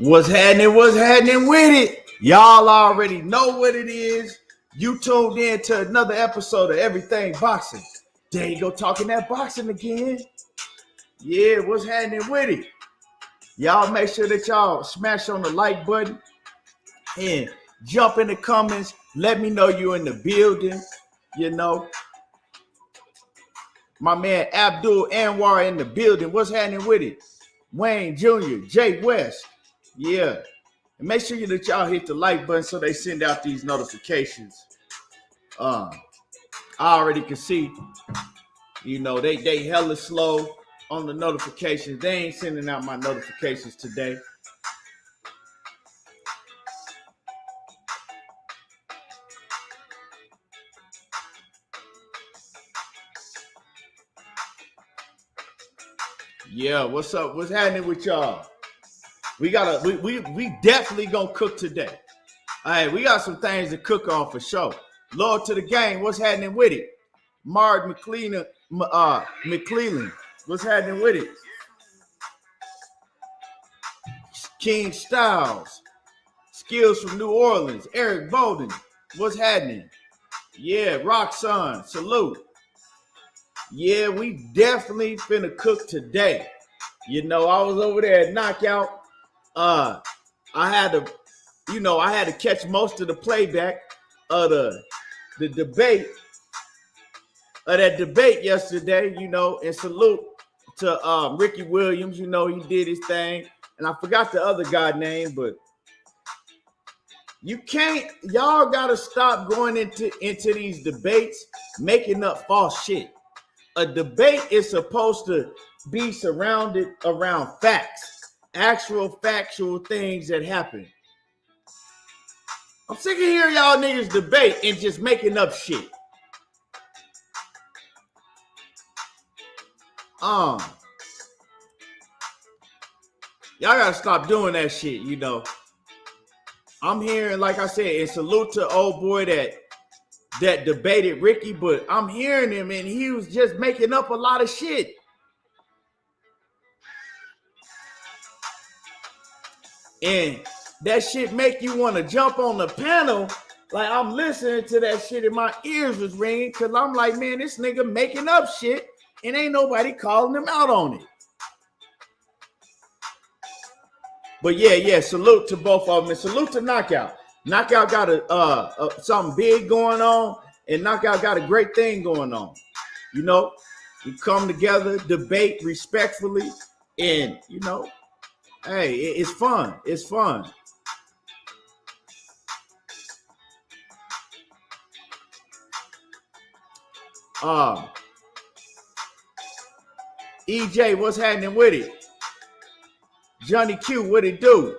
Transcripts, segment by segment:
What's happening? What's happening with it? Y'all already know what it is. You tuned in to another episode of Everything Boxing. There you go, talking that boxing again. Yeah, what's happening with it? Y'all make sure that y'all smash on the like button and jump in the comments. Let me know you in the building. You know, my man Abdul Anwar in the building. What's happening with it? Wayne Jr., Jay West. Yeah. And make sure that y'all hit the like button so they send out these notifications. I already can see, you know, they hella slow on the notifications. They ain't sending out my notifications today. Yeah, what's up? What's happening with y'all? We definitely gonna cook today. All right, we got some things to cook on for sure. Lord to the game, what's happening with it? Mark McClellan, what's happening with it? King Styles, Skills from New Orleans, Eric Bolden, what's happening? Yeah, Roxanne, salute. Yeah, we definitely finna cook today. You know, I was over there at Knockout. I had to catch most of the playback of the debate of that debate yesterday, you know, and salute to Ricky Williams. You know, he did his thing. And I forgot the other guy's name, but y'all gotta stop going into these debates making up false shit. A debate is supposed to be surrounded around facts, actual factual things that happen. I'm sick of hearing y'all niggas debate and just making up shit. Y'all gotta stop doing that shit, you know. I'm hearing, like I said, and salute to old boy that debated Ricky, but I'm hearing him and he was just making up a lot of shit. And that shit make you want to jump on the panel. Like, I'm listening to that shit and my ears was ringing because I'm like, man, this nigga making up shit and ain't nobody calling him out on it. But yeah, salute to both of them and salute to Knockout. Knockout got something big going on, and Knockout got a great thing going on. You know, we come together, debate respectfully, and, you know, hey, it's fun. It's fun. EJ, what's happening with it? Johnny Q, what it do?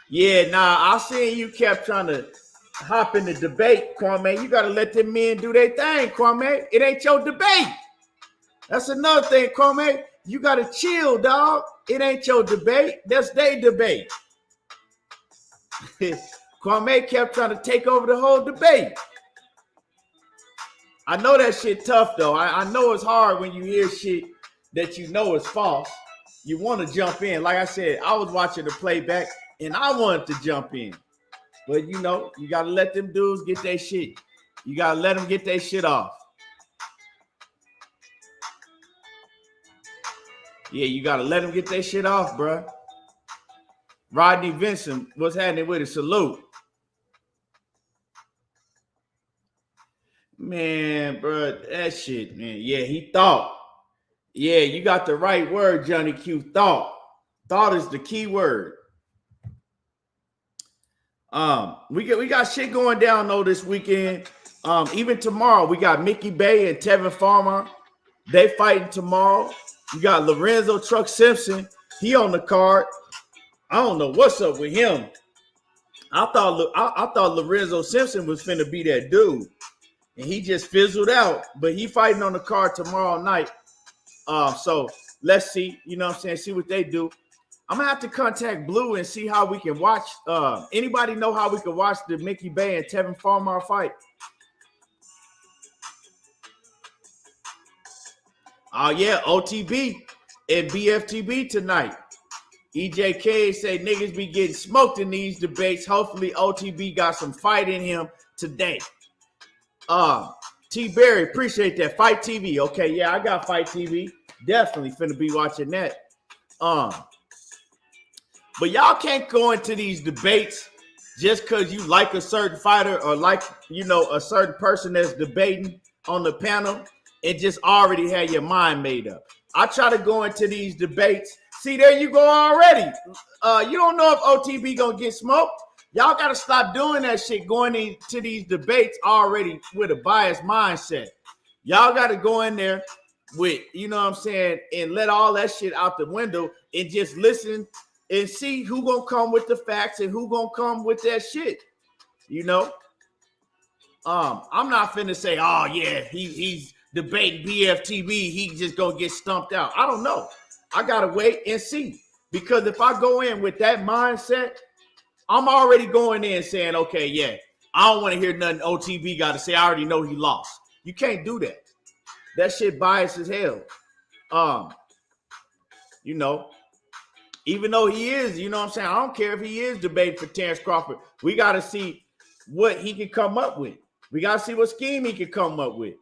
Yeah, I seen you kept trying to hop in the debate, Kwame. You got to let them men do their thing, Kwame. It ain't your debate. That's another thing, Kwame. You got to chill, dog. It ain't your debate. That's their debate. Kwame kept trying to take over the whole debate. I know that shit tough, though. I know it's hard when you hear shit that you know is false. You want to jump in. Like I said, I was watching the playback, and I wanted to jump in. But, you know, you got to let them dudes get their shit. You got to let them get their shit off. Yeah, you got to let them get their shit off, bro. Rodney Vincent, what's happening with it? Salute. Man, bro, that shit, man. Yeah, he thought. Yeah, you got the right word, Johnny Q. Thought. Thought is the key word. We got shit going down though this weekend. Even tomorrow, we got Mickey Bay and Tevin Farmer. They fighting tomorrow. You got Lorenzo Truck Simpson. He on the card. I don't know what's up with him. I thought Lorenzo Simpson was finna be that dude. And he just fizzled out. But he fighting on the card tomorrow night. So let's see. You know what I'm saying? See what they do. I'm going to have to contact Blue and see how we can watch. Anybody know how we can watch the Mickey Bay and Tevin Farmer fight? Oh, yeah, OTB. And BFTB tonight. EJK say niggas be getting smoked in these debates. Hopefully OTB got some fight in him today. T Berry, appreciate that. Fight TV. Okay, yeah, I got Fight TV. Definitely finna be watching that. But y'all can't go into these debates just because you like a certain fighter or like, a certain person that's debating on the panel and just already have your mind made up. I try to go into these debates. See, there you go already. You don't know if OTB gonna get smoked. Y'all got to stop doing that shit, going into these debates already with a biased mindset. Y'all got to go in there with, and let all that shit out the window and just listen and see who going to come with the facts and who going to come with that shit. I'm not finna say, oh, yeah, he's debating BFTB. He just going to get stumped out. I don't know. I got to wait and see. Because if I go in with that mindset, I'm already going in saying, okay, yeah, I don't want to hear nothing OTB got to say. I already know he lost. You can't do that. That shit biased as hell. Even though he is, I don't care if he is debating for Terence Crawford. We got to see what he can come up with. We got to see what scheme he can come up with.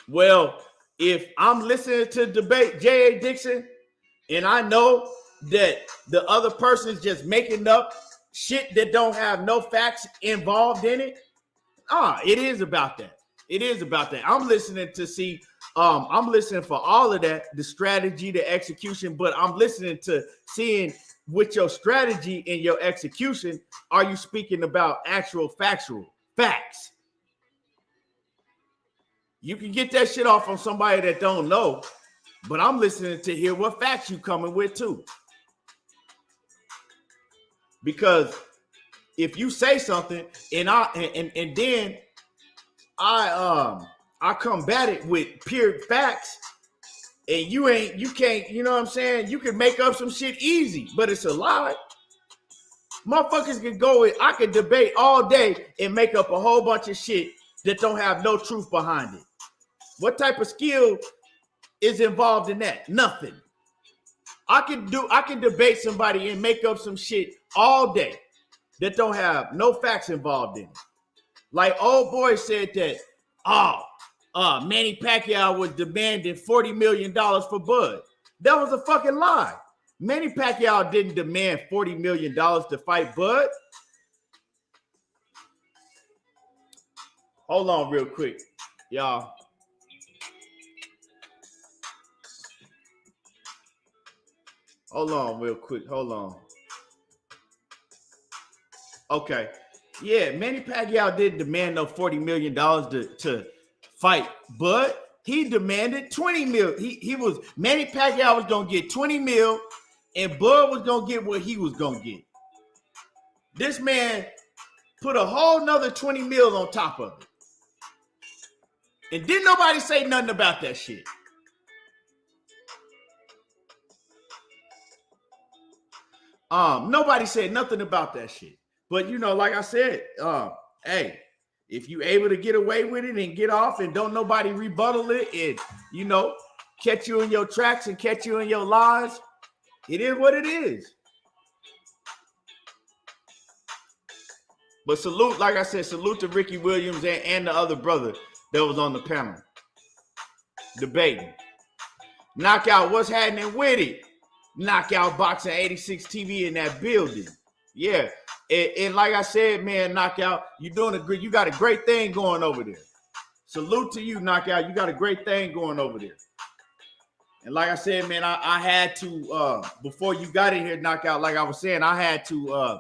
Well, if I'm listening to debate J.A. Dixon and I know that the other person is just making up shit that don't have no facts involved in it, it is about that. It is about that. I'm listening to see, I'm listening for all of that, the strategy, the execution, but I'm listening to seeing with your strategy and your execution, are you speaking about actual factual facts? You can get that shit off on somebody that don't know, but I'm listening to hear what facts you coming with too. Because if you say something and then I combat it with pure facts, and you can't, you can make up some shit easy, but it's a lie. Motherfuckers can I could debate all day and make up a whole bunch of shit that don't have no truth behind it. What type of skill is involved in that? Nothing. I can debate somebody and make up some shit all day that don't have no facts involved in it. Like old boy said that, Manny Pacquiao was demanding $40 million for Bud. That was a fucking lie. Manny Pacquiao didn't demand $40 million to fight Bud. Hold on real quick, y'all. Hold on real quick. Hold on. Okay. Yeah, Manny Pacquiao didn't demand no $40 million to fight, but he demanded $20 million. Manny Pacquiao was gonna get $20 million, and Bud was gonna get what he was gonna get. This man put a whole nother $20 million on top of it. And didn't nobody say nothing about that shit. Nobody said nothing about that shit. But like I said, hey, if you able to get away with it and get off and don't nobody rebuttal it and catch you in your tracks and catch you in your lies, it is what it is. But salute, like I said, salute to Ricky Williams and the other brother that was on the panel debating. Knockout, what's happening with it? Knockout Boxing 86 TV in that building. Yeah. And like I said, man, Knockout, you got a great thing going over there. Salute to you, Knockout. You got a great thing going over there. And like I said, man, I had to before you got in here, Knockout, like I was saying, I had to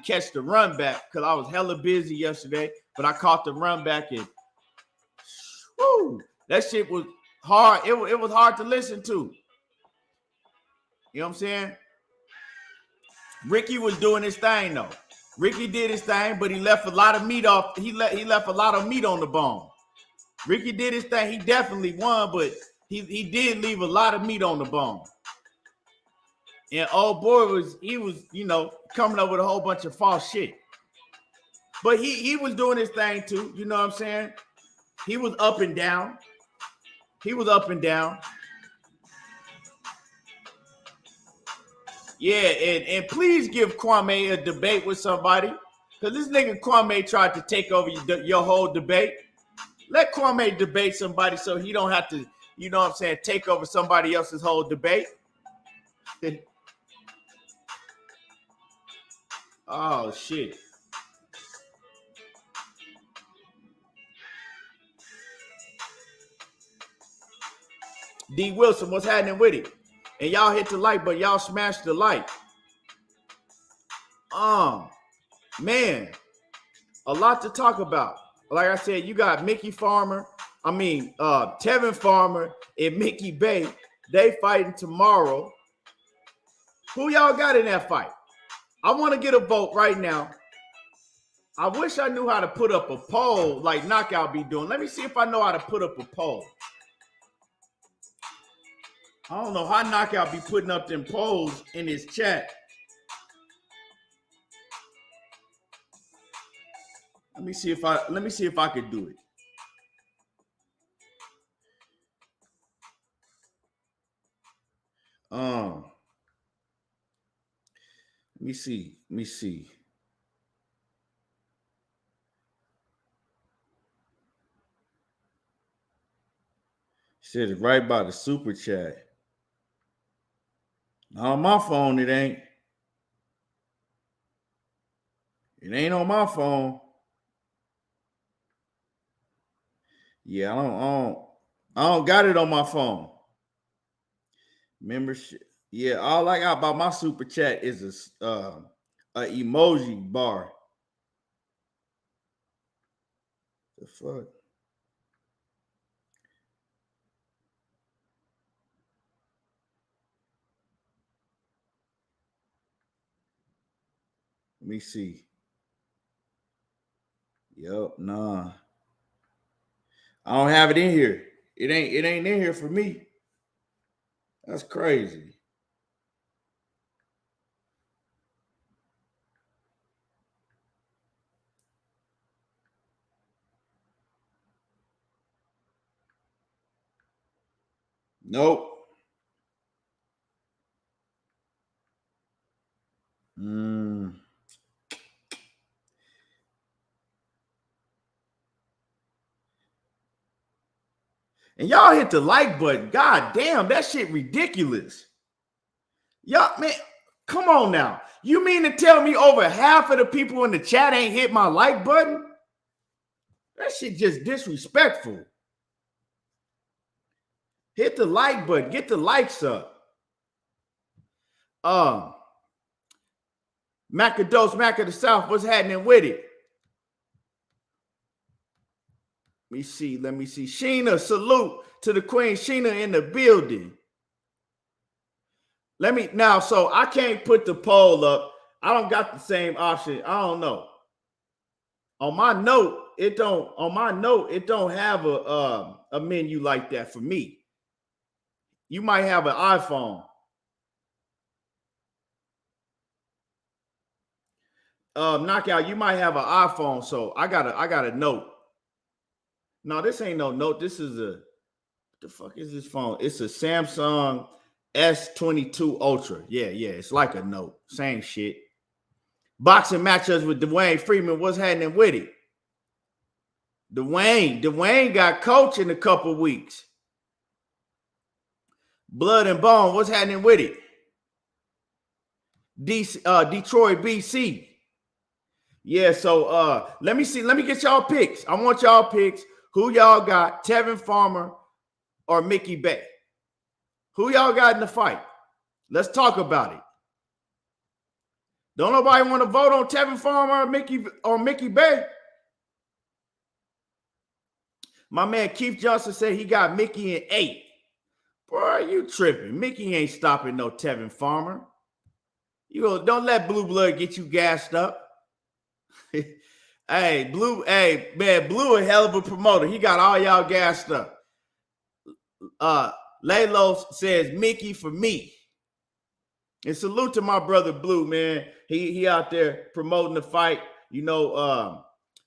catch the run back because I was hella busy yesterday, but I caught the run back and whoo, that shit was hard. It was hard to listen to. You know what I'm saying? Ricky was doing his thing though. Ricky did his thing, but he left a lot of meat off. He left a lot of meat on the bone. Ricky did his thing. He definitely won, but he did leave a lot of meat on the bone. And old boy was coming up with a whole bunch of false shit. But he was doing his thing too. You know what I'm saying? He was up and down. He was up and down. Yeah, and please give Kwame a debate with somebody. Because this nigga Kwame tried to take over your whole debate. Let Kwame debate somebody so he don't have to, you know what I'm saying, take over somebody else's whole debate. Oh, shit. D. Wilson, what's happening with it? And y'all hit the like button. Y'all smash the like. Man, a lot to talk about. Like I said, you got Tevin Farmer and Mickey Bay. They fighting tomorrow. Who y'all got in that fight? I want to get a vote right now. I wish I knew how to put up a poll like Knockout be doing. Let me see if I know how to put up a poll. I don't know how Knockout be putting up them polls in his chat. Let me see if I could do it. Let me see. Said it right by the super chat. Not on my phone, it ain't. It ain't on my phone. Yeah, I don't got it on my phone. Membership. Yeah, all I got about my super chat is a emoji bar. The fuck? Let me see. Yup, nah. I don't have it in here. It ain't in here for me. That's crazy. Nope. And y'all hit the like button. God damn, that shit ridiculous. Y'all, man, come on now. You mean to tell me over half of the people in the chat ain't hit my like button? That shit just disrespectful. Hit the like button. Get the likes up. Macados, Mac of the South, what's happening with it? Let me see. Sheena, salute to the Queen. Sheena in the building. So I can't put the poll up. I don't got the same option. I don't know. On my note, it don't have a menu like that for me. You might have an iPhone. Knockout, you might have an iPhone, so I got a note. No, this ain't no note. This is what the fuck is this phone? It's a Samsung S22 Ultra. Yeah, it's like a note. Same shit. Boxing matchups with Dwayne Freeman. What's happening with it? Dwayne got coach in a couple weeks. Blood and Bone. What's happening with it? Detroit, BC. Yeah, so let me see. Let me get y'all picks. I want y'all picks. Who y'all got? Tevin Farmer or Mickey Bay? Who y'all got in the fight? Let's talk about it. Don't nobody want to vote on Tevin Farmer or Mickey Bay? My man Keith Johnson said he got Mickey in 8. Boy, you tripping. Mickey ain't stopping no Tevin Farmer. Don't let Blue Blood get you gassed up. Blue a hell of a promoter. He got all y'all gassed up. Lalo says Mickey for me. And salute to my brother Blue, man. He out there promoting the fight.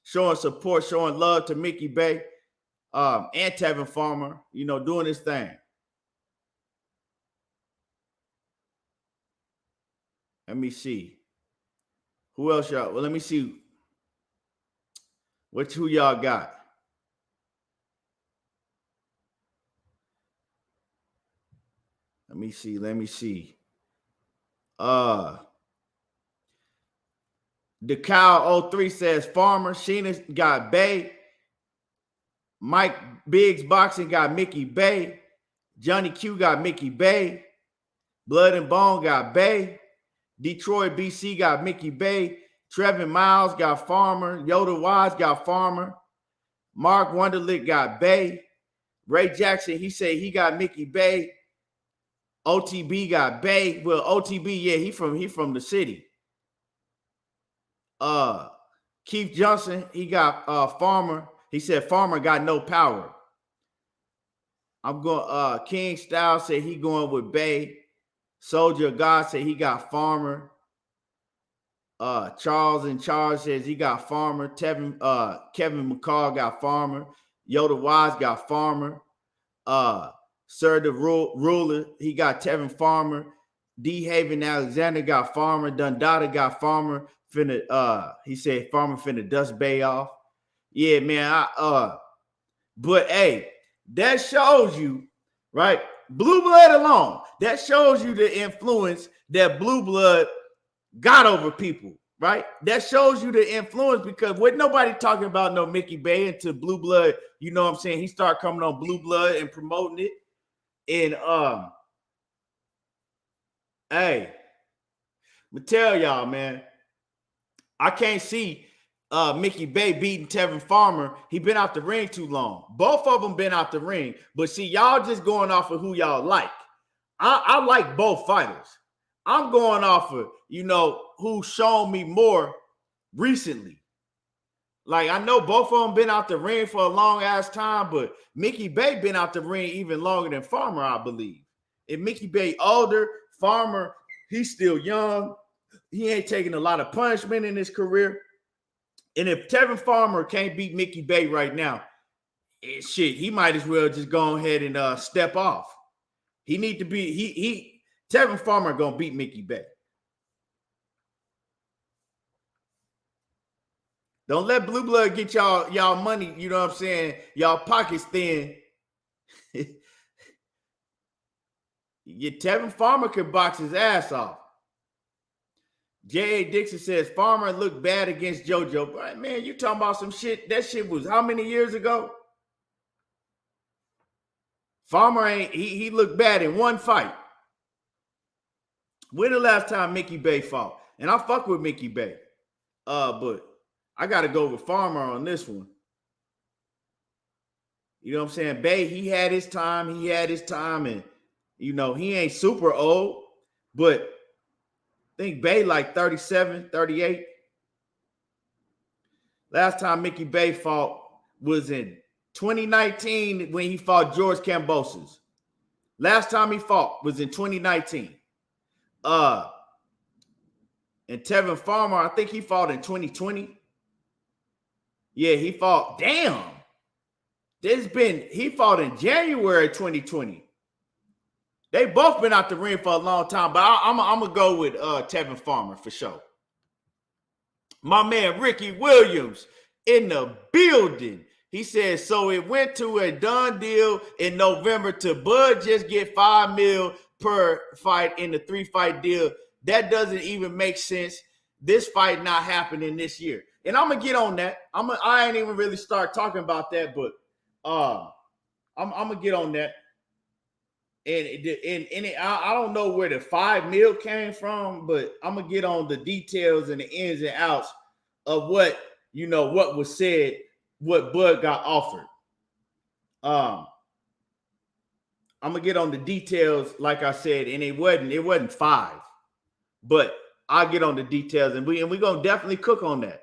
showing support, showing love to Mickey Bay and Tevin Farmer, doing his thing. Let me see. Who else y'all? Well, let me see. Who y'all got? Let me see. The Cow 03 says Farmer. Sheena got Bay. Mike Biggs Boxing got Mickey Bay. Johnny Q got Mickey Bay. Blood and Bone got Bay. Detroit BC got Mickey Bay. Trevin Miles got Farmer. Yoda Wise got Farmer. Mark Wonderlick got Bay. Ray Jackson, he said he got Mickey Bay. OTB got Bay. Well, OTB, yeah, he from the city. Keith Johnson, he got Farmer. He said Farmer got no power. I'm going. King Styles said he going with Bay. Soldier of God said he got Farmer. Charles in Charge says he got Farmer. Kevin McCall got Farmer. Yoda Wise got Farmer. Sir the Ruler, he got Tevin Farmer. D. Haven Alexander got Farmer. Dundada got Farmer. He said Farmer finna dust Bay off. Yeah, man. But hey, that shows you, right? Blue Blood alone, that shows you the influence that Blue Blood got over people, right? That shows you the influence, because with nobody talking about no Mickey Bay until Blue Blood, you know what I'm saying? He started coming on Blue Blood and promoting it. And hey, I'm gonna tell y'all, man, I can't see Mickey Bay beating Tevin Farmer. He been out the ring too long. Both of them been out the ring. But see, y'all just going off of who y'all like. I like both fighters. I'm going off of, who's shown me more recently. Like, I know both of them been out the ring for a long ass time, but Mickey Bay been out the ring even longer than Farmer, I believe. And Mickey Bay older, Farmer, he's still young. He ain't taking a lot of punishment in his career. And if Tevin Farmer can't beat Mickey Bay right now, shit, he might as well just go ahead and step off. He need to be Tevin Farmer gonna beat Mickey Bay. Don't let Blue Blood get y'all money, you know what I'm saying? Y'all pockets thin. Tevin Farmer could box his ass off. J.A. Dixon says Farmer looked bad against JoJo. But man, you talking about some shit. That shit was how many years ago? Farmer he looked bad in one fight. When the last time Mickey Bay fought? And I fuck with Mickey Bay. But I gotta go with Farmer on this one. You know what I'm saying? Bay, he had his time, and he ain't super old, but I think Bay like 37, 38. Last time Mickey Bay fought was in 2019 when he fought George Kambosos. Last time he fought was in 2019. And Tevin Farmer, I think he fought in 2020. Yeah, he fought. Damn. He fought in January 2020. They both been out the ring for a long time, but I'm going to go with Tevin Farmer for sure. My man Ricky Williams in the building. He says, so it went to a done deal in November to Bud just get $5 million per fight in the 3-fight deal. That doesn't even make sense. This fight not happening this year. And I'm going to get on that. I ain't even really start talking about that, but I'm going to get on that. And I don't know where the $5 million came from, but I'm going to get on the details and the ins and outs of what was said, what Bud got offered. I'm going to get on the details, like I said, and it wasn't 5, but I'll get on the details, and we're going to definitely cook on that.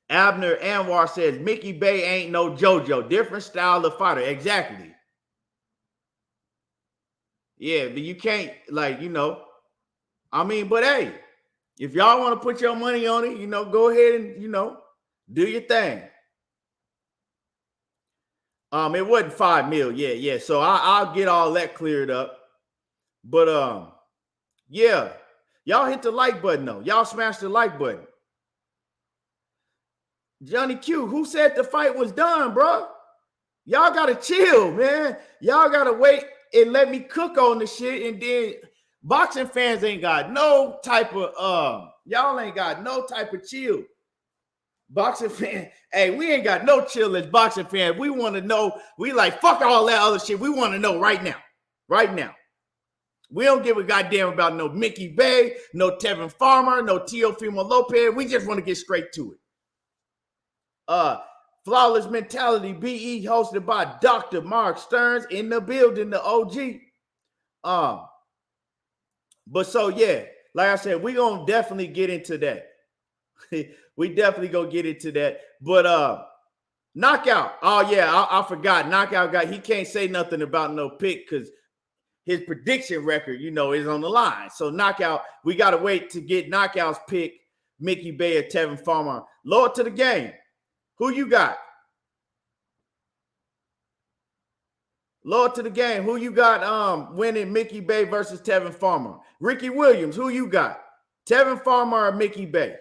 Abner Anwar says Mickey Bay ain't no JoJo, different style of fighter. Exactly. Yeah, but you can't, I mean, but hey, if y'all want to put your money on it, go ahead and, do your thing. It wasn't 5 mil. Yeah. So I'll get all that cleared up. But yeah, y'all hit the like button though. Y'all smash the like button. Johnny Q, who said the fight was done, bro? Y'all gotta chill, man. Y'all gotta wait and let me cook on the shit, and then boxing fans ain't got no type of y'all ain't got no type of chill. Boxing fan, hey, we ain't got no chill as boxing fans. We want to know. We like fuck all that other shit. We want to know right now, right now. We don't give a goddamn about no Mickey Bay, no Tevin Farmer, no Teofimo Lopez. We just want to get straight to it. Flawless Mentality BE, hosted by Dr. Mark Stearns, in the building, the OG. But so yeah, like I said, we gonna definitely get into that. We definitely gonna get into that. But Knockout. Oh yeah, I forgot. Knockout guy. He can't say nothing about no pick because his prediction record, is on the line. So Knockout, we gotta wait to get Knockout's pick. Mickey Bay or Tevin Farmer. Lower to the game. Who you got? Lower to the game. Who you got winning Mickey Bay versus Tevin Farmer? Ricky Williams, who you got? Tevin Farmer or Mickey Bay?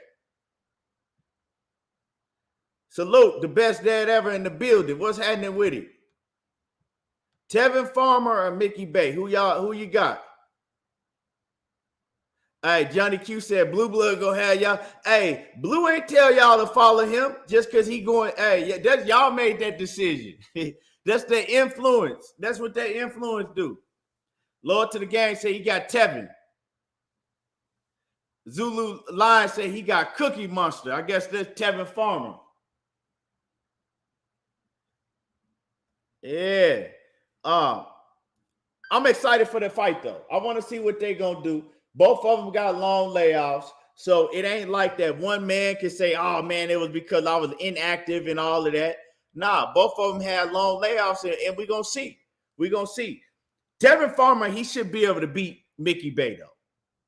Salute, the best dad ever in the building. What's happening with it? Tevin Farmer or Mickey Bay? Who you got? Hey, Johnny Q said Blue Blood gonna have y'all. Hey, Blue ain't tell y'all to follow him just because he going. Hey, that's y'all made that decision. That's their influence. That's what their influence do. Lord to the gang say he got Tevin. Zulu Lion say he got Cookie Monster. I guess that's Tevin Farmer. Yeah. I'm excited for the fight though. I want to see what they're gonna do. Both of them got long layoffs, so it ain't like that one man can say, oh man, it was because I was inactive and all of that. Nah, both of them had long layoffs, and we're gonna see. We're gonna see. Tevin Farmer, he should be able to beat Mickey Bay, though.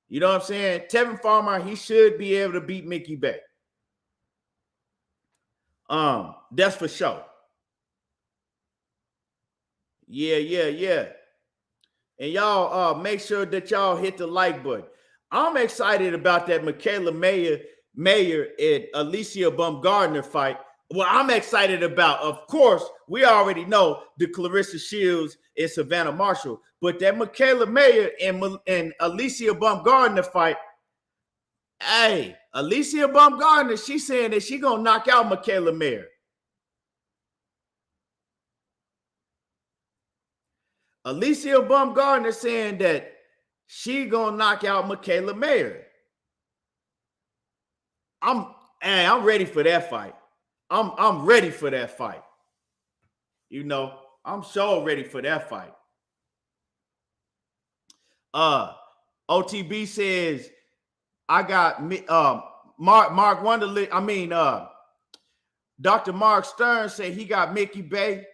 You know what I'm saying? Tevin Farmer, he should be able to beat Mickey Bay. That's for sure. Yeah. And y'all make sure that y'all hit the like button. I'm excited about that Michaela Mayer and Alicia Baumgardner fight. Well, I'm excited about, of course, we already know the Clarissa Shields and Savannah Marshall, but that Michaela Mayer and Alicia Baumgardner fight, hey, Alicia Baumgardner, she's saying that she's going to knock out Michaela Mayer. Alicia Baumgardner saying that she gonna knock out Michaela Mayer. I'm ready for that fight. I'm ready for that fight. I'm so ready for that fight. OTB says I got Mark Wonderlick. I mean, Dr. Mark Stern said he got Mickey Bay.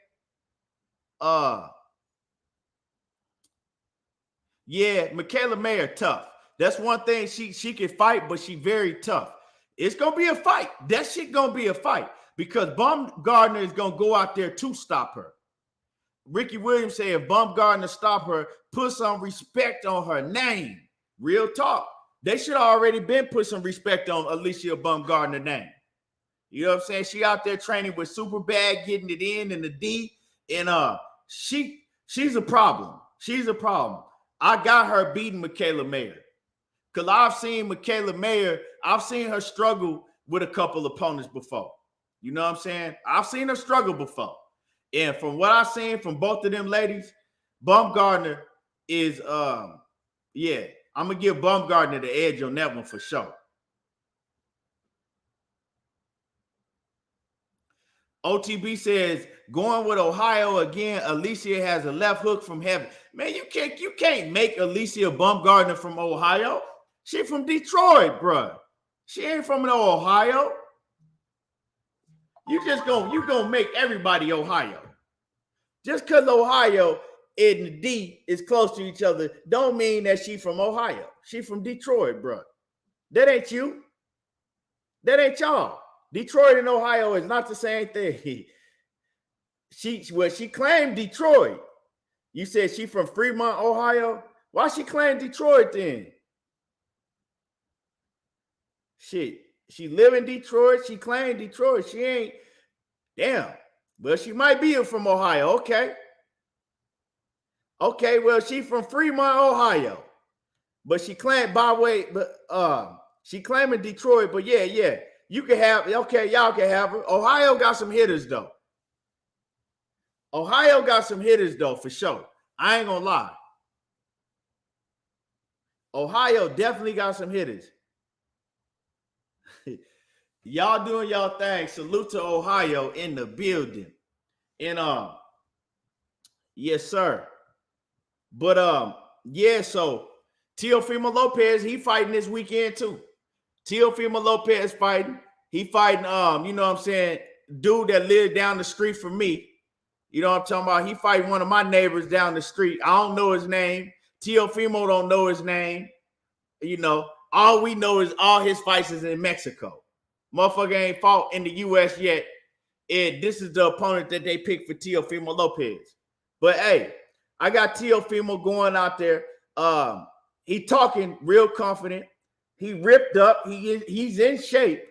Yeah, Michaela Mayer tough. That's one thing. She can fight, but she very tough. It's gonna be a fight. That shit gonna be a fight because Baumgardner is gonna go out there to stop her. Ricky Williams said if Baumgardner stop her, put some respect on her name. Real talk. They should have already been put some respect on Alicia Baumgardner's name. You know what I'm saying? She out there training with Superbad, getting it in the D, and she's a problem. She's a problem. I got her beating Michaela Mayer. Because I've seen Michaela Mayer, I've seen her struggle with a couple opponents before. You know what I'm saying? I've seen her struggle before. And from what I've seen from both of them ladies, Baumgardner is, I'm going to give Baumgardner the edge on that one for sure. OTB says, going with Ohio again, Alicia has a left hook from heaven. Man, you can't make Alicia Baumgardner from Ohio. She from Detroit, bro. She ain't from Ohio. You gonna make everybody Ohio. Just because Ohio, and the D is close to each other don't mean that she from Ohio. She from Detroit, bro. That ain't you. That ain't y'all. Detroit and Ohio is not the same thing. She claimed Detroit. You said she from Fremont, Ohio. Why she claim Detroit then? Shit. She live in Detroit. She claimed Detroit. She ain't. Damn. Well, she might be from Ohio. Okay. Okay, well, she from Fremont, Ohio. But she claimed she claiming Detroit, but yeah. You can have, okay, y'all can have her. Ohio got some hitters, though. Ohio got some hitters, though, for sure. I ain't gonna lie. Ohio definitely got some hitters. Y'all doing y'all thing. Salute to Ohio in the building. And yes, sir. But yeah, so Teofimo Lopez, he fighting this weekend too. Teofimo Lopez fighting. He fighting, you know what I'm saying, dude that lives down the street from me. You know what I'm talking about? He fighting one of my neighbors down the street. I don't know his name. Teofimo don't know his name. You know, all we know is all his fights is in Mexico. Motherfucker ain't fought in the U.S. yet. And this is the opponent that they picked for Teofimo Lopez. But hey, I got Teofimo going out there. He talking real confident. He ripped up. He's in shape.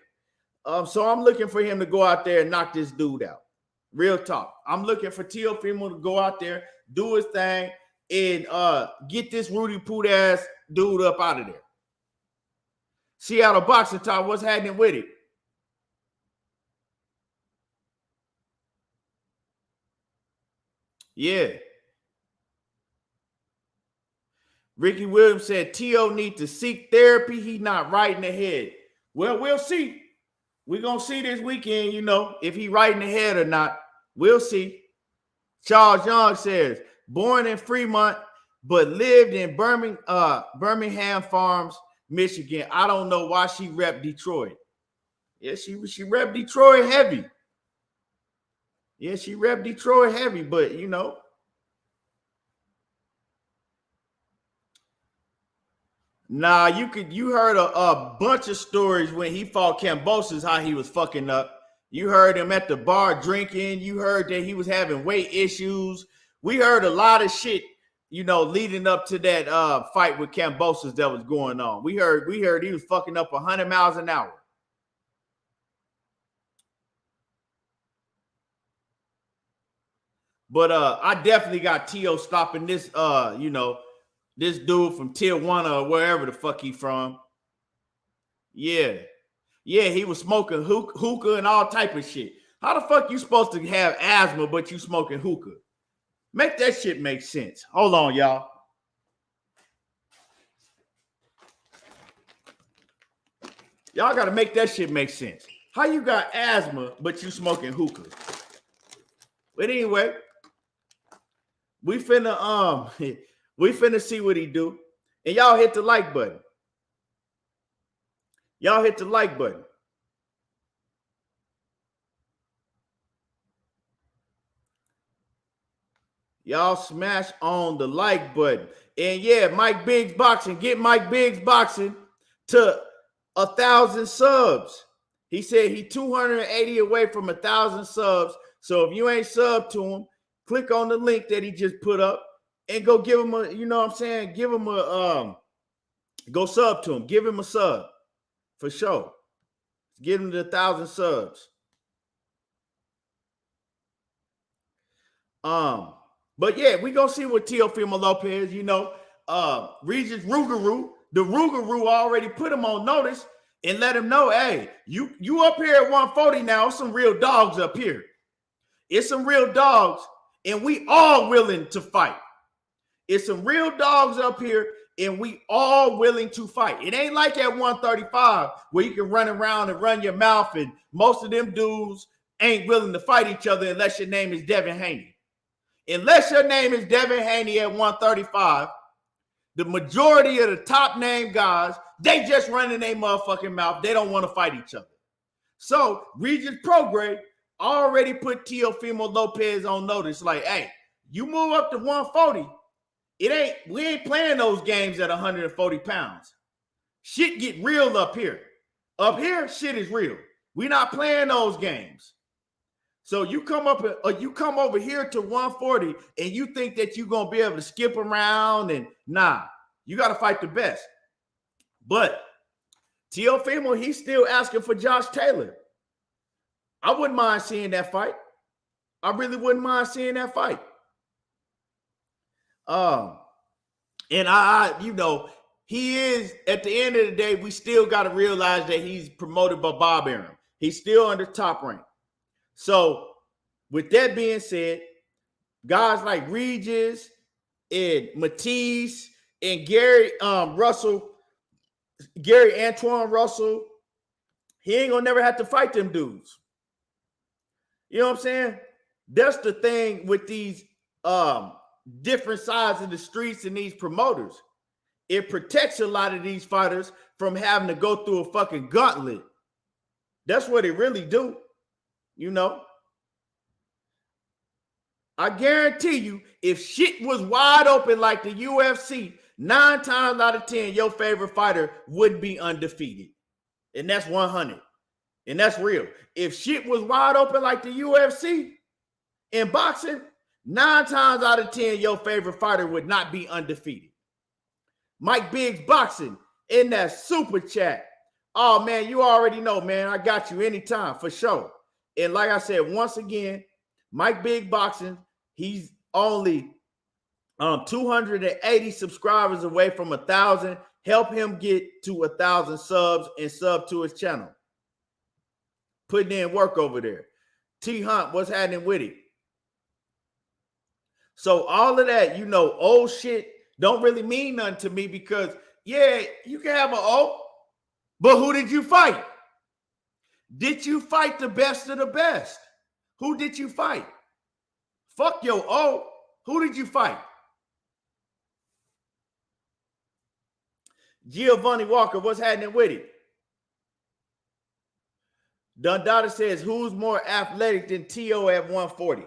So I'm looking for him to go out there and knock this dude out. Real talk. I'm looking for Teofimo to go out there, do his thing, and get this Rudy Poot ass dude up out of there. Seattle Boxing Talk, what's happening with it? Yeah. Ricky Williams said T.O. need to seek therapy. He not right in the head. Well, we'll see. We're going to see this weekend, you know, if he right in the head or not. We'll see. Charles Young says, born in Fremont, but lived in Birmingham Farms, Michigan. I don't know why she rep Detroit. Yeah, she rep Detroit heavy. Yeah, she rep Detroit heavy, but, you know. Nah, you heard a bunch of stories when he fought Kambosos, how he was fucking up. You heard him at the bar drinking. You heard that he was having weight issues. We heard a lot of shit, you know, leading up to that fight with Kambosos that was going on. We heard he was fucking up 100 miles an hour. But I definitely got T.O. stopping this, you know, this dude from Tijuana or wherever the fuck he from. Yeah. Yeah, he was smoking hookah and all type of shit. How the fuck you supposed to have asthma but you smoking hookah? Make that shit make sense. Hold on, y'all. Y'all got to make that shit make sense. How you got asthma but you smoking hookah? But anyway, we finna see what he do. And y'all hit the like button. Y'all hit the like button. Y'all smash on the like button. And yeah, Mike Biggs Boxing. Get Mike Biggs Boxing to 1,000 subs. He said he 280 away from 1,000 subs. So if you ain't subbed to him, click on the link that he just put up and go give him a, you know what I'm saying? Give him a, go sub to him. Give him a sub for sure. Get him to 1,000 subs. But yeah, we gonna see what Teofimo Lopez, you know, Regis Rougarou, the Rougarou already put him on notice and let him know, hey, you up here at 140 now. It's some real dogs up here. It's some real dogs, and we all willing to fight. It's some real dogs up here, and we all willing to fight. It ain't like at 135 where you can run around and run your mouth, and most of them dudes ain't willing to fight each other unless your name is Devin Haney. Unless your name is Devin Haney at 135, the majority of the top name guys, they just run in their motherfucking mouth. They don't want to fight each other. So Regis Prograis already put Teofimo Lopez on notice like, hey, You move up to 140, we ain't playing those games at 140 pounds. Shit get real up here. Up here, shit is real. We're not playing those games. So you come over here to 140 and you think that you're gonna be able to skip around, and nah, you gotta fight the best. But Teofimo, he's still asking for Josh Taylor. I wouldn't mind seeing that fight. I really wouldn't mind seeing that fight. And he is, at the end of the day, we still got to realize that he's promoted by Bob Arum. He's still under Top Rank. So with that being said, guys like Regis and Matisse and Gary Antoine Russell, he ain't gonna never have to fight them dudes. You know what I'm saying? That's the thing with these different sides of the streets and these promoters. It protects a lot of these fighters from having to go through a fucking gauntlet. That's what it really do. You know? I guarantee you, if shit was wide open like the UFC, 9 times out of 10, your favorite fighter would be undefeated. And that's 100. And that's real. If shit was wide open like the UFC in boxing, 9 times out of 10, your favorite fighter would not be undefeated. Mike Biggs Boxing in that super chat. Oh, man, you already know, man. I got you anytime, for sure. And like I said, once again, Mike Big Boxing, he's only 280 subscribers away from 1,000. Help him get to 1,000 subs and sub to his channel. Putting in work over there. T Hunt, what's happening with it? So all of that, old shit don't really mean nothing to me, because, yeah, you can have an O, but who did you fight? Did you fight the best of the best? Who did you fight? Fuck your O. Who did you fight? Giovanni Walker, what's happening with it? Dundada says, who's more athletic than T.O. at 140?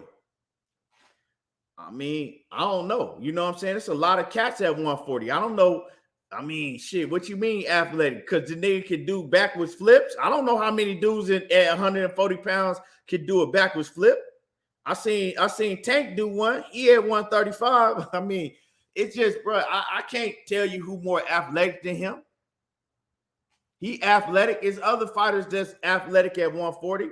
I mean, I don't know. You know what I'm saying? It's a lot of cats at 140. I don't know. I mean, shit, what you mean athletic? Because the nigga can do backwards flips. I don't know how many dudes at 140 pounds can do a backwards flip. I seen Tank do one. He had 135. I mean, it's just, bro, I can't tell you who more athletic than him. He athletic. Is other fighters that's athletic at 140.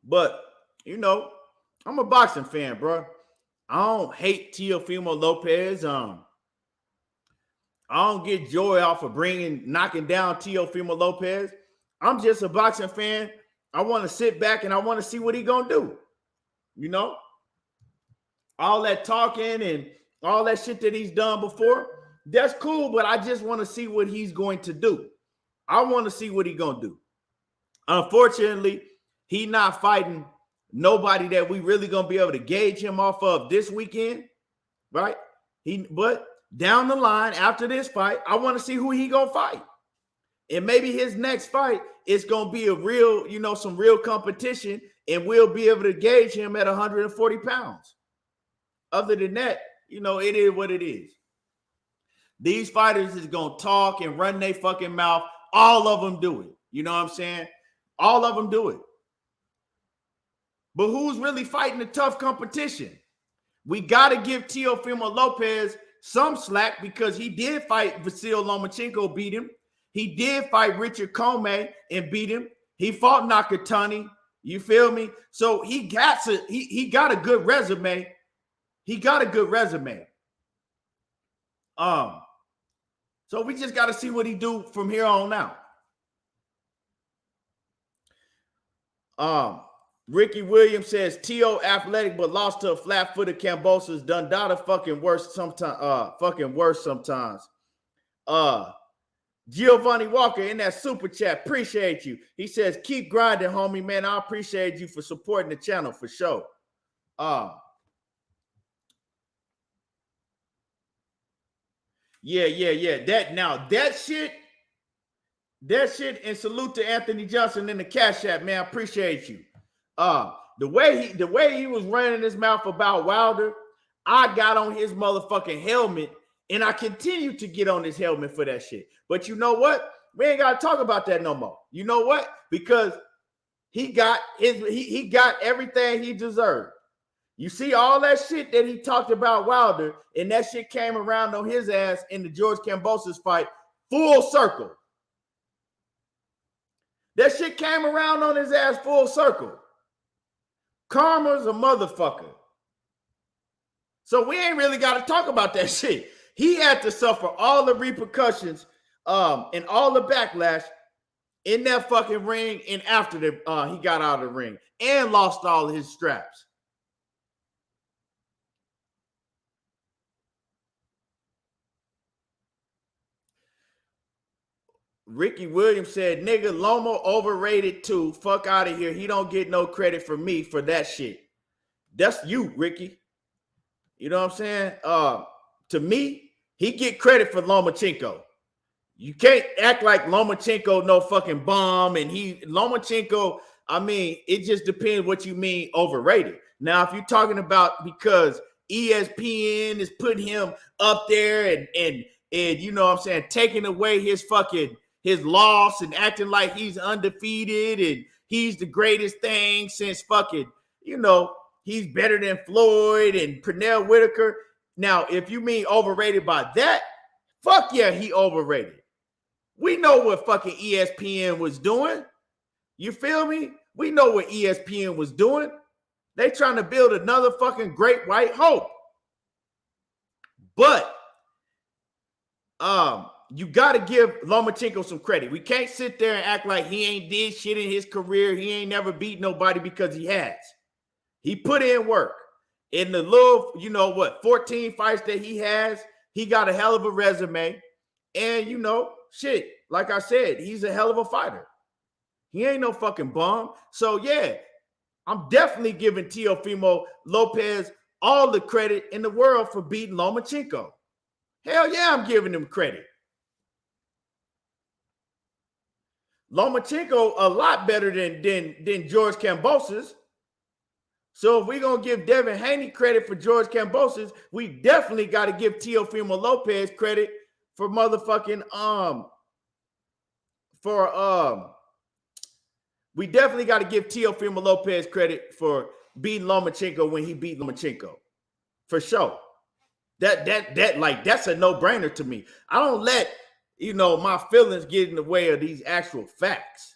But, I'm a boxing fan, bro. I don't hate Teofimo Lopez. I don't get joy off of knocking down Teofimo Lopez. I'm just a boxing fan. I want to sit back and I want to see what he gonna do. All that talking and all that shit that he's done before, that's cool, but I just want to see what he's going to do. I want to see what he's gonna do. Unfortunately, he not fighting nobody that we really gonna be able to gauge him off of this weekend, right? But down the line after this fight, I want to see who he gonna fight, and maybe his next fight is gonna be a real, some real competition, and we'll be able to gauge him at 140 pounds. Other than that, it is what it is. These fighters is gonna talk and run their fucking mouth. All of them do it. You know what I'm saying? All of them do it. But who's really fighting the tough competition? We got to give Teofimo Lopez some slack, because he did fight Vasil Lomachenko, beat him. He did fight Richard Commey and beat him. He fought Nakatani. You feel me? So he got a good resume. He got a good resume. So we just got to see what he do from here on out. Ricky Williams says T.O. athletic but lost to a flat-footed Cambosa's Dundada fucking worse sometimes. Giovanni Walker in that super chat, appreciate you. He says, keep grinding, homie, man. I appreciate you for supporting the channel for sure. Yeah. That shit, and salute to Anthony Johnson in the Cash App, man. I appreciate you. The way he was running his mouth about Wilder, I got on his motherfucking helmet, and I continue to get on his helmet for that shit. But you know what? We ain't gotta talk about that no more. You know what? Because he got everything he deserved. You see all that shit that he talked about Wilder, and that shit came around on his ass in the George Kambosos fight, full circle. That shit came around on his ass full circle. Karma's a motherfucker. So we ain't really got to talk about that shit. He had to suffer all the repercussions and all the backlash in that fucking ring and after he got out of the ring and lost all his straps. Ricky Williams said, nigga, Loma overrated too. Fuck out of here. He don't get no credit for me for that shit. That's you, Ricky. You know what I'm saying? To me, he get credit for Lomachenko. You can't act like Lomachenko no fucking bomb. And Lomachenko, I mean, it just depends what you mean overrated. Now, if you're talking about because ESPN is putting him up there and you know what I'm saying, taking away his loss and acting like he's undefeated and he's the greatest thing since fucking, you know, he's better than Floyd and Pernell Whitaker. Now, if you mean overrated by that, fuck yeah, he overrated. We know what fucking ESPN was doing. You feel me? We know what ESPN was doing. They trying to build another fucking great white hope. But you got to give Lomachenko some credit. We can't sit there and act like he ain't did shit in his career. He ain't never beat nobody because he has. He put in work. In the little, 14 fights that he has, he got a hell of a resume. And, shit, like I said, he's a hell of a fighter. He ain't no fucking bum. So, yeah, I'm definitely giving Teofimo Lopez all the credit in the world for beating Lomachenko. Hell yeah, I'm giving him credit. Lomachenko a lot better than George Kambosos. So if we're going to give Devin Haney credit for George Kambosos, we definitely got to give Teofimo Lopez credit for motherfucking we definitely got to give Teofimo Lopez credit for beating Lomachenko when he beat Lomachenko. For sure. That's a no-brainer to me. I don't let, my feelings get in the way of these actual facts.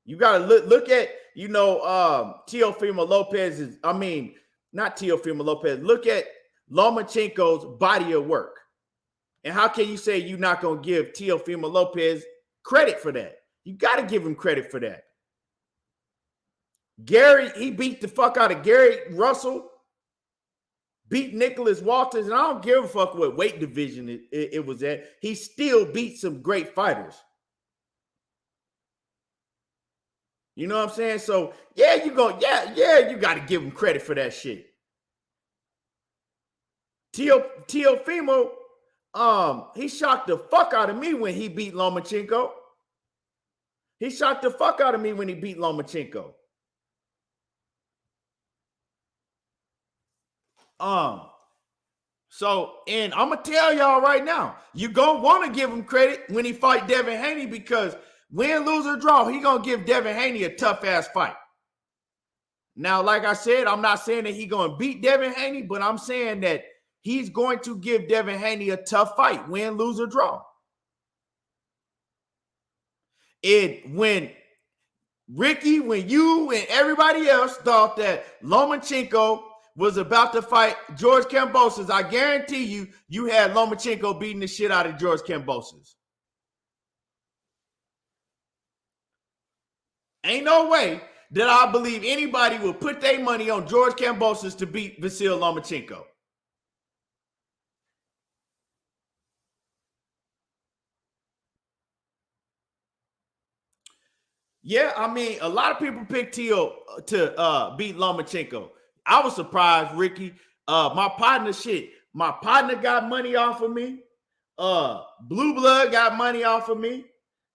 You got to look at, Teofimo Lopez's, not Teofimo Lopez. Look at Lomachenko's body of work. And how can you say you're not going to give Teofimo Lopez credit for that? You got to give him credit for that. He beat the fuck out of Gary Russell, beat Nicholas Walters, and I don't give a fuck what weight division it was at. He still beat some great fighters. You know what I'm saying? So, yeah, you got to give him credit for that shit. Teofimo, he shocked the fuck out of me when he beat Lomachenko. He shocked the fuck out of me when he beat Lomachenko. So, and I'm going to tell y'all right now, you're going to want to give him credit when he fight Devin Haney because win, lose, or draw, he going to give Devin Haney a tough-ass fight. Now, like I said, I'm not saying that he's going to beat Devin Haney, but I'm saying that he's going to give Devin Haney a tough fight, win, lose, or draw. When you and everybody else thought that Lomachenko was about to fight George Kambosos, I guarantee you had Lomachenko beating the shit out of George Kambosos. Ain't no way that I believe anybody will put their money on George Kambosos to beat Vasyl Lomachenko. Yeah, a lot of people picked Teo to beat Lomachenko. I was surprised, Ricky. My partner, shit, My partner got money off of me. Blue Blood got money off of me.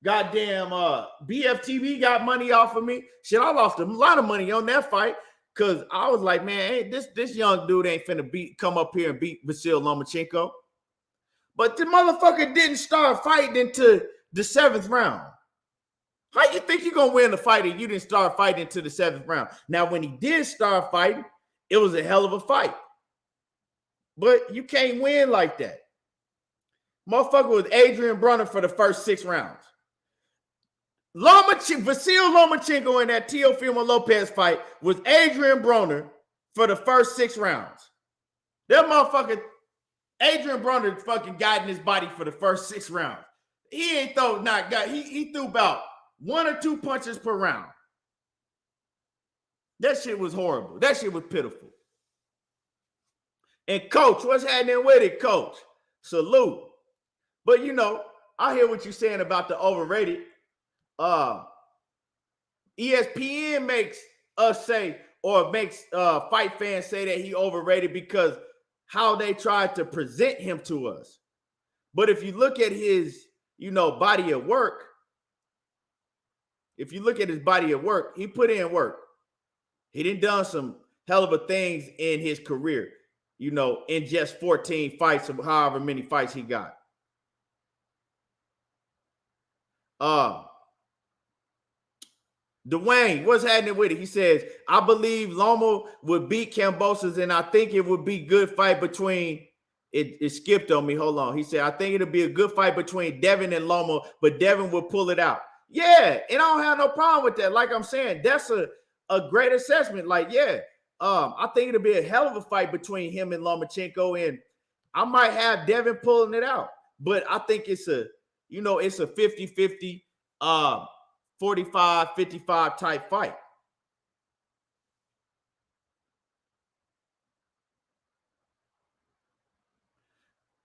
Goddamn, BFTV got money off of me. Shit, I lost a lot of money on that fight because I was like, man, hey, this young dude ain't finna come up here and beat Vasyl Lomachenko. But the motherfucker didn't start fighting into the 7th round. How you think you're gonna win the fight if you didn't start fighting into the 7th round? Now, when he did start fighting, it was a hell of a fight. But you can't win like that. Motherfucker was Adrian Broner for the first 6 rounds. Vasyl Lomachenko in that Teofimo Lopez fight was Adrian Broner for the first 6 rounds. That motherfucker, Adrian Broner fucking got in his body for the first 6 rounds. He ain't he threw about 1 or 2 punches per round. That shit was horrible. That shit was pitiful. And coach, what's happening with it, coach? Salute. But you know, I hear what you're saying about the overrated. ESPN makes us say, or makes fight fans say that he overrated because how they tried to present him to us. But if you look at his, body of work, he put in work. He done done some hell of a things in his career, in just 14 fights or however many fights he got. Dwayne, what's happening with it? He says, I believe Loma would beat Kambosos, and I think it would be good fight between, it skipped on me, hold on. He said, I think it'll be a good fight between Devin and Loma, but Devin will pull it out. Yeah, and I don't have no problem with that. Like I'm saying, that's a great assessment. Like, yeah, I think it'll be a hell of a fight between him and Lomachenko, and I might have Devin pulling it out. But I think it's a 50-50, 45-55 type fight.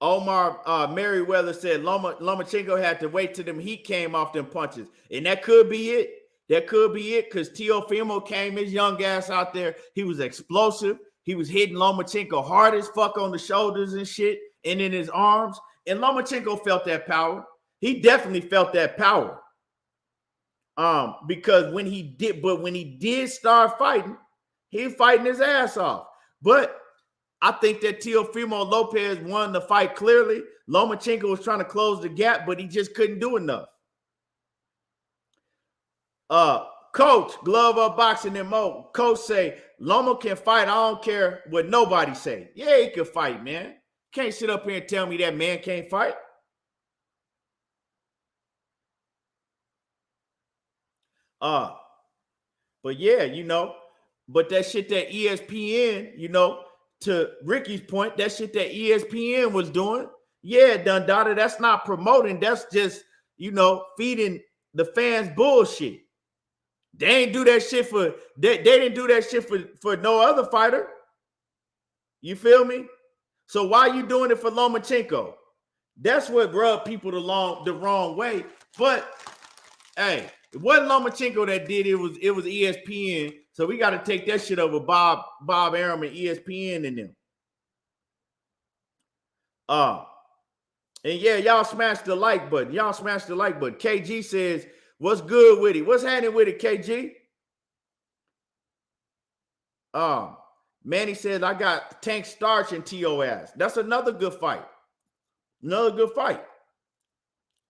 Omar Merriweather said Lomachenko had to wait till them heat came off them punches. And that could be it. That could be it because Teofimo came his young ass out there. He was explosive. He was hitting Lomachenko hard as fuck on the shoulders and shit and in his arms. And Lomachenko felt that power. He definitely felt that power. Because when he did start fighting, he was fighting his ass off. But I think that Teofimo Lopez won the fight clearly. Lomachenko was trying to close the gap, but he just couldn't do enough. Coach, glove up boxing and mo. Coach say, Loma can fight. I don't care what nobody say. Yeah, he can fight, man. Can't sit up here and tell me that man can't fight. But yeah, but that shit that ESPN, to Ricky's point, that shit that ESPN was doing, yeah, Dundada, that's not promoting. That's just, feeding the fans bullshit. They ain't do that shit they didn't do that shit for no other fighter. You feel me? So why are you doing it for Lomachenko? That's what rubbed people the wrong way. But hey, it wasn't Lomachenko that did it. It was ESPN. So we got to take that shit over Bob Arum and ESPN and them. And yeah, y'all smash the like button. KG says, what's good with it? What's happening with it, KG? Manny says, I got Tank Starch and TOS. That's another good fight.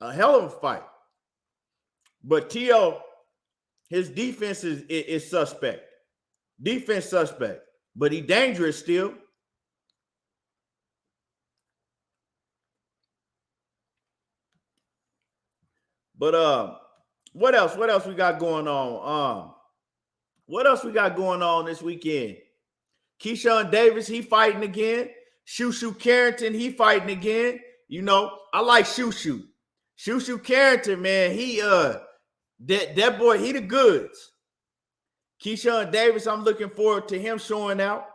A hell of a fight. But Tio, his defense is suspect. Defense suspect. But he dangerous still. But what else we got going on? What else we got going on this weekend? Keyshawn Davis, he fighting again. Shushu Carrington, he fighting again. I like Shushu. Shushu Carrington, man, he that boy, he the goods. Keyshawn Davis, I'm looking forward to him showing out,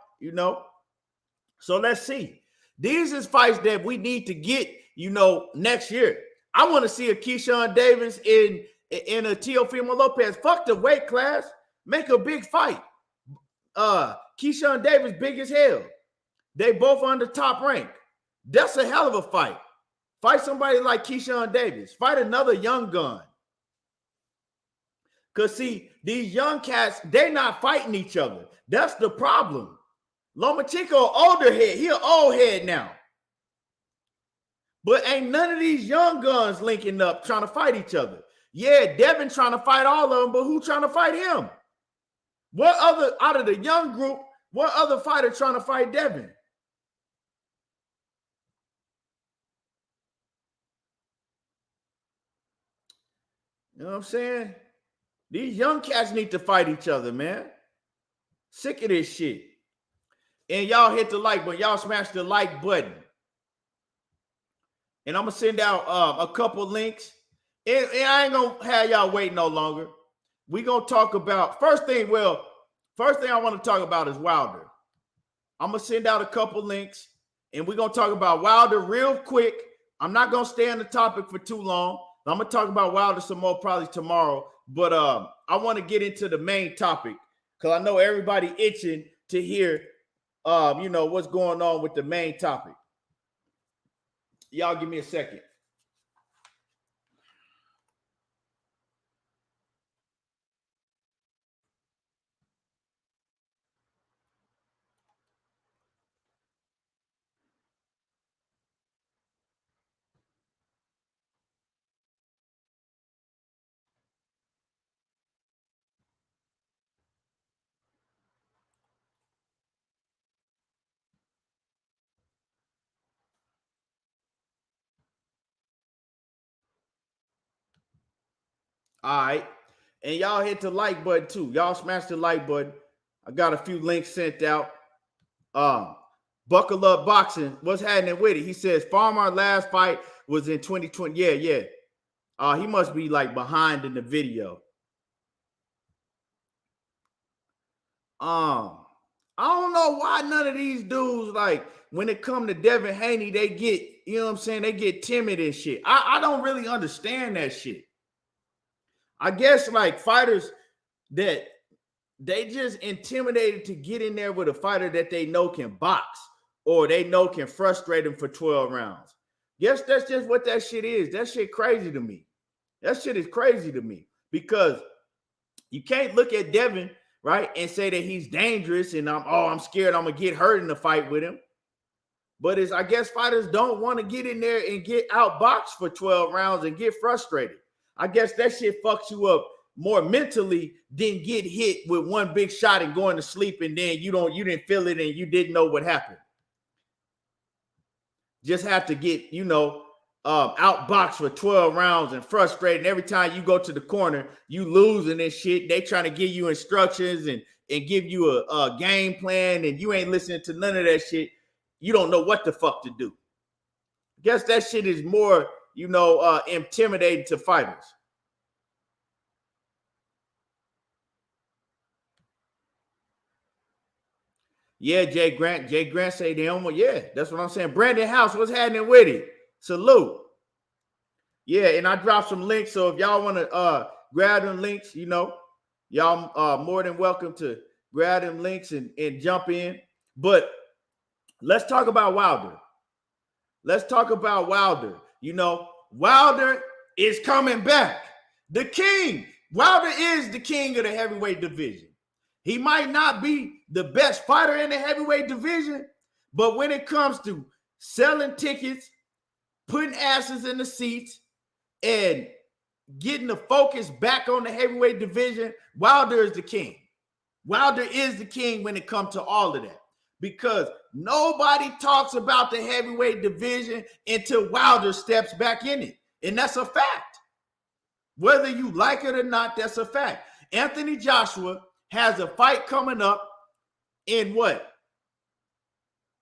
So let's see. These is fights that we need to get, next year. I want to see a Keyshawn Davis in a Teofimo Lopez. Fuck the weight class. Make a big fight. Keyshawn Davis big as hell. They both under top rank. That's a hell of a fight. Fight somebody like Keyshawn Davis. Fight another young gun. Because, see, these young cats, they're not fighting each other. That's the problem. Lomachenko, older head. He an old head now. But ain't none of these young guns linking up trying to fight each other. Yeah, Devin trying to fight all of them, but who trying to fight him? What other, out of the young group, what other fighter trying to fight Devin? You know what I'm saying? These young cats need to fight each other, man. Sick of this shit. And y'all hit the like button. Y'all smash the like button. And I'm going to send out a couple links. And I ain't going to have y'all wait no longer. We're going to talk about, first thing I want to talk about is Wilder. I'm going to send out a couple links. And we're going to talk about Wilder real quick. I'm not going to stay on the topic for too long. I'm going to talk about Wilder some more probably tomorrow. But I want to get into the main topic because I know everybody itching to hear, what's going on with the main topic. Y'all give me a second. All right. And y'all hit the like button too. Y'all smash the like button. I got a few links sent out. Buckle Up Boxing. What's happening with it? He says Farmer last fight was in 2020. Yeah. He must be like behind in the video. I don't know why none of these dudes, like when it come to Devin Haney, they get, you know what I'm saying? They get timid and shit. I don't really understand that shit. I guess like fighters that they just intimidated to get in there with a fighter that they know can box or they know can frustrate them for 12 rounds. Guess that's just what that shit is. That shit crazy to me. That shit is crazy to me because you can't look at Devin, right, and say that he's dangerous and I'm scared I'm going to get hurt in the fight with him. But I guess fighters don't want to get in there and get outboxed for 12 rounds and get frustrated. I guess that shit fucks you up more mentally than get hit with one big shot and going to sleep and then you didn't feel it and you didn't know what happened. Just have to get, outboxed for 12 rounds and frustrated. And every time you go to the corner, you losing this shit. They trying to give you instructions and give you a game plan and you ain't listening to none of that shit. You don't know what the fuck to do. I guess that shit is more intimidating to fighters. Yeah, Jay Grant say they don't want, yeah, that's what I'm saying. Brandon House, what's happening with it? Salute. Yeah, and I dropped some links, so if y'all want to grab them links, y'all more than welcome to grab them links and jump in. But let's talk about Wilder. Wilder is coming back. The king. Wilder is the king of the heavyweight division. He might not be the best fighter in the heavyweight division, but when it comes to selling tickets, putting asses in the seats, and getting the focus back on the heavyweight division, Wilder is the king. Wilder is the king when it comes to all of that. Because nobody talks about the heavyweight division until Wilder steps back in it. And that's a fact. Whether you like it or not, that's a fact. Anthony Joshua has a fight coming up in what?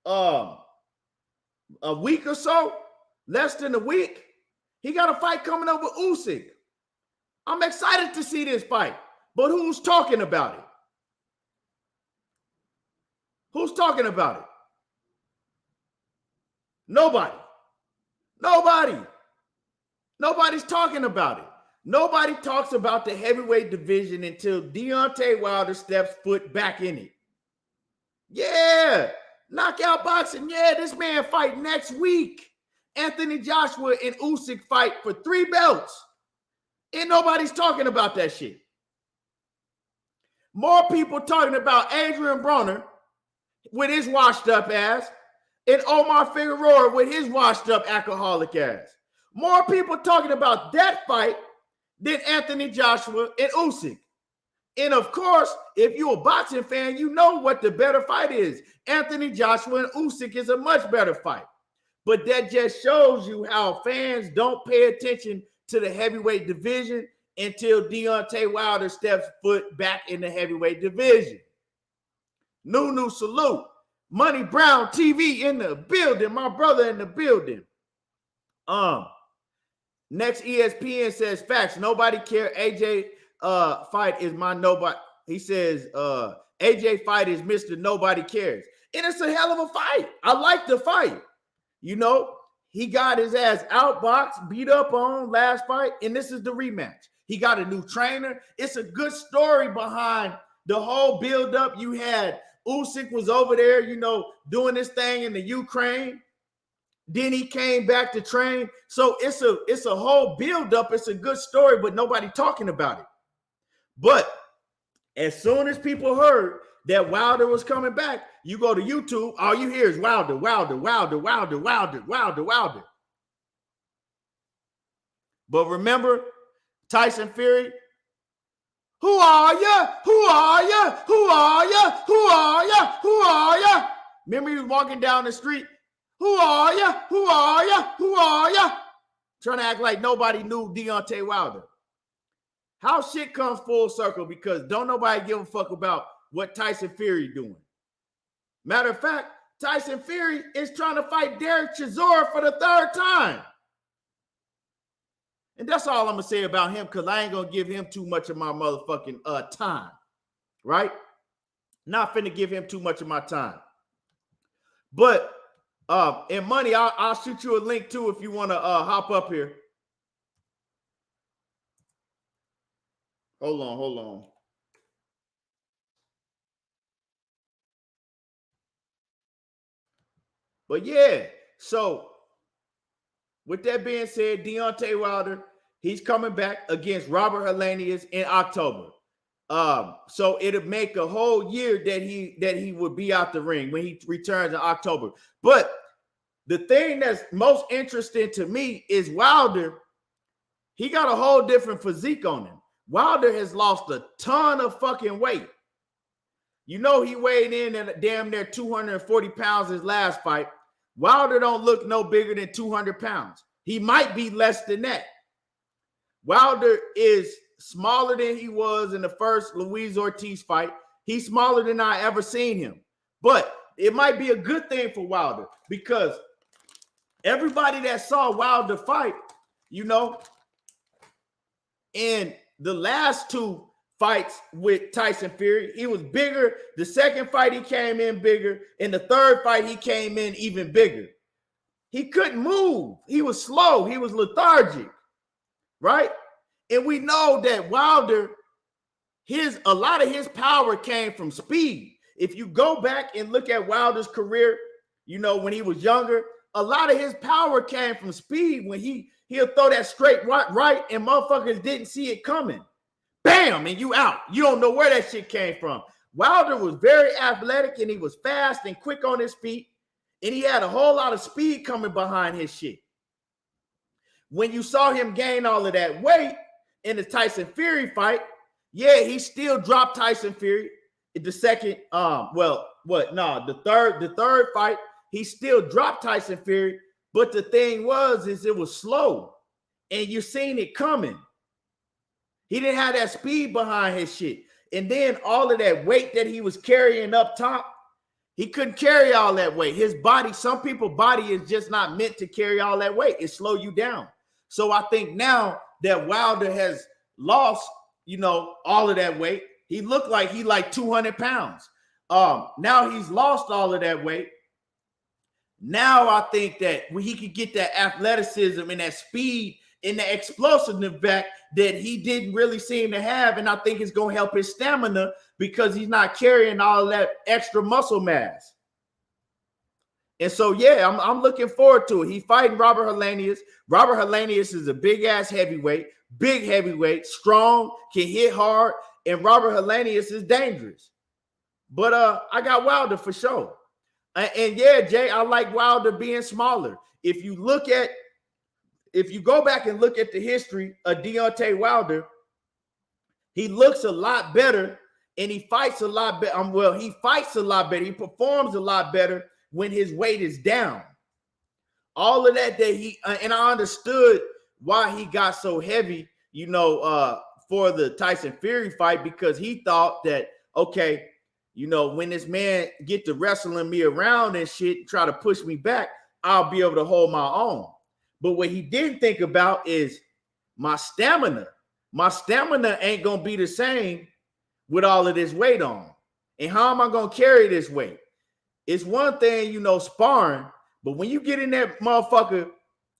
A week or so? Less than a week? He got a fight coming up with Usyk. I'm excited to see this fight. But who's talking about it? Who's talking about it? Nobody. Nobody's talking about it. Nobody talks about the heavyweight division until Deontay Wilder steps foot back in it. Yeah. Knockout boxing, yeah, this man fight next week. Anthony Joshua and Usyk fight for 3 belts. And nobody's talking about that shit. More people talking about Adrian Broner with his washed up ass and Omar Figueroa with his washed up alcoholic ass. More people talking about that fight than Anthony Joshua and Usyk. And of course, if you're a boxing fan, you know what the better fight is. Anthony Joshua and Usyk is a much better fight. But that just shows you how fans don't pay attention to the heavyweight division until Deontay Wilder steps foot back in the heavyweight division. Nunu salute. Money Brown TV in the building. My brother in the building. Next ESPN says facts. Nobody care. AJ fight is my nobody. He says AJ fight is Mr. Nobody Cares. And it's a hell of a fight. I like the fight. You know, he got his ass outboxed, beat up on last fight, and this is the rematch. He got a new trainer. It's a good story behind the whole build-up. You had Usyk was over there, you know, doing this thing in the Ukraine. Then he came back to train. So it's a whole build-up. It's a good story, but nobody talking about it. But as soon as people heard that Wilder was coming back, you go to YouTube, all you hear is Wilder, Wilder, Wilder, Wilder, Wilder, Wilder, Wilder. But remember, Tyson Fury, who are you? Who are you? Who are you? Who are you? Who are you? Remember he was walking down the street, who are you? Who are you? Who are you? Trying to act like nobody knew Deontay Wilder. How shit comes full circle because don't nobody give a fuck about what Tyson Fury doing. Matter of fact, Tyson Fury is trying to fight Derek Chisora for the 3rd time. And that's all I'm going to say about him because I ain't going to give him too much of my motherfucking time. Right? Not finna give him too much of my time. But in money, I'll shoot you a link too if you want to hop up here. Hold on. But yeah, so with that being said, Deontay Wilder, he's coming back against Robert Helenius in October. So it'll make a whole year that he would be out the ring when he returns in October. But the thing that's most interesting to me is Wilder, he got a whole different physique on him. Wilder has lost a ton of fucking weight. You know he weighed in at damn near 240 pounds his last fight. Wilder don't look no bigger than 200 pounds. He might be less than that. Wilder is smaller than he was in the first Luis Ortiz fight. He's smaller than I ever seen him. But it might be a good thing for Wilder because everybody that saw Wilder fight, you know, in the last 2 fights with Tyson Fury, he was bigger. The second fight, he came in bigger. In the 3rd fight, he came in even bigger. He couldn't move. He was slow. He was lethargic, right? And we know that Wilder, a lot of his power came from speed. If you go back and look at Wilder's career, you know, when he was younger, a lot of his power came from speed when he'll throw that straight right and motherfuckers didn't see it coming. Bam, and you out. You don't know where that shit came from. Wilder was very athletic and he was fast and quick on his feet. And he had a whole lot of speed coming behind his shit. When you saw him gain all of that weight in the Tyson Fury fight, yeah, he still dropped Tyson Fury. The second, the third fight, he still dropped Tyson Fury. But the thing is it was slow. And you seen it coming. He didn't have that speed behind his shit. And then all of that weight that he was carrying up top, he couldn't carry all that weight. His body, some people's body is just not meant to carry all that weight. It slow you down. So I think now that Wilder has lost, you know, all of that weight, he looked like he like 200 pounds. Now he's lost all of that weight. Now I think that when he could get that athleticism and that speed and the explosiveness back that he didn't really seem to have. And I think it's going to help his stamina because he's not carrying all that extra muscle mass. And so, yeah, I'm looking forward to it. He fighting Robert Helenius. Robert Helenius is a big-ass heavyweight, big heavyweight, strong, can hit hard, and Robert Helenius is dangerous. But I got Wilder for sure. And yeah, Jay, I like Wilder being smaller. If you go back and look at the history of Deontay Wilder, he looks a lot better and he fights a lot better. He fights a lot better. He performs a lot better when his weight is down. All of that and I understood why he got so heavy, for the Tyson Fury fight, because he thought that, okay, when this man get to wrestling me around and shit, try to push me back, I'll be able to hold my own. But what he didn't think about is my stamina. My stamina ain't going to be the same with all of this weight on. And how am I going to carry this weight? It's one thing, sparring, but when you get in that motherfucker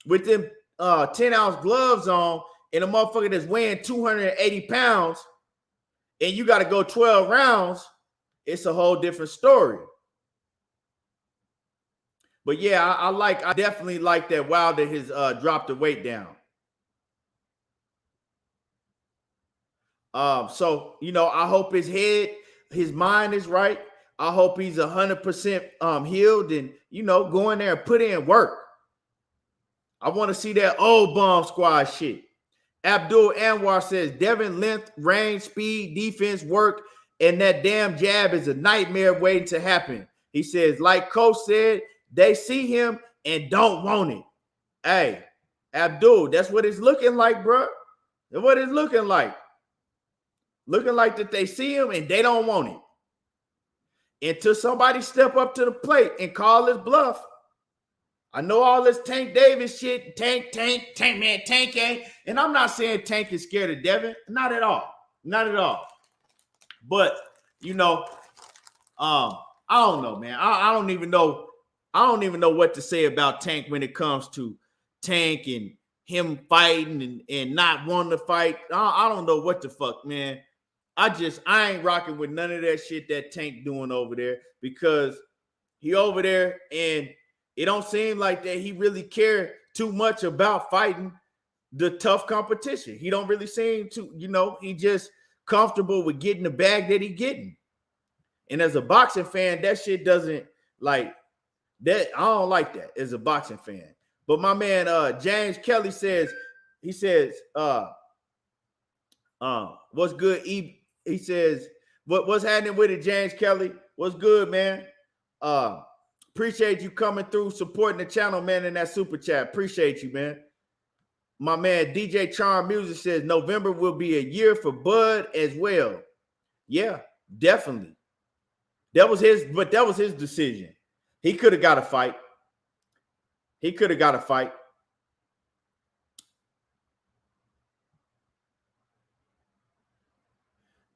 with them 10-ounce gloves on and a motherfucker that's weighing 280 pounds and you got to go 12 rounds, it's a whole different story. But yeah, I definitely like that Wilder has dropped the weight down. So I hope his mind is right. I hope he's 100% healed and go in there and put in work. I want to see that old bomb squad shit. Abdul Anwar says Devin length, range, speed, defense, work, and that damn jab is a nightmare waiting to happen. He says, like Coach said, they see him and don't want it. Hey, Abdul, that's what it's looking like, bro. That's what it's looking like. Looking like that they see him and they don't want it. Until somebody step up to the plate and call his bluff. I know all this Tank Davis shit. Tank, man, Tank ain't. And I'm not saying Tank is scared of Devin. Not at all. Not at all. But, I don't know, man. I don't even know. I don't even know what to say about Tank when it comes to Tank and him fighting and not wanting to fight. I don't know what the fuck, man. I ain't rocking with none of that shit that Tank doing over there, because he over there and it don't seem like that he really care too much about fighting the tough competition. He don't really seem to, he just comfortable with getting the bag that he getting. And as a boxing fan, that shit doesn't like that. I don't like that as a boxing fan. But my man James Kelly says, what's good? He says, what's happening with it, James Kelly? What's good, man? Appreciate you coming through, supporting the channel, man, in that super chat. Appreciate you, man. My man DJ Charm Music says November will be a year for Bud as well. Yeah, definitely. That was his decision. He could have got a fight.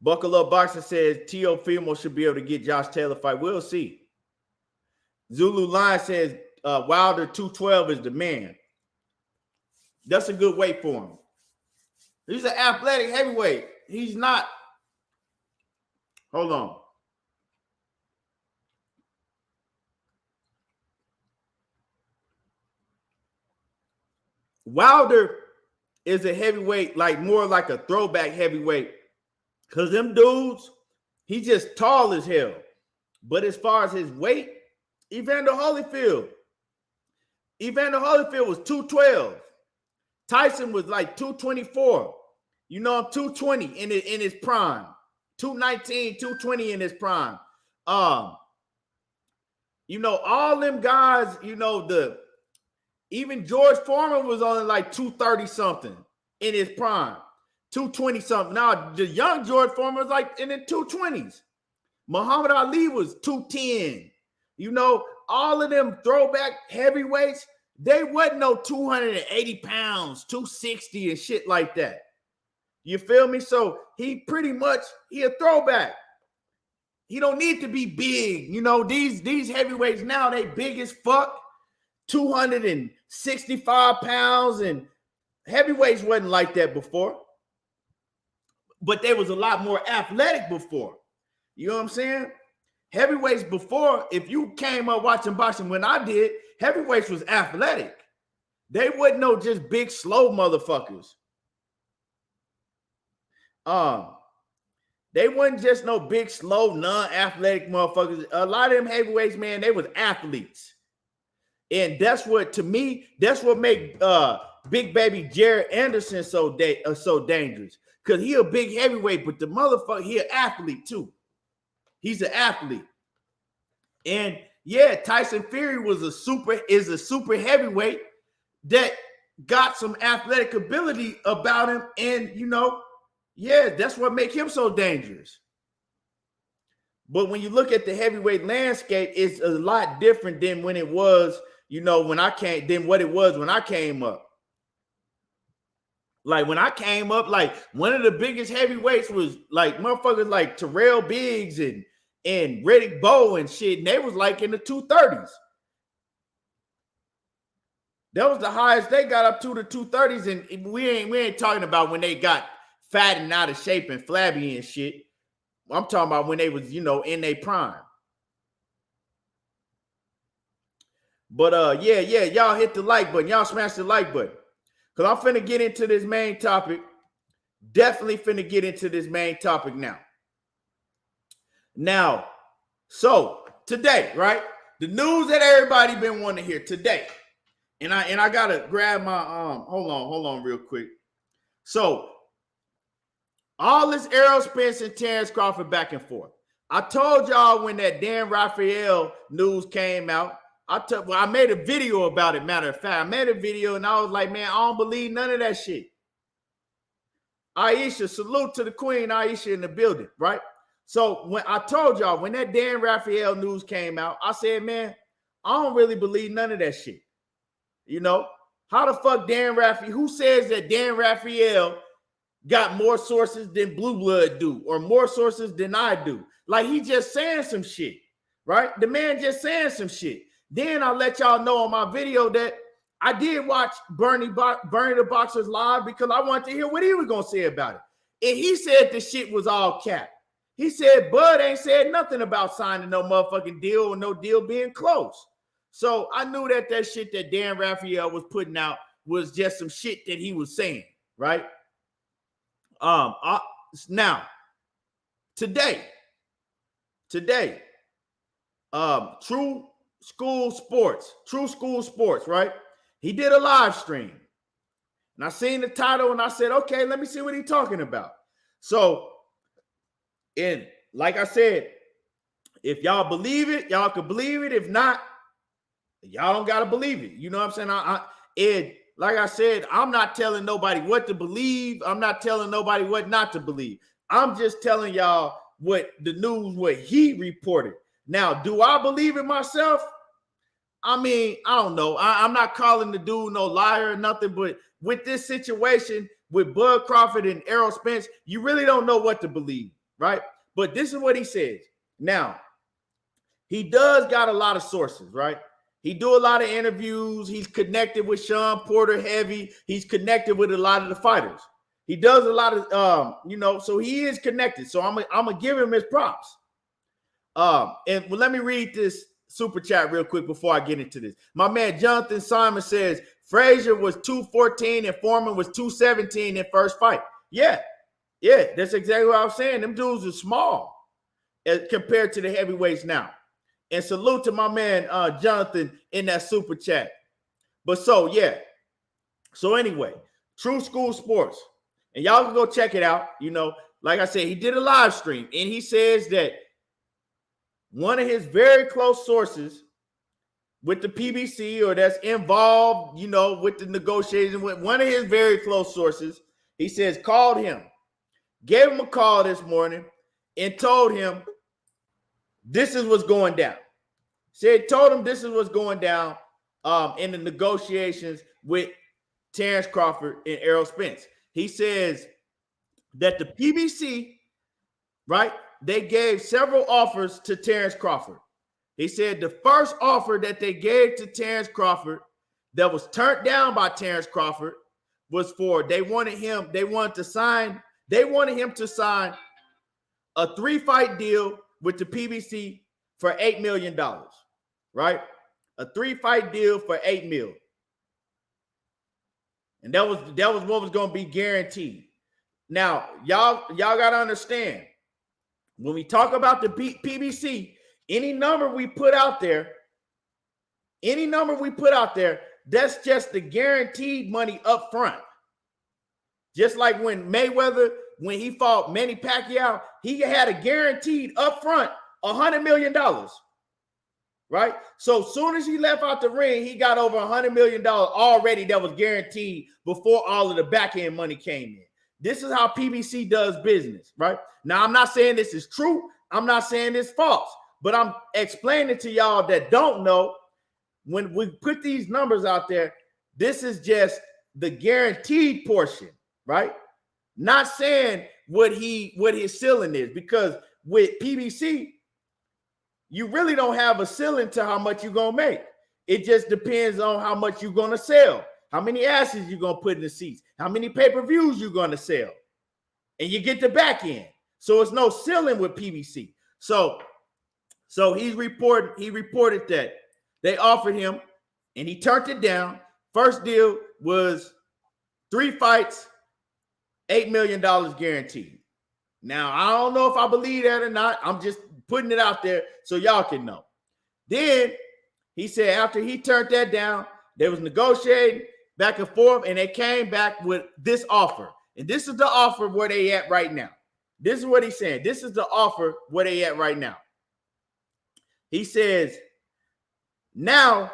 Buckle Up Boxer says Teofimo should be able to get Josh Taylor fight. We'll see. Zulu Lion says Wilder 212 is the man. That's a good weight for him. He's an athletic heavyweight. He's not. Hold on. Wilder is a heavyweight, like more like a throwback heavyweight. Because them dudes, he just tall as hell. But as far as his weight, Evander Holyfield was 212. Tyson was like 224. I'm 220 in his prime. 219, 220 in his prime. All them guys, even George Foreman was only like 230 something in his prime. 220 something. Now the young George Foreman was like in the 220s. Muhammad Ali was 210. All of them throwback heavyweights, they wasn't no 280 pounds, 260 and shit like that. You feel me? So he a throwback. He don't need to be big. These heavyweights now, they big as fuck. 265 pounds, and heavyweights wasn't like that before. But they was a lot more athletic before. You know what I'm saying? Heavyweights before, if you came up watching boxing when I did, heavyweights was athletic. They wasn't no just big, slow motherfuckers. They wasn't just no big, slow, non-athletic motherfuckers. A lot of them heavyweights, man, they was athletes. And that's what, to me, that's what make big baby Jared Anderson so dangerous. Because he a big heavyweight, but the motherfucker, he an athlete too. He's an athlete. And yeah, Tyson Fury is a super heavyweight that got some athletic ability about him. And, you know, yeah, that's what makes him so dangerous. But when you look at the heavyweight landscape, it's a lot different than when it was, you know, than what it was when I came up. Like when I came up, like one of the biggest heavyweights was like motherfuckers like Terrell Biggs and Riddick Bowe and shit. And they was like in the 230s. That was the highest they got up to, the 230s. And we ain't talking about when they got fat and out of shape and flabby and shit. I'm talking about when they was, you know, in their prime. But yeah, y'all hit the like button. Y'all smash the like button. Because I'm finna get into this main topic. Definitely finna get into this main topic now. Now, so today, right? The news that everybody been wanting to hear today. And I gotta grab my hold on real quick. So all this Errol Spence and Terence Crawford back and forth. I told y'all when that Dan Rafael news came out. I made a video about it, matter of fact. I made a video and I was like, man, I don't believe none of that shit. Aisha, salute to the queen, Aisha in the building, right? So when I told y'all, when that Dan Rafael news came out, I said, man, I don't really believe none of that shit. You know, how the fuck Dan Rafael, who says that Dan Rafael got more sources than Blue Blood do or more sources than I do? Like he just saying some shit, right? The man just saying some shit. Then I'll let y'all know on my video that I did watch Bernie the Boxers live because I wanted to hear what he was going to say about it. And he said the shit was all cap. He said Bud ain't said nothing about signing no motherfucking deal or no deal being close. So I knew that shit that Dan Rafael was putting out was just some shit that he was saying, right? Now, today, True School Sports, right? He did a live stream. And I seen the title and I said, okay, let me see what he's talking about. So, and like I said, if y'all believe it, y'all can believe it. If not, y'all don't got to believe it. You know what I'm saying? And like I said, I'm not telling nobody what to believe. I'm not telling nobody what not to believe. I'm just telling y'all what the news, what he reported. Now, do I believe it myself? I mean, I don't know. I'm not calling the dude no liar or nothing, but with this situation with Bud Crawford and Errol Spence, you really don't know what to believe, right? But this is what he says. Now, he does got a lot of sources, right? He do a lot of interviews. He's connected with Sean Porter heavy. He's connected with a lot of the fighters. He does a lot of, so he is connected. So I'm gonna give him his props. And let me read this super chat real quick before I get into this. My man Jonathan Simon says Frazier was 214 and Foreman was 217 in first fight. Yeah, that's exactly what I was saying. Them dudes are small as compared to the heavyweights now. And salute to my man Jonathan in that super chat. But so anyway, True School Sports, and y'all can go check it out. You know, like I said, he did a live stream and he says that one of his very close sources with the PBC or that's involved, with the negotiation with one of his very close sources, he says, called him, gave him a call this morning and told him this is what's going down. Told him this is what's going down in the negotiations with Terence Crawford and Errol Spence. He says that the PBC, right, they gave several offers to Terence Crawford. He said the first offer that they gave to Terence Crawford that was turned down by Terence Crawford was for they wanted him to sign a 3-fight deal with the PBC for $8 million, right? A 3-fight deal for $8 million. And that was what was going to be guaranteed. Now, y'all got to understand, when we talk about the PBC, any number we put out there, that's just the guaranteed money up front. Just like when Mayweather, when he fought Manny Pacquiao, he had a guaranteed up front $100 million, right? So as soon as he left out the ring, he got over $100 million already that was guaranteed before all of the back end money came in. This is how PBC does business, right? Now, I'm not saying this is true. I'm not saying it's false, but I'm explaining to y'all that don't know, when we put these numbers out there, this is just the guaranteed portion, right? Not saying what his ceiling is, because with PBC, you really don't have a ceiling to how much you're going to make. It just depends on how much you're going to sell, how many asses you're going to put in the seats, how many pay-per-views you're going to sell, and you get the back end. So it's no ceiling with PBC. So he reported that they offered him, and he turned it down. First deal was 3 fights, $8 million guaranteed. Now, I don't know if I believe that or not. I'm just putting it out there so y'all can know. Then he said after he turned that down, they was negotiating back and forth, and they came back with this offer. And this is the offer where they at right now. This is what he's saying. This is the offer where they at right now. He says, now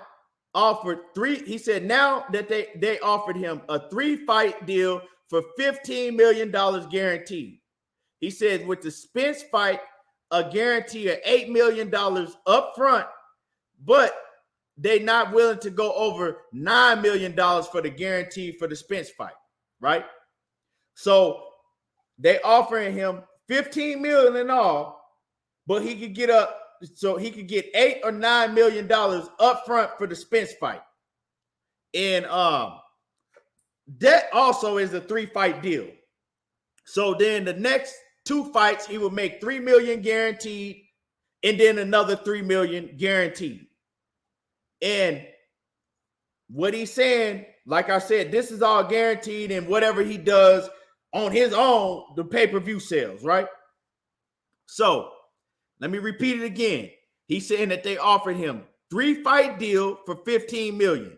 offered three. He said now that they offered him a 3-fight deal for $15 million guaranteed. He said with the Spence fight, a guarantee of $8 million up front, but they're not willing to go over $9 million for the guarantee for the Spence fight, right? So they offering him $15 million in all, but he could get $8 or $9 million up front for the Spence fight. And that also is a 3-fight deal. So then the next 2 fights, he will make $3 million guaranteed, and then another $3 million guaranteed. And what he's saying, like I said, this is all guaranteed, and whatever he does on his own, the pay-per-view sales, right? So let me repeat it again. He's saying that they offered him 3-fight deal for $15 million.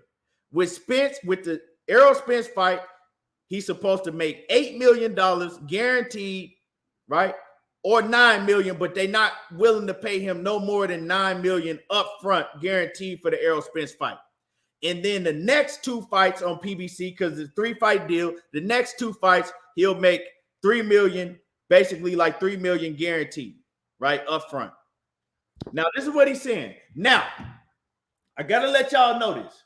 With the Errol Spence fight, he's supposed to make $8 million guaranteed, right? Or $9 million, but they're not willing to pay him no more than $9 million up front guaranteed for the Errol Spence fight. And then the next 2 fights on PBC, because it's a 3-fight deal, the next 2 fights, he'll make $3 million, basically like $3 million guaranteed, right? Up front. Now, this is what he's saying. Now, I got to let y'all know this.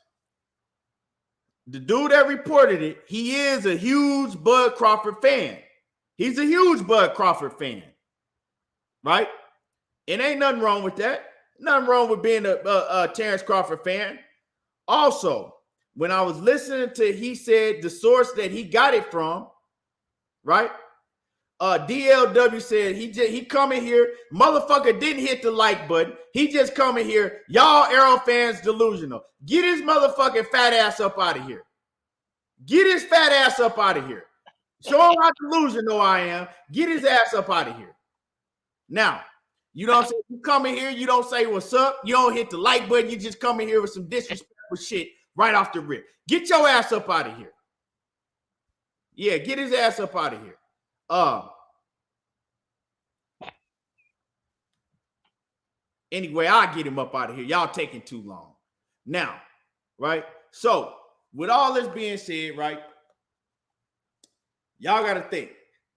The dude that reported it, he is a huge Bud Crawford fan. He's a huge Bud Crawford fan, right? And ain't nothing wrong with that. Nothing wrong with being a Terence Crawford fan. Also, when I was listening to, he said the source that he got it from, right? DLW said he coming here, motherfucker didn't hit the like button. He just coming here. Y'all Arrow fans delusional. Get his motherfucking fat ass up out of here. Get his fat ass up out of here. Show him how delusional I am. Get his ass up out of here. Now, you know what I'm saying? You come in here, you don't say what's up. You don't hit the like button. You just come in here with some disrespectful shit right off the rip. Get your ass up out of here. Yeah, get his ass up out of here. Anyway, I'll get him up out of here. Y'all taking too long. Now, right? So, with all this being said, right? Y'all got to think.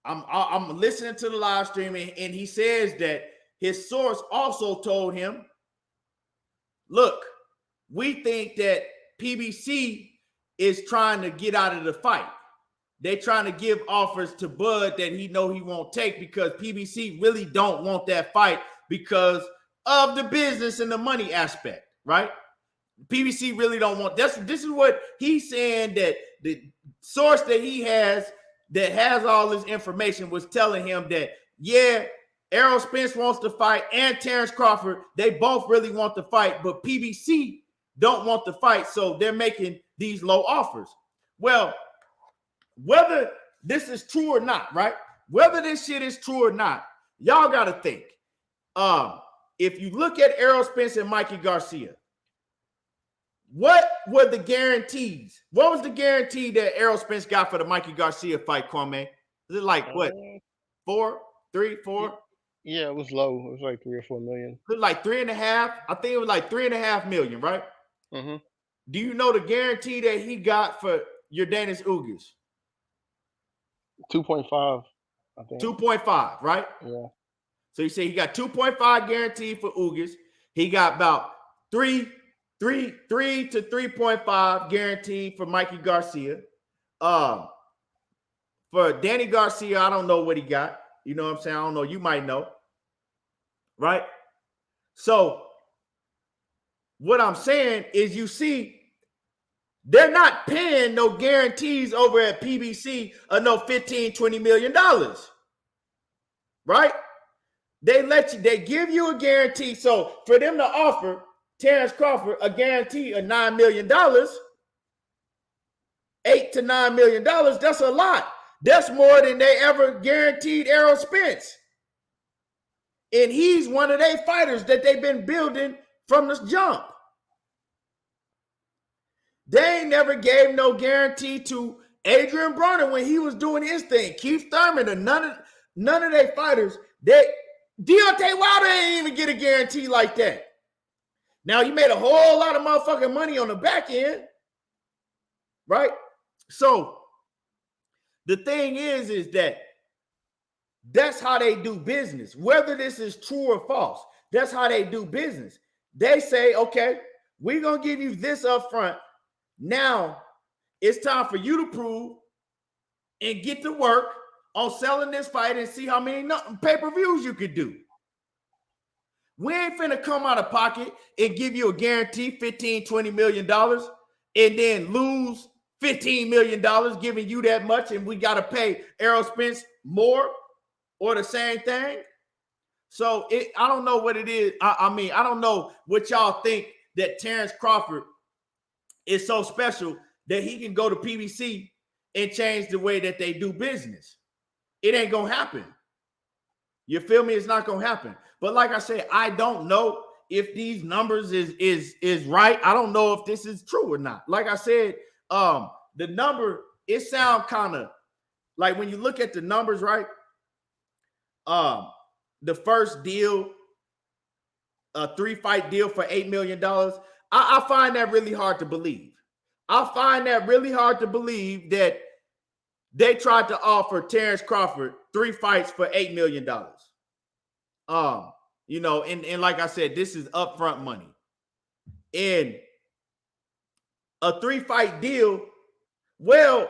I'm listening to the live stream, and he says that his source also told him, look, we think that PBC is trying to get out of the fight. They're trying to give offers to Bud that he know he won't take because PBC really don't want that fight because of the business and the money aspect, right? PBC really don't want this is what he's saying, that the source that he has that has all this information was telling him that, yeah, Errol Spence wants to fight, and Terence Crawford. They both really want to fight, but PBC don't want to fight, so they're making these low offers. Well, whether this is true or not, right? Whether this shit is true or not, y'all got to think. If you look at Errol Spence and Mikey Garcia, what were the guarantees? What was the guarantee that Errol Spence got for the Mikey Garcia fight, Kwame? Is it like what? 4? 3, 4? Yeah, it was low. It was like 3 or 4 million. It was like 3.5. I think it was like 3.5 million, right? Mm-hmm. Do you know the guarantee that he got for Yordenis Ugas? 2.5. I think 2.5, right? Yeah. So you say he got 2.5 guaranteed for Ugas. He got about 3 to 3.5 guaranteed for Mikey Garcia. For Danny Garcia, I don't know what he got. You know what I'm saying? I don't know. You might know. Right? So what I'm saying is, you see, they're not paying no guarantees over at PBC of no $15, $20 million. Right? They give you a guarantee. So for them to offer Terence Crawford a guarantee of $9 million, $8 to $9 million, that's a lot. That's more than they ever guaranteed Errol Spence. And he's one of their fighters that they've been building from the jump. They ain't never gave no guarantee to Adrian Broner when he was doing his thing. Keith Thurman and none of their fighters. Deontay Wilder ain't even get a guarantee like that. Now, he made a whole lot of motherfucking money on the back end. Right? So the thing is that that's how they do business. Whether this is true or false, that's how they do business. They say, okay, we're going to give you this up front. Now it's time for you to prove and get to work on selling this fight and see how many pay-per-views you could do. We ain't finna come out of pocket and give you a guarantee $15, $20 million and then lose $15 million giving you that much, and we got to pay Errol Spence more or the same thing. So I don't know what it is. I mean, I don't know what y'all think that Terence Crawford is so special that he can go to PBC and change the way that they do business. It ain't gonna happen. You feel me? It's not gonna happen. But like I said, I don't know if these numbers is right. I don't know if this is true or not. Like I said, the number, it sounds kind of like, when you look at the numbers, right? The first deal, a 3-fight deal for $8 million. I find that really hard to believe. I find that really hard to believe that they tried to offer Terence Crawford 3 fights for $8 million. You know, and like I said, this is upfront money. And a 3-fight deal, well,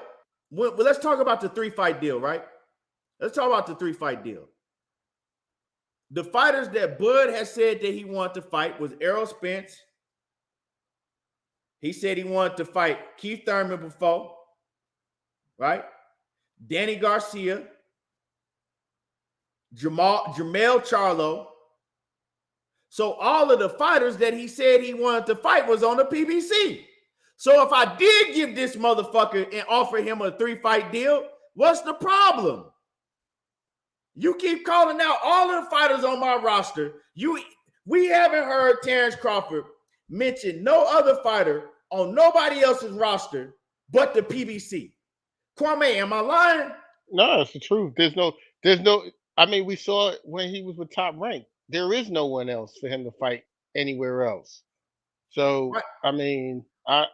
let's talk about the 3-fight deal, right? Let's talk about the 3-fight deal. The fighters that Bud has said that he wanted to fight was Errol Spence. He said he wanted to fight Keith Thurman before, right? Danny Garcia, Jermell Charlo. So all of the fighters that he said he wanted to fight was on the PBC. So if I did give this motherfucker and offer him a 3-fight deal, what's the problem? You keep calling out all of the fighters on my roster. We haven't heard Terence Crawford mention no other fighter on nobody else's roster but the PBC. Kwame, am I lying? No, it's the truth. There's no. I mean, we saw it when he was with Top Rank. There is no one else for him to fight anywhere else. So Right. I mean, I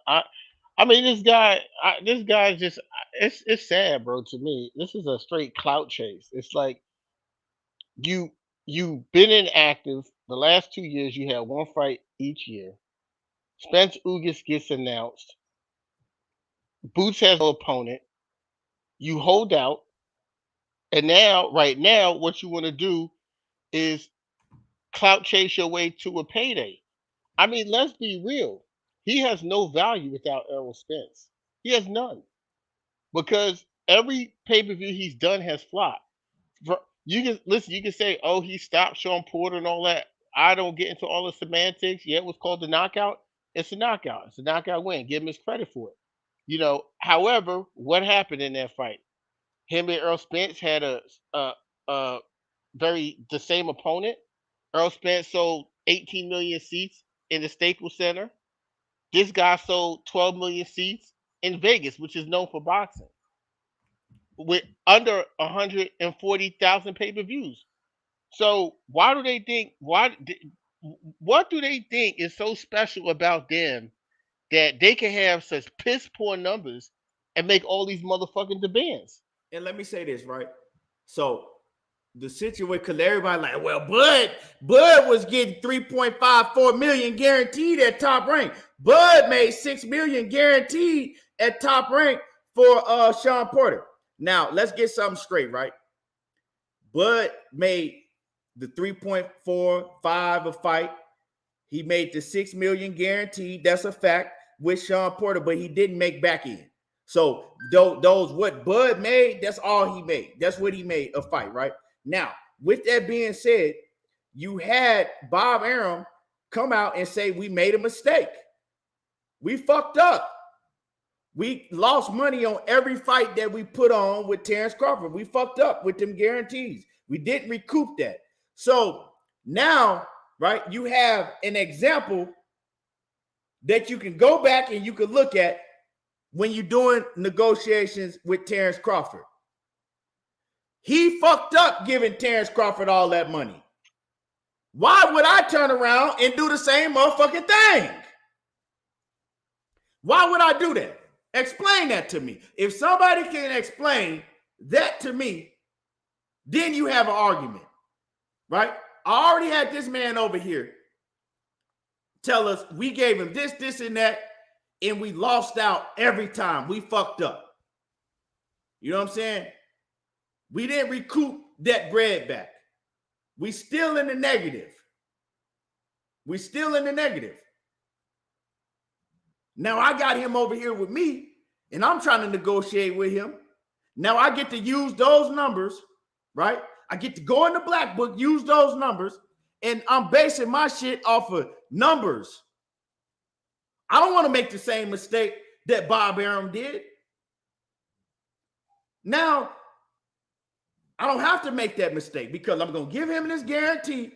mean, this guy just. It's sad, bro. To me, this is a straight clout chase. It's like you've been inactive the last 2 years. You had 1 fight each year. Spence Ugas gets announced. Boots has no opponent. You hold out, and now, right now, what you want to do is clout chase your way to a payday. I mean, let's be real. He has no value without Errol Spence. He has none, because every pay-per-view he's done has flopped. You can listen. You can say, "Oh, he stopped Sean Porter and all that." I don't get into all the semantics. Yeah, it was called the knockout. It's a knockout. It's a knockout win. Give him his credit for it. However, what happened in that fight? Him and Earl Spence had a very the same opponent. Earl Spence sold 18 million seats in the Staples Center. This guy sold 12 million seats in Vegas, which is known for boxing, with under 140,000 pay-per-views. So why do they think what do they think is so special about them that they can have such piss poor numbers and make all these motherfucking demands? And let me say this, right? So the situation, because everybody like, well, Bud was getting 3.54 million guaranteed at Top Rank. Bud made 6 million guaranteed at Top Rank for Sean Porter. Now let's get something straight, right? Bud made the 3.45 a fight. He made the 6 million guaranteed. That's a fact with Sean Porter, but he didn't make back end. So those what Bud made, that's all he made. That's what he made a fight, right? Now, with that being said, you had Bob Arum come out and say we made a mistake. We fucked up. We lost money on every fight that we put on with Terence Crawford. We fucked up with them guarantees. We didn't recoup that. So now, right, you have an example that you can go back and you can look at when you're doing negotiations with Terence Crawford. He fucked up giving Terence Crawford all that money. Why would I turn around and do the same motherfucking thing? Why would I do that? Explain that to me. If somebody can explain that to me, then you have an argument, right? I already had this man over here tell us we gave him this, and that, and we lost out every time. We fucked up. You know what I'm saying? We didn't recoup that bread back. We still in the negative. We still in the negative. Now I got him over here with me, and I'm trying to negotiate with him. Now I get to use those numbers, right? I get to go in the black book, use those numbers, and I'm basing my shit off of numbers. I don't want to make the same mistake that Bob Arum did. Now, I don't have to make that mistake because I'm going to give him this guarantee,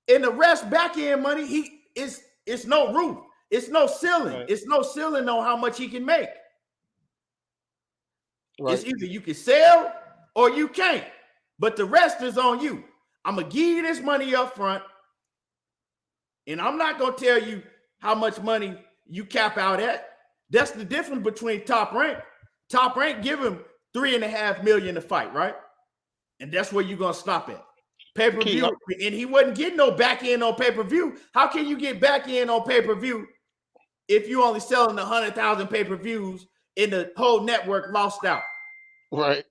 and the rest back end money, it's no roof. It's no ceiling. Right. It's no ceiling on how much he can make. Right. It's either you can sell or you can't. But the rest is on you. I'm going to give you this money up front, and I'm not going to tell you how much money you cap out at. That's the difference between Top Rank. Top Rank give him $3.5 million to fight, right? And that's where you're going to stop at. Pay-per-view, and he wasn't getting no back end on pay-per-view. How can you get back end on pay-per-view if you only selling 100,000 pay-per-views and the whole network lost out? Right.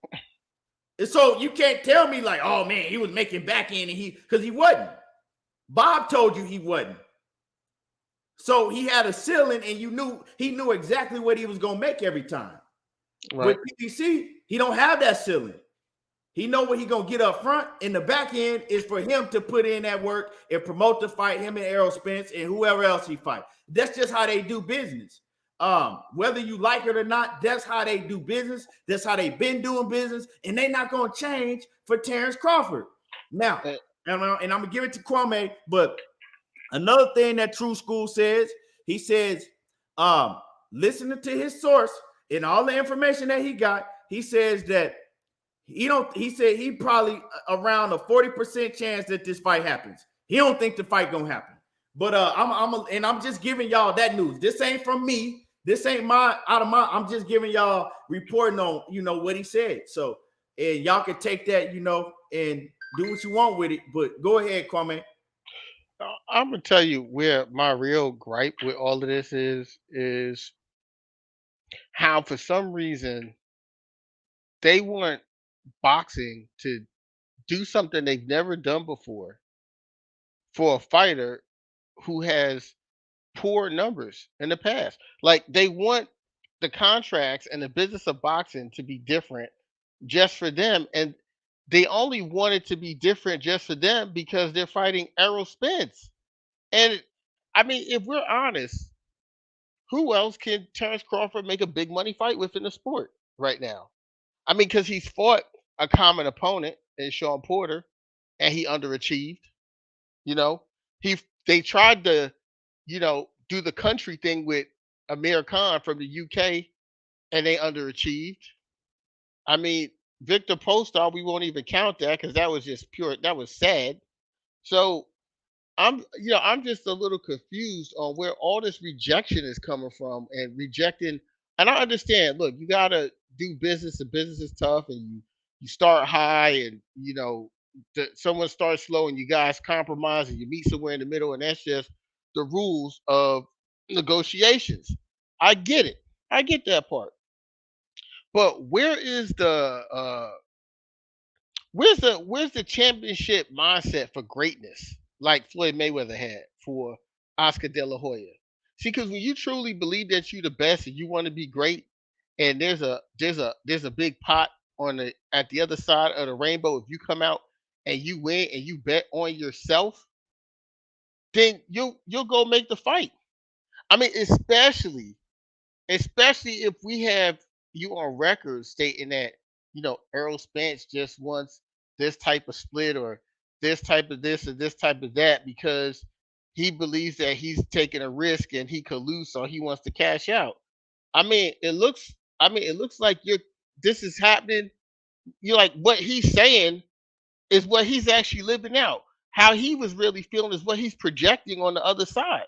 And so you can't tell me like, oh man, he was making back end, and because he wasn't. Bob told you he wasn't. So he had a ceiling, and he knew exactly what he was gonna make every time. Right. With PBC, he don't have that ceiling. He know what he gonna get up front, and the back end is for him to put in that work and promote the fight, him and Errol Spence and whoever else he fight. That's just how they do business. Whether you like it or not, that's how they do business. That's how they've been doing business, and they're not gonna change for Terence Crawford. Now, and I'm gonna give it to Kwame, but another thing that True School says, he says, listening to his source and all the information that he got, he says that he said he probably around a 40% chance that this fight happens. He don't think the fight gonna happen. But I'm just giving y'all that news. This ain't from me. This ain't I'm just giving y'all reporting on, what he said. So, and y'all can take that, and do what you want with it. But go ahead, Kwame. I'm gonna tell you where my real gripe with all of this is how for some reason they want boxing to do something they've never done before for a fighter who has poor numbers in the past. Like they want the contracts and the business of boxing to be different just for them. And They only want it to be different just for them because they're fighting Errol Spence. And I mean, if we're honest, who else can Terence Crawford make a big money fight with in the sport right now? I mean, because he's fought a common opponent in Sean Porter, and he underachieved. You know, he they tried to, do the country thing with Amir Khan from the UK, and they underachieved. I mean, Victor Postal, we won't even count that because that was just pure. That was sad. So I'm just a little confused on where all this rejection is coming from and rejecting. And I understand. Look, you gotta do business, and business is tough, and you start high, and someone starts slow, and you guys compromise, and you meet somewhere in the middle, and that's just the rules of negotiations. I get it. I get that part. But where's the championship mindset for greatness like Floyd Mayweather had for Oscar De La Hoya? See, because when you truly believe that you're the best and you want to be great, and there's a big pot on the at the other side of the rainbow, if you come out and you win and you bet on yourself, then you'll go make the fight. I mean, especially if we have you on record stating that Errol Spence just wants this type of split or this type of this or this type of that because he believes that he's taking a risk and he could lose, so he wants to cash out. I mean, it looks like this is happening. You're like what he's saying is what he's actually living out. How he was really feeling is what he's projecting on the other side.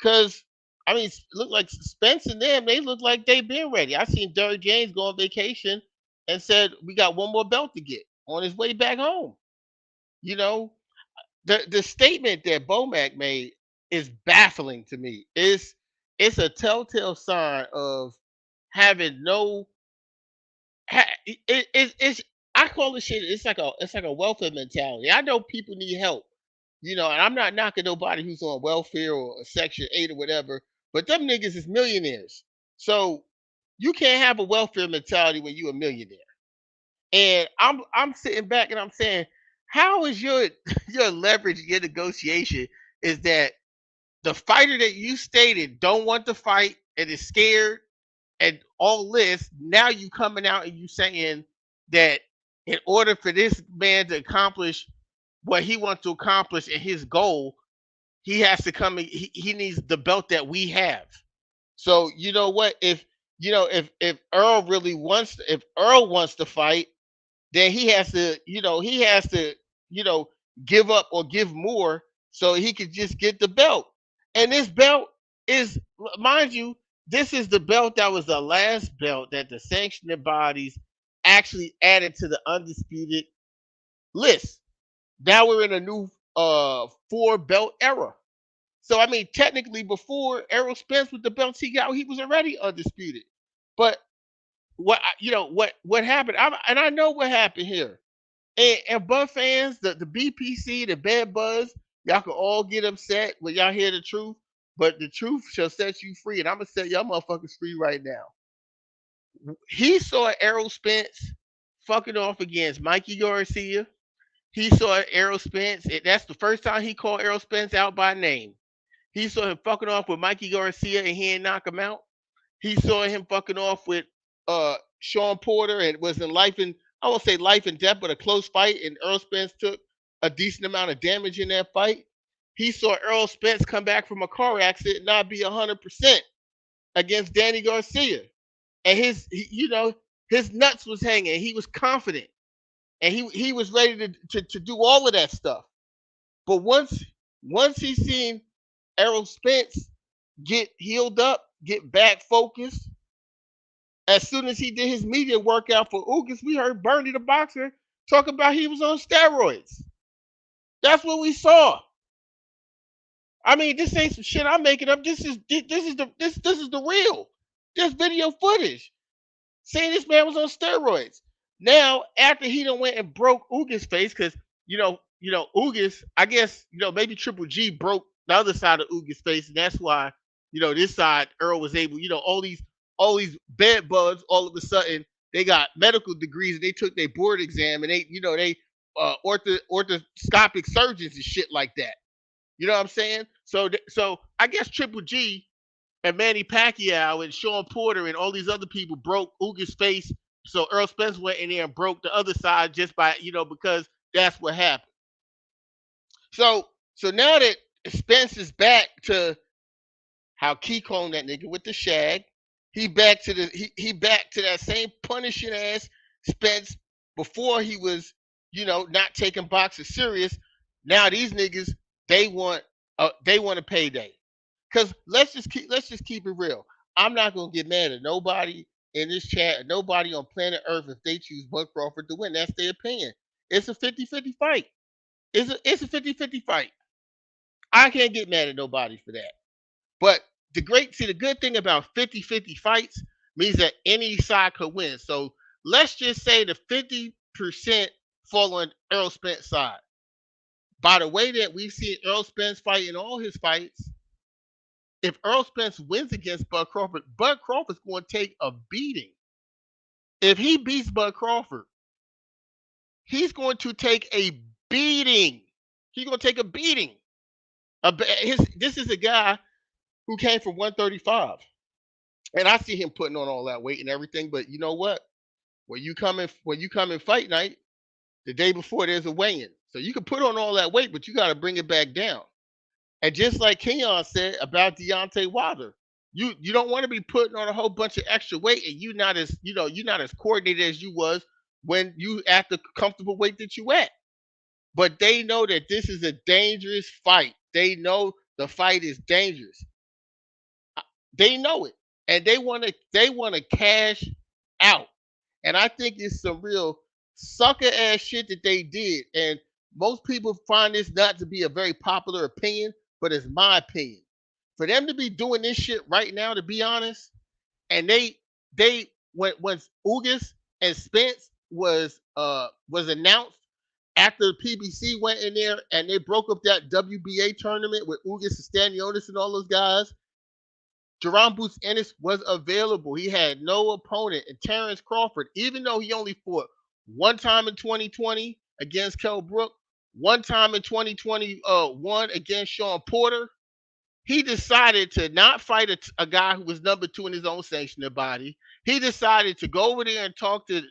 Cause I mean, it look like Spence and them. They look like they've been ready. I seen Derrick James go on vacation and said we got one more belt to get on his way back home. You know, the statement that Bomac made is baffling to me. It's a telltale sign of having no. It's I call this shit. It's like a welfare mentality. I know people need help, and I'm not knocking nobody who's on welfare or Section 8 or whatever, but them niggas is millionaires. So you can't have a welfare mentality when you're a millionaire. And I'm sitting back and I'm saying, how is your your leverage, your negotiation is that the fighter that you stated don't want to fight and is scared and all this, now you coming out and you saying that in order for this man to accomplish what he wants to accomplish in his goal, he has to come. He needs the belt that we have. So you know what? If Earl wants to fight, then he has to you know give up or give more so he could just get the belt. And this belt is, mind you, this is the belt that was the last belt that the sanctioning bodies actually added to the undisputed list. Now we're in a new four belt era. So I mean, technically, before Errol Spence with the belts he got, he was already undisputed. But what happened? And I know what happened here. And Bud fans, the BPC, the Bad Buzz, y'all can all get upset when y'all hear the truth. But the truth shall set you free, and I'm gonna set y'all motherfuckers free right now. He saw Errol Spence fucking off against Mikey Garcia. He saw Errol Spence. That's the first time he called Errol Spence out by name. He saw him fucking off with Mikey Garcia and he didn't knock him out. He saw him fucking off with Sean Porter and was in life and I won't say life and death, but a close fight. And Errol Spence took a decent amount of damage in that fight. He saw Errol Spence come back from a car accident and not be 100% against Danny Garcia, and his nuts was hanging. He was confident, and he was ready to do all of that stuff. But once he seen Errol Spence get healed up, get back focused. As soon as he did his media workout for Ugas, we heard Bernie the boxer talk about he was on steroids. That's what we saw. I mean, this ain't some shit I'm making up. This is the real. This video footage saying this man was on steroids. Now, after he done went and broke Ugas' face, because Ugas, I guess, maybe Triple G broke the other side of Ugas' face, and that's why, this side Earl was able, all these bed bugs all of a sudden they got medical degrees and they took their board exam and they orthoscopic surgeons and shit like that. You know what I'm saying? So I guess Triple G and Manny Pacquiao and Sean Porter and all these other people broke Uga's face. So Errol Spence went in there and broke the other side just by, because that's what happened. So now that Spence is back to how Key called that nigga with the shag, he back to that same punishing ass Spence before he was, not taking boxing serious. Now these niggas, they want a payday. Cause let's just keep it real. I'm not gonna get mad at nobody in this chat, nobody on planet Earth if they choose Bud Crawford to win. That's their opinion. It's a 50-50 fight. It's a 50-50 fight. I can't get mad at nobody for that. But the good thing about 50-50 fights means that any side could win. So let's just say the 50% fall on Errol Spence side. By the way that we've seen Errol Spence fight in all his fights, if Errol Spence wins against Bud Crawford's going to take a beating. If he beats Bud Crawford, he's going to take a beating. He's going to take a beating. This is a guy who came from 135. And I see him putting on all that weight and everything, but you know what? When you come in fight night, the day before there's a weigh-in. So you can put on all that weight, but you got to bring it back down. And just like Kenyon said about Deontay Wilder, you don't want to be putting on a whole bunch of extra weight and you're not as coordinated as you was when you at the comfortable weight that you at. But they know that this is a dangerous fight. They know the fight is dangerous. They know it. And they want to cash out. And I think it's some real sucker ass shit that they did. And most people find this not to be a very popular opinion, but it's my opinion. For them to be doing this shit right now, to be honest, and when Ugas and Spence was announced after the PBC went in there and they broke up that WBA tournament with Ugas and Stanionis and all those guys, Jerome Boots Ennis was available. He had no opponent. And Terence Crawford, even though he only fought one time in 2020 against Kell Brook, one time in 2021 against Sean Porter, he decided to not fight a guy who was number 2 in his own sanctioned body. He decided to go over there and talk to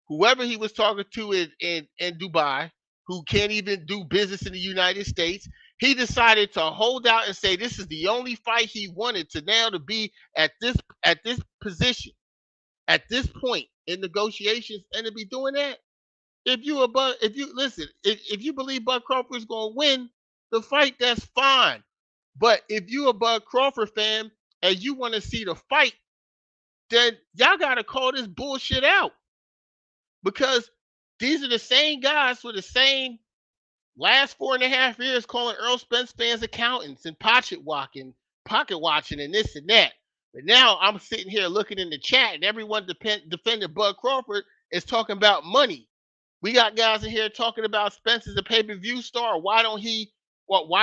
whoever he was talking to in Dubai, who can't even do business in the United States. He decided to hold out and say this is the only fight he wanted to now to be at this position, at this point in negotiations, and to be doing that. If you believe Bud Crawford is going to win the fight, that's fine. But if you a Bud Crawford fan and you want to see the fight, then y'all got to call this bullshit out. Because these are the same guys for the same last 4.5 years calling Errol Spence fans accountants and pocket watching and this and that. But now I'm sitting here looking in the chat and everyone defending Bud Crawford is talking about money. We got guys in here talking about Spence as a pay-per-view star. Why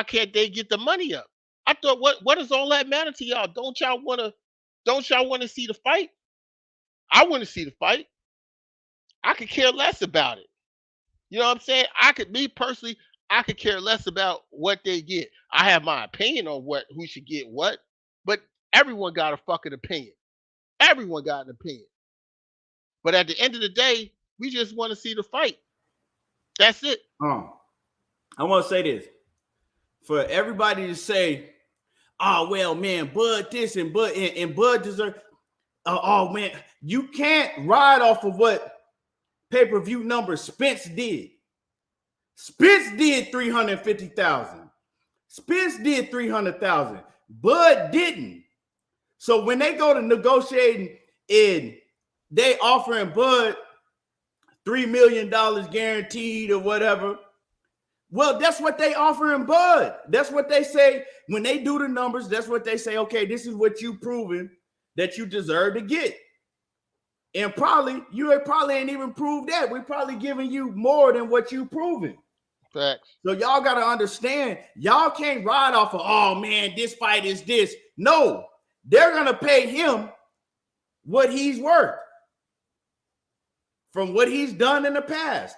can't they get the money up? I thought, what does all that matter to y'all? Don't y'all want to see the fight? I want to see the fight. I could care less about it. You know what I'm saying? I could care less about what they get. I have my opinion on who should get what, but everyone got a fucking opinion. Everyone got an opinion. But at the end of the day, we just want to see the fight. That's it. I want to say this. For everybody to say, oh, well, man, Bud this and Bud deserve. Oh, man, you can't ride off of what pay-per-view numbers Spence did. Spence did 350,000. Spence did 300,000. Bud didn't. So when they go to negotiating and they offering Bud $3 million guaranteed or whatever, well, that's what they offering Bud. That's what they say when they do the numbers. That's what they say. Okay, this is what you proven that you deserve to get. And you probably ain't even proved that. We're probably giving you more than what you proven. Facts. So y'all got to understand, y'all can't ride off of, oh, man, this fight is this. No, they're going to pay him what he's worth. from what he's done in the past,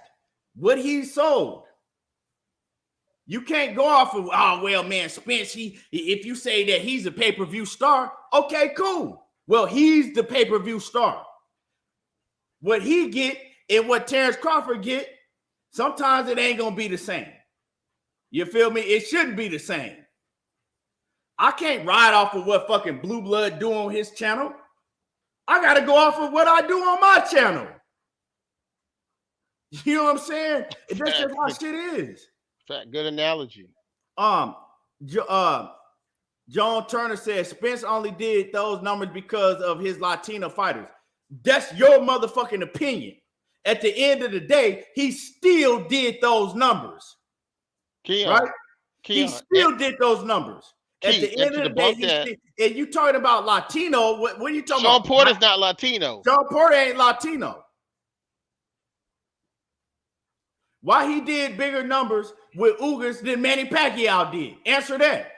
what he's sold. You can't go off of, oh, well, man, Spence, if you say that he's a pay-per-view star, okay, cool. Well, he's the pay-per-view star. What he get and what Terence Crawford get, sometimes it ain't going to be the same. You feel me? It shouldn't be the same. I can't ride off of what fucking Blue Blood do on his channel. I got to go off of what I do on my channel. You know what I'm saying? That's just how shit is. Good analogy. John Turner said Spence only did those numbers because of his Latino fighters. That's your motherfucking opinion. At the end of the day, he still did those numbers. Right? He still did those numbers. At the end of the day, and you talking about Latino, what are you talking about? Sean Porter's not Latino. Sean Porter ain't Latino. Why he did bigger numbers with Ugas than Manny Pacquiao did? Answer that.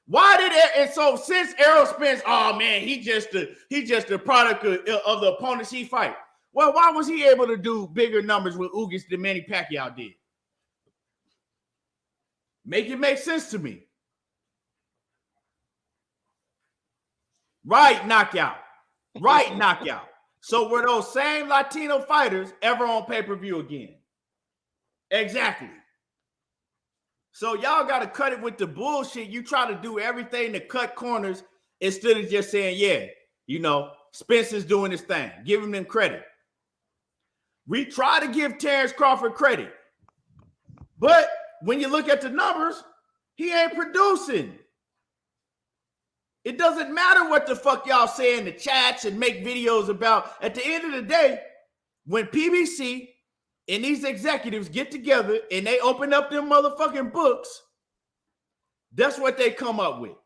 Why did it? And so since Errol Spence, oh man, he just the product of the opponents he fight. Well, why was he able to do bigger numbers with Ugas than Manny Pacquiao did? Make it make sense to me. Right knockout. Right knockout. So were those same Latino fighters ever on pay-per-view again? Exactly. So y'all got to cut it with the bullshit. You try to do everything to cut corners instead of just saying, yeah, you know, Spence is doing his thing. Give him them credit. We try to give Terence Crawford credit. But when you look at the numbers, he ain't producing. It doesn't matter what the fuck y'all say in the chats and make videos about. At the end of the day, when PBC and these executives get together and they open up them motherfucking books, that's what they come up with.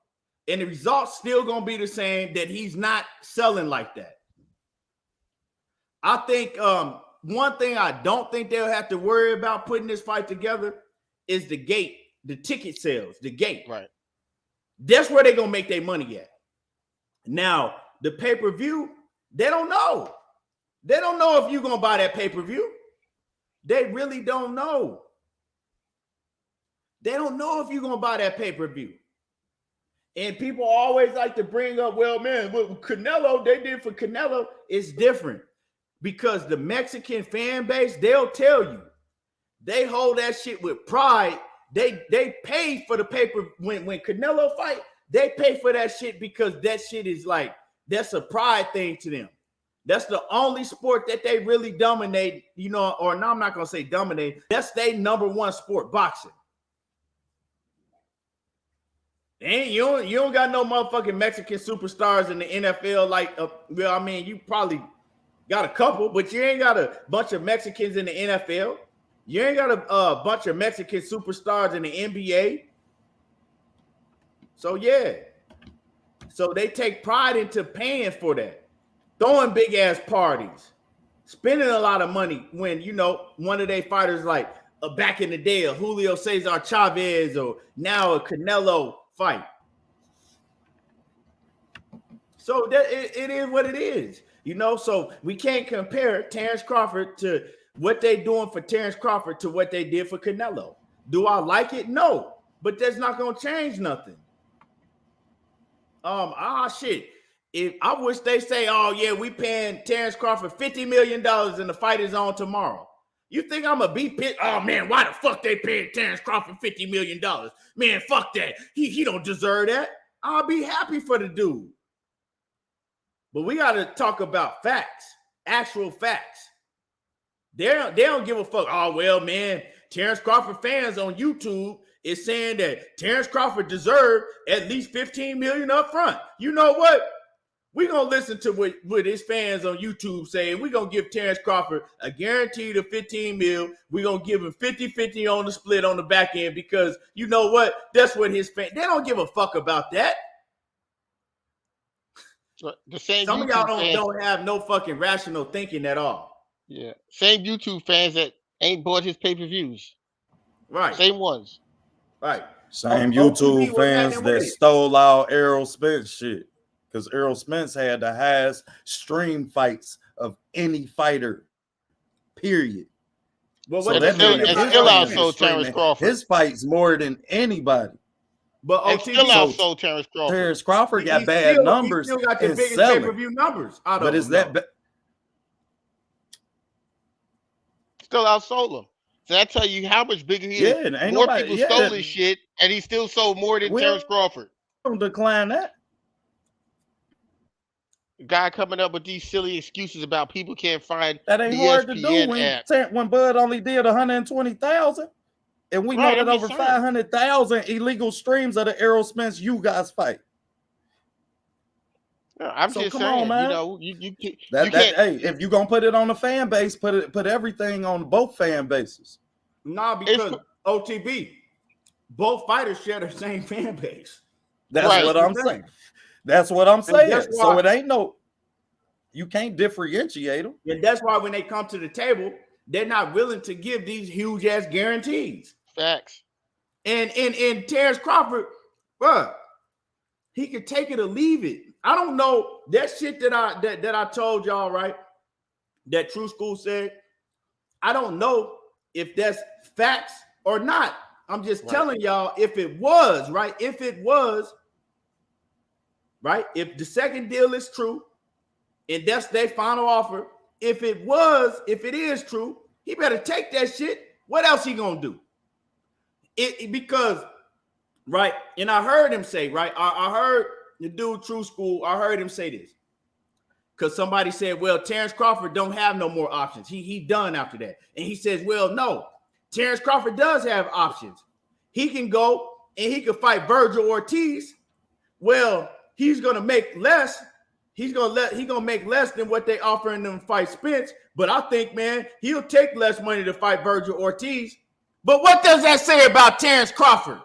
And the results still going to be the same, that he's not selling like that. I think one thing I don't think they'll have to worry about putting this fight together is the gate, the ticket sales, the gate. Right. That's where they're going to make their money at. Now, the pay-per-view, they don't know. They don't know if you're going to buy that pay-per-view. They really don't know. They don't know if you're going to buy that pay-per-view. And people always like to bring up, well, man, what Canelo, they did for Canelo, it's different. Because the Mexican fan base, they'll tell you. They hold that shit with pride. They pay for the paper when Canelo fight, they pay for that shit because that shit is like, that's a pride thing to them. That's the only sport that they really dominate, you know, or no, I'm not going to say dominate. That's their number one sport, boxing. And you don't got no motherfucking Mexican superstars in the NFL like, well, I mean, you probably got a couple, but you ain't got a bunch of Mexicans in the NFL. You ain't got a bunch of Mexican superstars in the NBA. So, yeah. So they take pride into paying for that. Throwing big-ass parties. Spending a lot of money when, you know, one of their fighters like back in the day, a Julio Cesar Chavez or now a Canelo fight. So that it is what it is. You know, so we can't compare Terence Crawford to what they doing for Terence Crawford to what they did for Canelo. Do I like it? No, but that's not gonna change nothing. Shit. If I wish they say, oh yeah, we paying Terence Crawford $50 million and the fight is on tomorrow. You think I'm gonna be pissed? Oh man, why the fuck they paying Terence Crawford $50 million? Man, fuck that. He don't deserve that. I'll be happy for the dude. But we got to talk about facts, actual facts. They don't give a fuck. Oh, well, man, Terence Crawford fans on YouTube is saying that Terence Crawford deserved at least $15 million up front. You know what? We're going to listen to what his fans on YouTube say. We're going to give Terence Crawford a guaranteed of $15 million. We're going to give him 50-50 on the split on the back end because you know what? That's what his fans, they don't give a fuck about that. The same Some YouTube of y'all don't have no fucking rational thinking at all. Yeah. Same YouTube fans that ain't bought his pay-per-views. Right. Same ones. Right. Same YouTube fans that stole our Errol Spence shit. Because Errol Spence had the highest stream fights of any fighter period. Well, So what that the means hell that and about his still fight Errol is outsold Spence? Terence extreme. Crawford. His fight's more than anybody. But And still OTB, outsold Terence Crawford. Terence Crawford got he bad numbers still got the and biggest selling. pay-per-view numbers out But of is them. that Still outsold him. So that tell you how much bigger he is. yeah? Ain't More nobody. people Yeah, stole his shit, and he still sold more than we Terence Crawford. don't decline that. Guy coming up with these silly excuses about people can't find That the ain't hard to do ESPN app. when Bud only did 120,000, and we know Right, that I'm over just saying. 500,000 illegal streams of the Errol Spence you guys fight. No, I'm So just come saying, on, man. you know, you That can't. hey, if you gonna put it on the fan base, put everything on both fan bases. Nah, because OTB, both fighters share the same fan base. That's Right. what I'm saying. That's what I'm And saying. that's So why- it ain't you can't differentiate them. And that's why when they come to the table, they're not willing to give these huge ass guarantees. Facts. And Terence Crawford, bruh, he could take it or leave it. I don't know that shit that I told y'all, right? That True School said. I don't know if that's facts or not. I'm just telling y'all if it was, right? If it was, right? If the second deal is true, and that's their final offer. If it is true, he better take that shit. What else he gonna do? Because, right, and I heard him say, right, I heard the dude True School, I heard him say this. Because somebody said, well, Terence Crawford don't have no more options. He done after that. And he says, well, no, Terence Crawford does have options. He can go and he can fight Virgil Ortiz. Well, he's gonna make less. He's gonna make less than what they offering them to fight Spence. But I think, man, he'll take less money to fight Virgil Ortiz. But what does that say about Terence Crawford?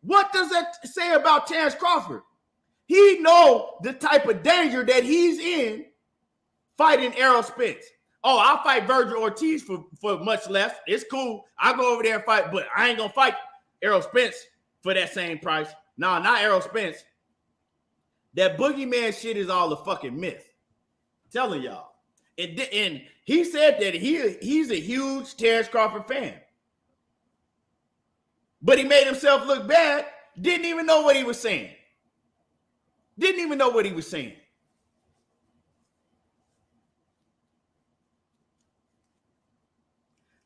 What does that say about Terence Crawford? He know the type of danger that he's in fighting Errol Spence. Oh, I'll fight Virgil Ortiz for much less. It's cool. I'll go over there and fight, but I ain't gonna fight Errol Spence for that same price. No, not Errol Spence. That boogeyman shit is all a fucking myth. I'm telling y'all. And he said that he's a huge Terence Crawford fan. But he made himself look bad. Didn't even know what he was saying.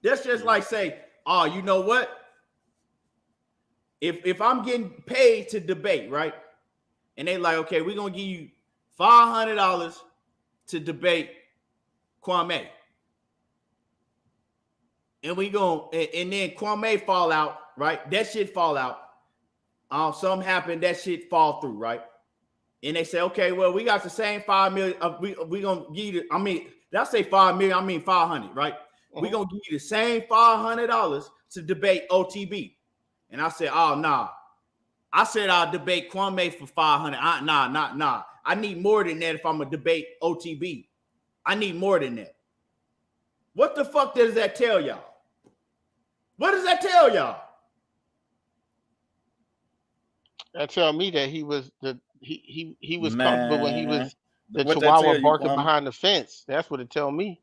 That's just like say, oh, you know what? If I'm getting paid to debate, right? And they like, okay, we're gonna give you $500 to debate Kwame. And and then Kwame fall out, right? That shit fall out. Something happened, that shit fall through, right? And they say, okay, well, we got the same 5 million. We gonna give you. Did I say 5 million? I mean 500, right? We gonna give you the same $500 to debate OTB. And I said, oh nah. I said I'll debate Kwame for 500. Nah. I need more than that if I'm gonna debate OTB. I need more than that. What the fuck does that tell y'all? What does that tell y'all? That tell me that he was comfortable when he was the What that Chihuahua tell you, barking Kwame? behind the fence. That's what it tell me.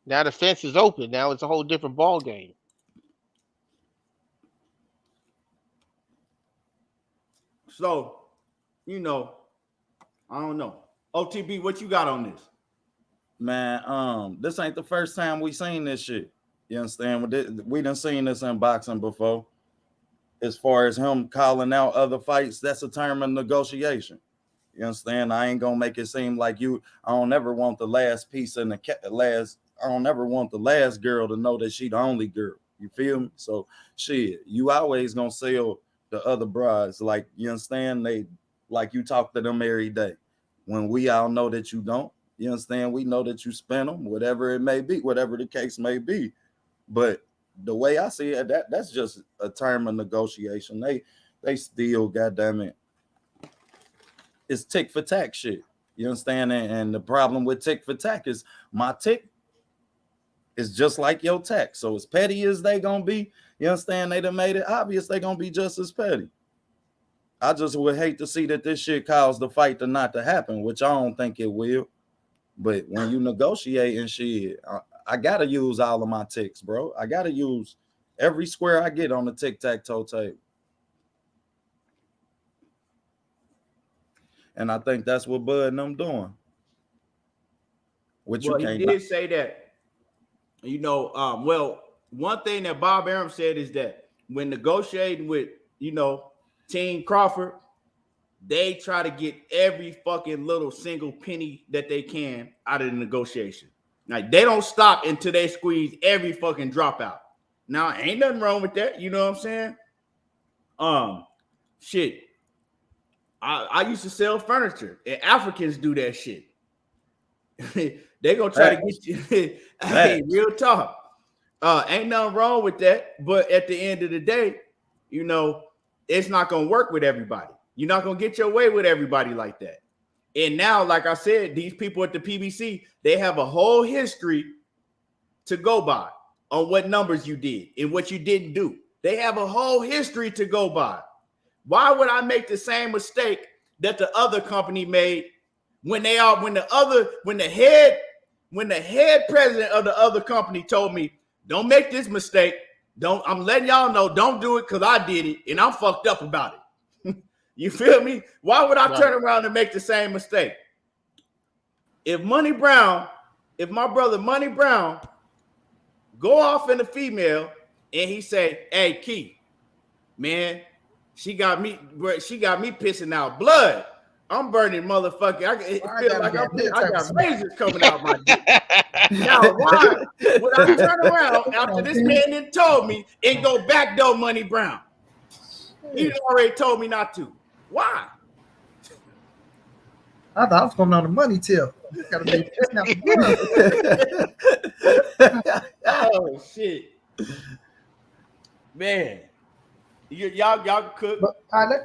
Now the fence is open. Now it's a whole different ball game. So, I don't know. OTB, what you got on this? Man, this ain't the first time we seen this shit. You understand? We done seen this in boxing before. As far as him calling out other fights, that's a term of negotiation. You understand? I ain't gonna make it seem like I don't ever want the last piece in the I don't ever want the last girl to know that she the only girl. You feel me? So shit, you always gonna sell the other brides. Like, you understand? They like you talk to them every day. When we all know that you don't, you understand? We know that you spend them, whatever it may be, whatever the case may be. But the way I see it, that's just a term of negotiation. They still, goddamn it, it's tick for tack shit. You understand? And the problem with tick for tack is my tick is just like your tack. So as petty as they gonna be, you understand? They done made it obvious they gonna be just as petty. I just would hate to see that this shit caused the fight to not to happen, which I don't think it will. But when you negotiate and shit, I gotta use all of my ticks, bro. I gotta use every square I get on the tic-tac-toe table. And I think that's what Bud and them doing. Which Well, you he can't. did say that, well, one thing that Bob Arum said is that when negotiating with, Team Crawford, they try to get every fucking little single penny that they can out of the negotiation. Like, they don't stop until they squeeze every fucking dropout. Now, ain't nothing wrong with that. You know what I'm saying? Shit. I used to sell furniture, and Africans do that shit. They gonna try to get you. Hey, real talk. Ain't nothing wrong with that, but at the end of the day, it's not gonna work with everybody. You're not gonna get your way with everybody like that. And now, like I said, these people at the PBC, they have a whole history to go by on what numbers you did and what you didn't do. They have a whole history to go by. Why would I make the same mistake that the other company made when the head president of the other company told me, don't make this mistake. I'm letting y'all know, don't do it because I did it and I'm fucked up about it. You feel me? Why would I turn around and make the same mistake? If my brother Money Brown go off in a female and he say, hey, Key, man, she got me pissing out blood. I'm burning motherfucker. I feel like I got razors coming out my dick. Now, why would I turn around after this man then told me and go backdoor Money Brown? He already told me not to. Why? I thought I was going on the money tip. Oh shit, man. Y'all cook. But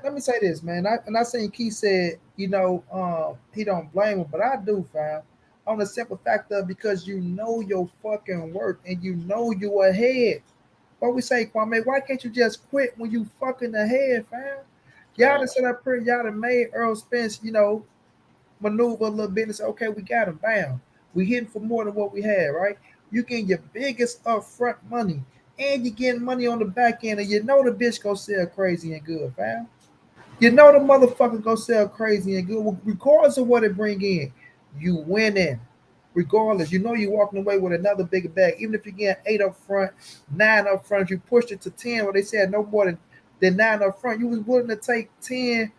let me say this, man. I seen Keith said, he don't blame him, but I do, fam. On the simple fact of because you know your fucking work and you know you ahead. What we say, Kwame, why can't you just quit when you fucking ahead, fam? Y'all done set up here, y'all done made Errol Spence, maneuver a little bit and say, okay, we got him, bam. We hitting for more than what we had, right? You getting your biggest upfront money and you getting money on the back end, and you know the bitch go sell crazy and good, fam. You know the motherfucker go sell crazy and good, regardless of what it bring in. You winning, regardless. You know you walking away with another bigger bag, even if you get 8 up front, 9 up front. You pushed it to 10, where they said no more than 9 up front. You was willing to take 10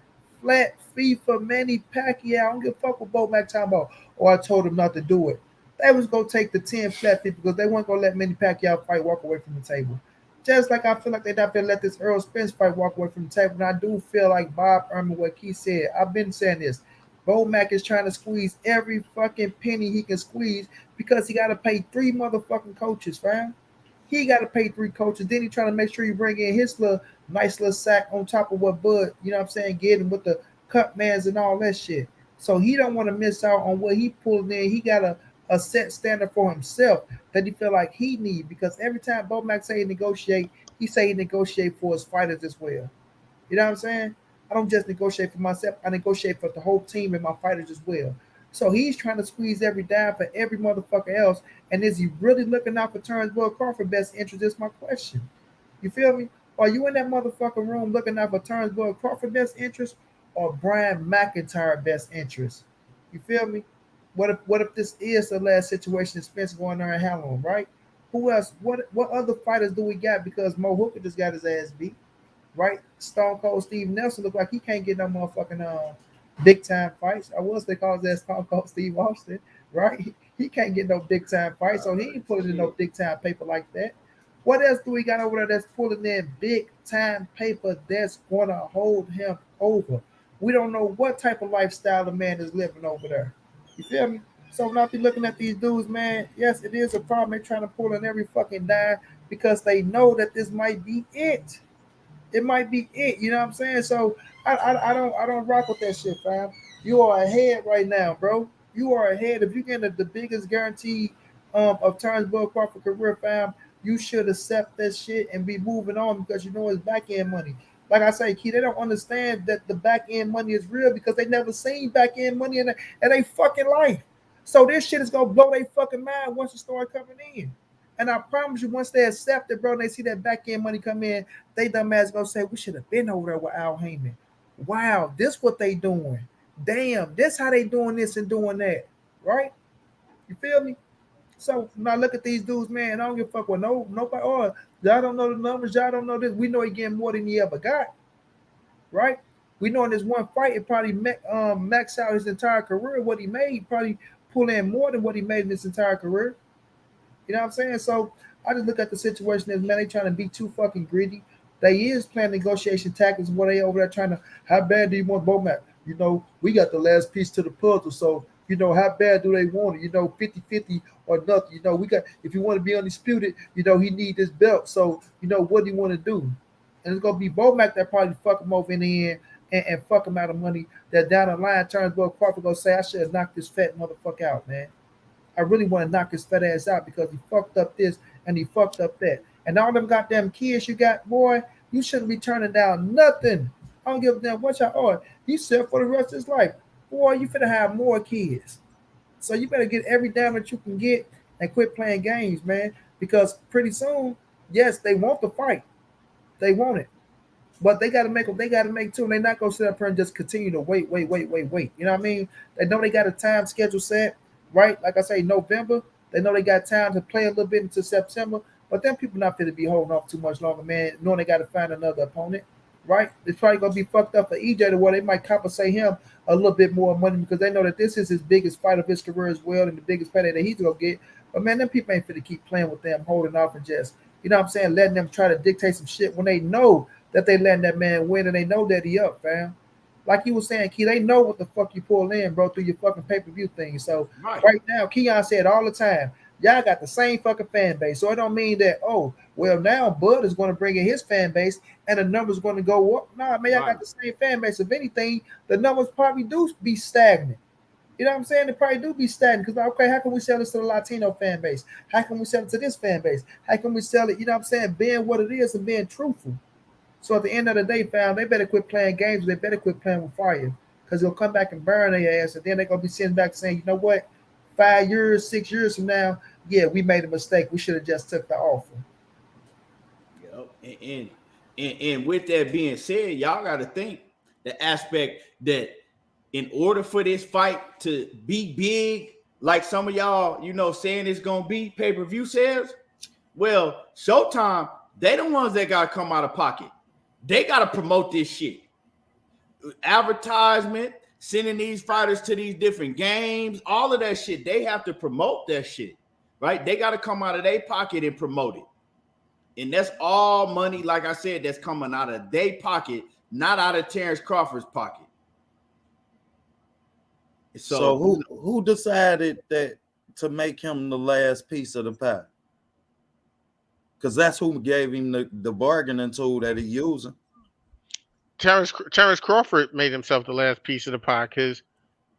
flat fee for Manny Pacquiao. I don't give a fuck what Bo Mac talking about. Or I told him not to do it. They was gonna take the 10 flat fee because they weren't gonna let Manny Pacquiao fight walk away from the table. Just like I feel like they're not gonna let this Errol Spence fight walk away from the table. And I do feel like Bob Erman, what he said. I've been saying this. Bo Mac is trying to squeeze every fucking penny he can squeeze because he got to pay 3 motherfucking coaches, fam. He got to pay 3 coaches. Then he trying to make sure you bring in his nice little sack on top of what Bud, getting with the cut mans and all that shit. So he don't want to miss out on what he pulled in. He got a set standard for himself that he feel like he need, because every time Bo Mac say he negotiate, he say he negotiate for his fighters as well. You know what I'm saying? I don't just negotiate for myself. I negotiate for the whole team and my fighters as well. So he's trying to squeeze every dime for every motherfucker else. And is he really looking out for Terence Crawford best interest? Is my question. You feel me? Are you in that motherfucking room looking out for Terence Crawford best interest or Brian McIntyre best interest? You feel me? What if this is the last situation that Spence going there and handle him, right? Who else? What other fighters do we got? Because Mo Hooker just got his ass beat. Right? Stone Cold Steve Nelson look like he can't get no motherfucking big time fights. I was they call that Stone Cold Steve Austin, right? He can't get no big time fights, so he ain't pulling in no big time paper like that. What else do we got over there that's pulling in big time paper that's gonna hold him over? We don't know what type of lifestyle the man is living over there. You feel me? So when I be looking at these dudes, man, yes, it is a problem. They're trying to pull in every fucking dime because they know that this might be it. It might be it, you know what I'm saying? So I don't rock with that shit, fam. You are ahead right now, bro. You are ahead. If you get the biggest guarantee of Terence Crawford career, fam, you should accept that shit and be moving on because you know it's back end money. Like I say, Key, they don't understand that the back end money is real because they never seen back end money in their fucking life. So this shit is gonna blow their fucking mind once it start coming in. And I promise you, once they accept it, bro, and they see that back end money come in, they dumb ass gonna say, we should have been over there with Al Heyman. Wow, this what they doing. Damn, this how they doing this and doing that. Right? You feel me? So now look at these dudes, man. I don't give a fuck with nobody. Oh, y'all don't know the numbers. Y'all don't know this. We know he getting more than he ever got. Right? We know in this one fight, it probably maxed out his entire career. What he made, probably pull in more than what he made in his entire career. You know what I'm saying? So I just look at the situation as, man, they trying to be too fucking greedy. They is playing negotiation tactics where they over there trying to, how bad do you want Bomac? You know, we got the last piece to the puzzle. So, you know, how bad do they want it? You know, 50-50 or nothing. You know, we got, if you want to be undisputed, you know, he need this belt. So, you know, what do you want to do? And it's going to be Bomac that probably fuck him over in the end and fuck him out of money that down the line turns well Crawford going to say, I should have knocked this fat motherfucker out, man. I really want to knock his fat ass out because he fucked up this and he fucked up that. And all them goddamn kids you got, boy, you shouldn't be turning down nothing. I don't give a damn what y'all are. He said for the rest of his life, boy, you finna have more kids. So you better get every damn that you can get and quit playing games, man. Because pretty soon, yes, they want the fight. They want it. But they got to make what they got to make too. And they're not going to sit up here and just continue to wait. You know what I mean? They know they got a time schedule set. Right, like I say, November. They know they got time to play a little bit into September, but then people not going to be holding off too much longer, man. Knowing they got to find another opponent, right? It's probably going to be fucked up for EJ to where they might compensate him a little bit more money because they know that this is his biggest fight of his career as well and the biggest payday that he's going to get. But man, them people ain't fit to keep playing with them, holding off and just, you know what I'm saying, letting them try to dictate some shit when they know that they letting that man win and they know that he up, fam. Like you were saying, Key, they know what the fuck you pull in, bro, through your fucking pay-per-view thing. So right now, Keon said all the time, y'all got the same fucking fan base. So it don't mean that, oh, well, now Bud is going to bring in his fan base and the numbers going to go up. Nah, man, y'all got the same fan base. If anything, the numbers probably do be stagnant. You know what I'm saying? They probably do be stagnant because, okay, how can we sell this to the Latino fan base? How can we sell it to this fan base? How can we sell it, you know what I'm saying, being what it is and being truthful? So at the end of the day, fam, they better quit playing games. They better quit playing with fire because they'll come back and burn their ass. And then they're going to be sitting back saying, you know what, 5 years, 6 years from now, yeah, we made a mistake. We should have just took the offer. And with that being said, y'all got to think the aspect that in order for this fight to be big, like some of y'all, you know, saying it's going to be pay-per-view sales, well, Showtime, they the ones that got to come out of pocket. They got to promote this shit. Advertisement, sending these fighters to these different games, all of that shit. They have to promote that shit, right? They got to come out of their pocket and promote it. And that's all money, like I said, that's coming out of their pocket, not out of Terence Crawford's pocket. So who decided that to make him the last piece of the pie? Because that's who gave him the bargaining tool that he using. Terence Crawford made himself the last piece of the pie because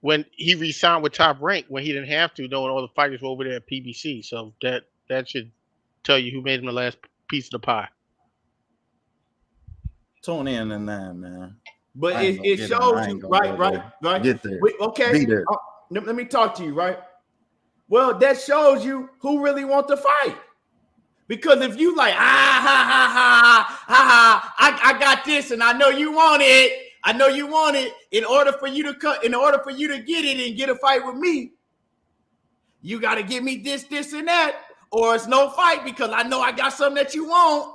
when he re-signed with Top Rank, when he didn't have to, knowing all the fighters were over there at PBC. So that should tell you who made him the last piece of the pie. Tune in and 9, man. But it shows you, right. Get there. Okay. Be there. Let me talk to you, right? Well, that shows you who really want to fight. Because if you like, I got this, and I know you want it. In order for you to get it and get a fight with me, you got to give me this, and that, or it's no fight because I know I got something that you want.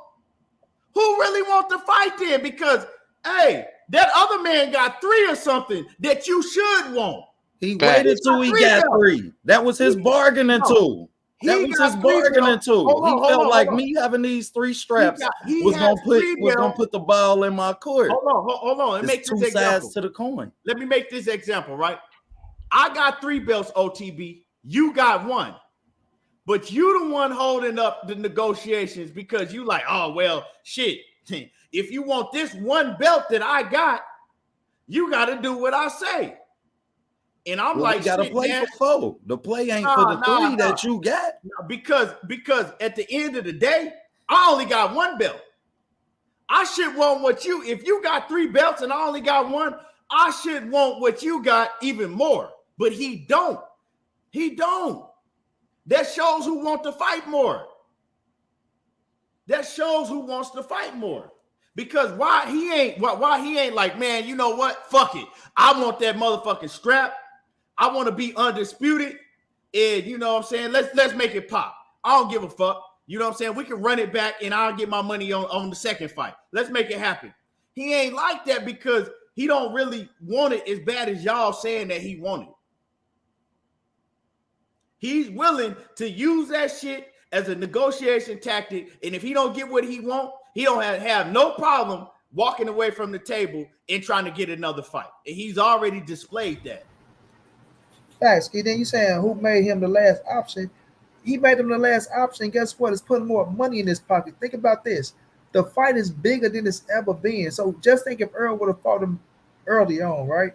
Who really want to fight then? Because hey, that other man got 3 or something that you should want. He waited till he got 3. That was his bargaining tool. That was his bargaining tool. He felt like me having these 3 straps was gonna put the ball in my court. Hold on. Let me make 2 sides to the coin. Let me make this example, right? I got 3 belts, OTB. You got 1. But you the one holding up the negotiations because you like, oh, well, shit. If you want this 1 belt that I got, you got to do what I say. And I'm like, you gotta play for 4. The play ain't for the 3 that you got. Because at the end of the day, I only got 1 belt. I should want what you, if you got 3 belts and I only got 1, I should want what you got even more. But he don't. He don't. That shows who want to fight more. That shows who wants to fight more. Because why he ain't like, man, you know what? Fuck it. I want that motherfucking strap. I want to be undisputed. And you know what I'm saying? Let's make it pop. I don't give a fuck. You know what I'm saying? We can run it back and I'll get my money on the second fight. Let's make it happen. He ain't like that because he don't really want it as bad as y'all saying that he want it. He's willing to use that shit as a negotiation tactic. And if he don't get what he want, he don't have no problem walking away from the table and trying to get another fight. And he's already displayed that. Facts. And then you saying who made him the last option? He made him the last option. Guess what? It's putting more money in his pocket. Think about this. The fight is bigger than it's ever been. So just think if Errol would have fought him early on, right?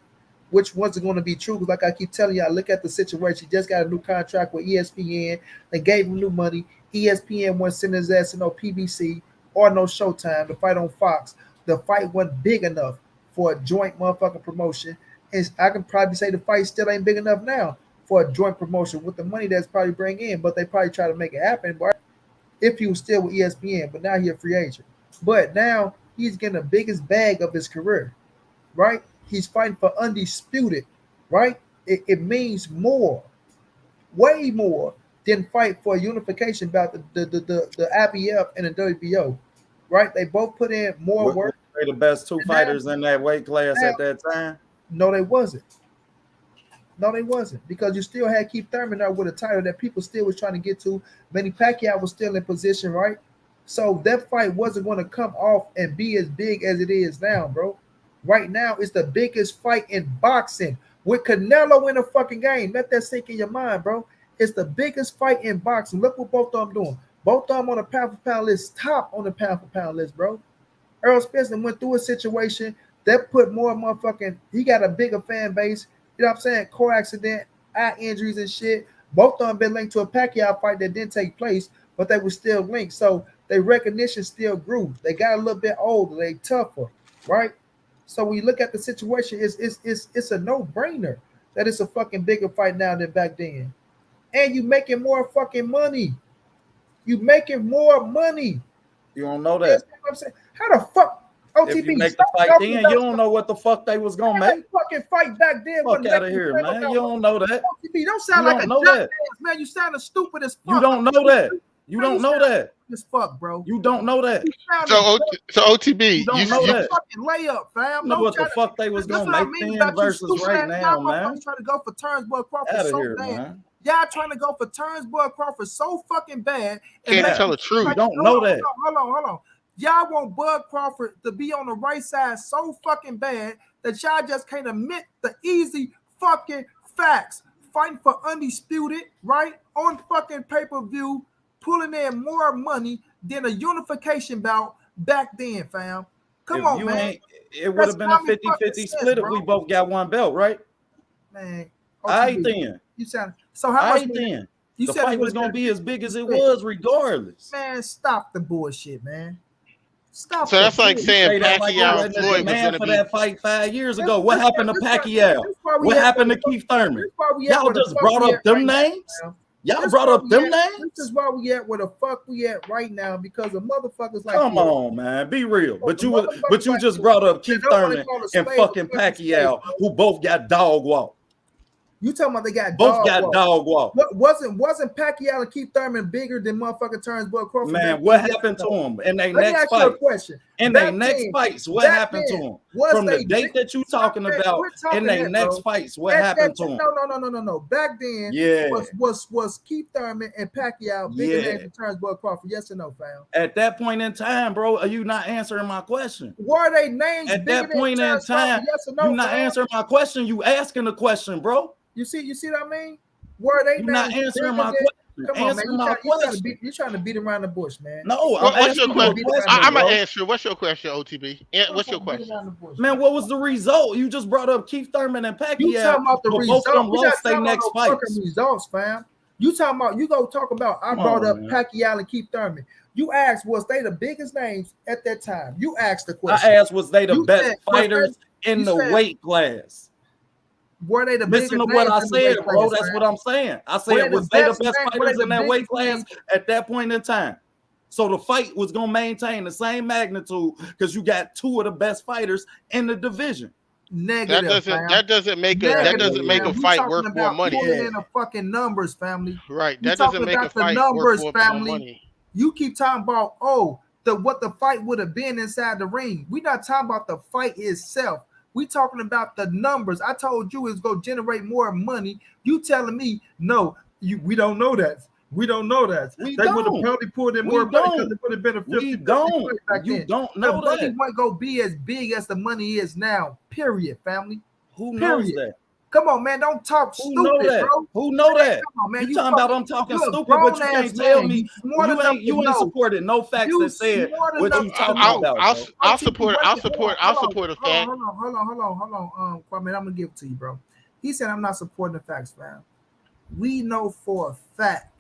Which wasn't going to be true. Because like I keep telling you, I look at the situation. He just got a new contract with ESPN. They gave him new money. ESPN wasn't sending his ass to no PBC or no Showtime to fight on Fox. The fight wasn't big enough for a joint motherfucking promotion. And I can probably say the fight still ain't big enough now for a joint promotion with the money that's probably bring in. But they probably try to make it happen. But if he was still with ESPN, but now he's a free agent. But now he's getting the biggest bag of his career, right? He's fighting for undisputed, right? It means more, way more than fight for a unification bout the IBF and the WBO, right? They both put in more work. Were they the best two fighters in that weight class at that time? No, they wasn't. No, they wasn't, because you still had Keith Thurman there with a title that people still was trying to get to. Manny Pacquiao was still in position, right? So that fight wasn't going to come off and be as big as it is now, bro. Right now, it's the biggest fight in boxing with Canelo in the fucking game. Let that sink in your mind, bro. It's the biggest fight in boxing. Look what both of them doing. Both of them on the pound-for-pound list, top on the pound-for-pound list, bro. Errol Spence went through a situation that put more motherfucking, he got a bigger fan base. You know what I'm saying? Car accident, eye injuries and shit. Both of them been linked to a Pacquiao fight that didn't take place, but they were still linked. So their recognition still grew. They got a little bit older. They tougher, right? So when you look at the situation, it's a no-brainer that it's a fucking bigger fight now than back then. And you making more fucking money. You making more money. You don't know that. That's what I'm saying. How the fuck? OTB, if you make the fight then, you don't know what the fuck they was gonna make. Fucking fight back then. Fuck out of here, man. You don't know that. OTB, don't sound You like don't a know jackass, that. man. You sounding stupid as fuck. You don't know that. You don't know that. As fuck, bro. You don't know that. So OTB, You don't know that. Fucking layup, fam. You know what the fuck they was gonna make then versus right now, man. Trying to go for Terence Crawford Out of so here, bad. man. Y'all trying to go for Terence Crawford so fucking bad. Can't tell the truth. You don't know that. Hold on. Y'all want Bud Crawford to be on the right side so fucking bad that y'all just can't admit the easy fucking facts. Fighting for undisputed, right? On fucking pay-per-view, pulling in more money than a unification bout back then, fam. Come on, man. It would have been a 50-50 split if we both got one belt, right? Man. I then. You sound so how much then. You the said fight was gonna be as big as it was, regardless. Man, stop the bullshit, man. Stop. So that's like saying Pacquiao and Floyd was going to be that fight 5 years ago. What happened to Pacquiao? What happened to Keith Thurman? Y'all just brought up them names. Y'all brought up them names. This is why we at where the fuck we at right now, because of motherfuckers like. Come on, man, be real. But you just brought up Keith Thurman and fucking Pacquiao, who both got dog walk. You talking about they got both got dog walk? Wasn't Pacquiao and Keith Thurman bigger than motherfucking Terence Crawford? Man, what happened to him in their next fight? In their next fights, what happened to him? From the date that you talking about, in their next fights, what happened to him? No. Back then, was Keith Thurman and Pacquiao bigger than Terence Crawford? Yes or no, fam? At that point in time, bro, are you not answering my question? Were they names at that point in time? Yes or no, you not answering my question. You asking the question, bro. You see what I mean? Were they not answering my question? Come on, man. You're trying to beat around the bush, man. No, what's your question? I'm gonna ask you. What's your question, OTB? What's your question? Man, what was the result? You just brought up Keith Thurman and Pacquiao. You talking about the result? Both of them lost their next fights. Results, fam. You talking about? You go talk about? I brought up Pacquiao and Keith Thurman. You asked, was they the biggest names at that time? You asked the question. I asked, was they the best fighters in the weight class? Were they the Listen bigger to what I names in the weight said, bro. class, That's fam? what I'm saying. I Were said, they was the they the best best names? Were fighters they in the that weight biggest class names? at that point in time? So the fight was gonna maintain the same magnitude because you got two of the best fighters in the division. Negative, fam. That doesn't make Negative, a fam. We fight talking worth more about money. pulling Yeah. in the fucking numbers, family. Right. We That doesn't talking make a about the fight worth numbers, more family. money. You keep talking about what the fight would have been inside the ring. We're not talking about the fight itself. We talking about the numbers. I told you it's gonna generate more money. You telling me no? We don't know that. We don't know that. We They would have don't. probably pulled in We more money because don't. it would have been a 50-50 We don't. fight back You then. don't The know money that. wasn't gonna be as big as the money is now. Period, family. Who knows Period. that? Come on, man. Don't talk Who stupid, know that? bro. Who know that? Come on, man. You talking about I'm talking stupid, but you can't tell me you ain't supported no facts that said what you talking about. I'll support a fact. Hold on. Kwame, I'm gonna give it to you, bro. He said I'm not supporting the facts, fam. We know for a fact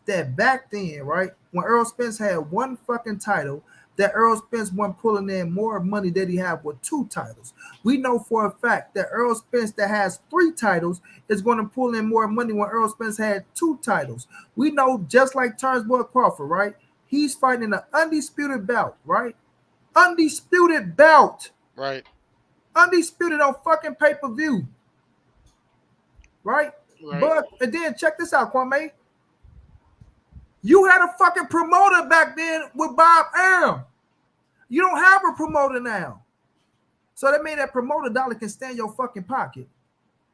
that back then, right, when Errol Spence had one fucking title, that Errol Spence wasn't pulling in more money than he had with 2 titles. We know for a fact that Errol Spence that has 3 titles is going to pull in more money when Errol Spence had 2 titles. We know just like Terence Crawford, right? He's fighting an undisputed belt, right? Undisputed belt. Right. Undisputed on fucking pay-per-view. Right? But, and then check this out, Kwame. You had a fucking promoter back then with Bob Arum. You don't have a promoter now. So that means that promoter dollar can stand your fucking pocket.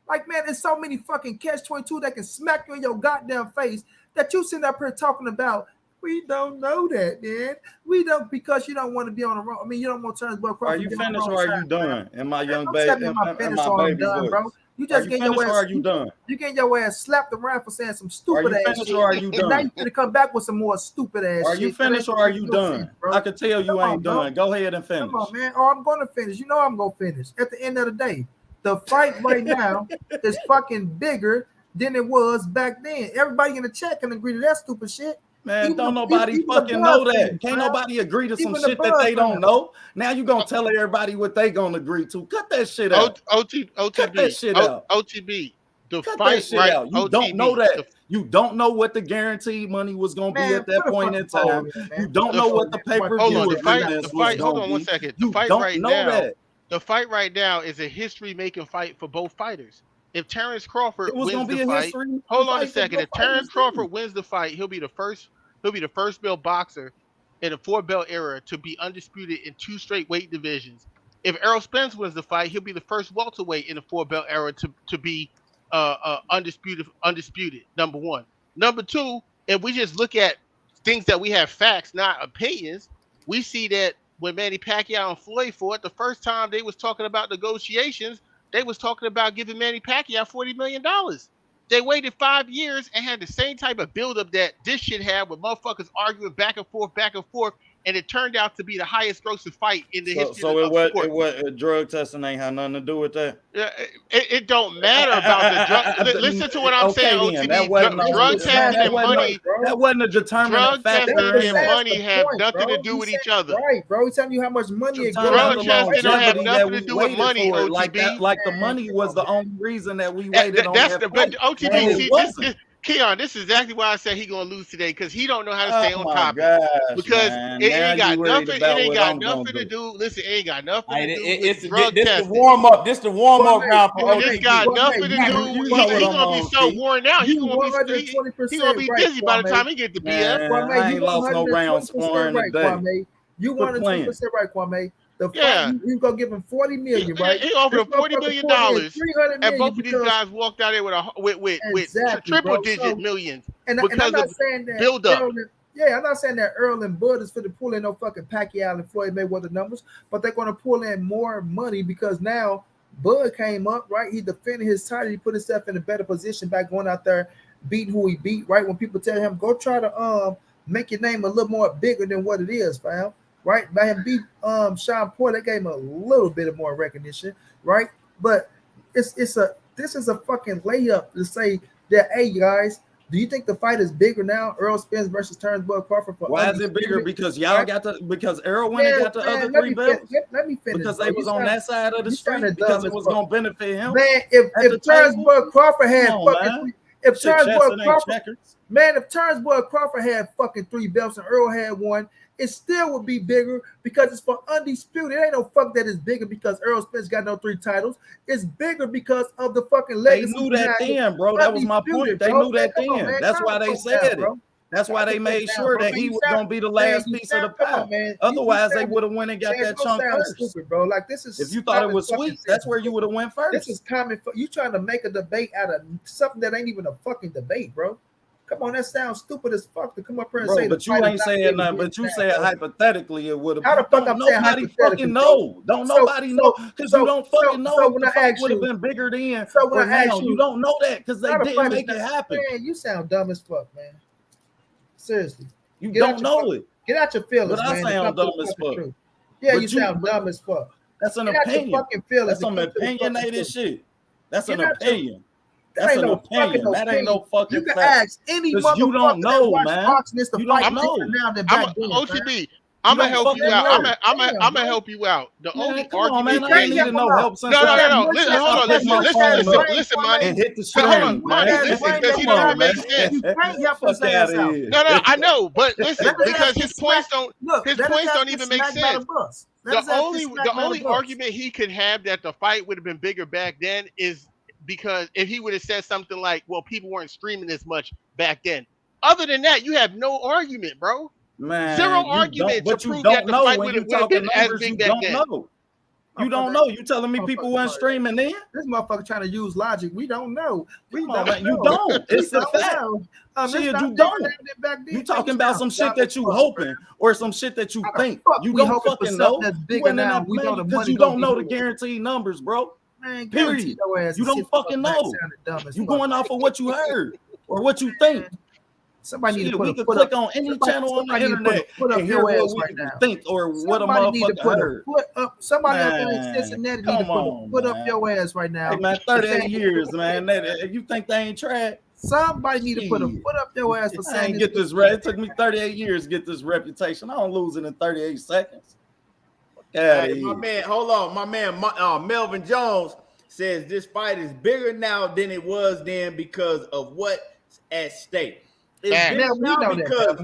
Like, man, there's so many fucking catch-22 that can smack you in your goddamn face that you sitting up here talking about. We don't know that, man. We don't, because you don't want to be on the wrong. I mean, you don't want to turn Crawford. Are you finished or are you done? And my young baby, and my baby voice. Bro. You just get your ass. Are you done? You get your ass slapped around for saying some stupid ass shit. Or are you done? And now you gonna come back with some more stupid ass shit. Are you finished or are you done? I can tell you ain't done. Go ahead and finish. Come on, man. Oh, I'm gonna finish. You know I'm gonna finish. At the end of the day, the fight right now is fucking bigger than it was back then. Everybody in the chat can agree to that stupid shit. Man, don't nobody fucking know that. Can't nobody agree to some shit that they don't know. Now you gonna tell everybody what they gonna agree to. Cut that shit out. OTB. Cut that shit out. OTB. The Cut fight that shit right out. You don't know that. You don't know what the guaranteed money was gonna be at that point in time. You don't know what the pay-per-view was gonna be. Hold on one second. The fight right now. The fight right now is a history-making fight for both fighters. If Terence Crawford wins the fight, hold on a second. If Terence Crawford wins the fight, he'll be the first belt boxer in the 4-belt era to be undisputed in 2 straight weight divisions. If Errol Spence wins the fight, he'll be the first welterweight in the 4-belt era to be undisputed. Number 1. Number 2, if we just look at things that we have facts, not opinions, we see that when Manny Pacquiao and Floyd fought, the first time they was talking about negotiations, they was talking about giving Manny Pacquiao $40 million. They waited 5 years and had the same type of buildup that this shit had with motherfuckers arguing back and forth, and it turned out to be the highest grossing fight in the history of sport. So it was drug testing ain't had nothing to do with that? Yeah, it don't matter about the drug. Listen to what I'm saying, OTB. Drug testing and money. That wasn't a determinant factor. Drug testing and money have nothing to do with each other. Right, bro. He's telling you how much money it drug testing don't have nothing to do with money, OTB. Like the money was the only reason that we waited on that fight. OTB, Keon, this is exactly why I said he's gonna lose today, because he don't know how to stay on topic. Because it ain't got nothing to do. Listen, it ain't got nothing to do with drug testing. This the warm up round for OTB. This got nothing to do. He's gonna be so worn out. He's gonna be busy by the time he get to BF. I ain't lost no round scoring today. You 120% right, Kwame. The fight, you gonna give him $40 million, right? He offered him $40 million, and both of these guys walked out there with triple-digit millions because of build-up. I'm not saying that Earl and Bud is for to pull in no fucking Pacquiao and Floyd Mayweather numbers, but they're gonna pull in more money because now Bud came up, right? He defended his title. He put himself in a better position by going out there, beating who he beat, right? When people tell him, go try to make your name a little more bigger than what it is, fam. Right, by him beat Sean Porter, that gave him a little bit of more recognition, right? But this is a fucking layup to say that, hey guys, Do you think the fight is bigger now? Errol Spence versus Terence Crawford for Why is it bigger? Because y'all got because Errol went and got the other 3 belts. Let me finish. Because they was on that side of the street because it was gonna benefit him. Man, if Terence Crawford had fucking if Terence Crawford had fucking 3 belts and Earl had 1, it still would be bigger because it's for undisputed. It ain't no fuck that is bigger because Errol Spence got no 3 titles. It's bigger because of the fucking legacy. They knew that then, bro. That was my point. They knew that then. That's why they said it. That's why they made sure that he was gonna be the last piece of the pie. Otherwise, they would have went and got that chunk first. Stupid, bro. Like this is. If you thought it was sweet, that's where you would have went first. This is common. You trying to make a debate out of something that ain't even a fucking debate, bro. Come on, that sounds stupid as fuck to come up here and say. But you ain't saying nothing. But you said hypothetically it would have. How the fuck I'm saying nobody fucking know? Don't nobody know because you don't fucking know. So when I ask would have been bigger then. So when I ask you don't know that because they didn't make it happen. Man, you sound dumb as fuck, man. Seriously, you don't know it. Get out your feelings, man. I sound dumb as fuck. Yeah, you sound dumb as fuck. That's an opinion. That's some opinionated shit. That's an opinion. That's an opinion. That ain't no fucking fact. You can ask any motherfucker you don't know, man. You don't know. OTB. I'm gonna help you out. I'm gonna help you out. The only argument I need to know help. No. Listen, hold on. Listen, Monty. And hit the stream. Listen, because you don't make sense. You can't help us out. No, I know, but listen, because his points don't even make sense. The only argument he could have that the fight would have been bigger back then is because if he would have said something like, well, people weren't streaming as much back then. Other than that, you have no argument, bro. Man, zero argument to prove that the fight would have been as big back then. You don't know. You telling me people weren't streaming then? This motherfucker trying to use logic. We don't know. You don't. It's a fact. You don't. You talking about some shit that you hoping or some shit that you think. You don't fucking know. Because you don't know the guaranteed numbers, bro. Man, period. You don't fucking know. You going off of what you heard or what you think. Somebody need to we could click on any channel on the internet and hear what we think or what a motherfucker heard. Somebody up in Cincinnati need to put up your ass right now. Hey man, 38 years, man. You think they ain't tried? Somebody need to put up your ass for saying get this right. It took me 38 years to get this reputation. I don't lose it in 38 seconds. Hey, my man, hold on. My man Melvin Jones says this fight is bigger now than it was then because of what's at stake. It's bigger now because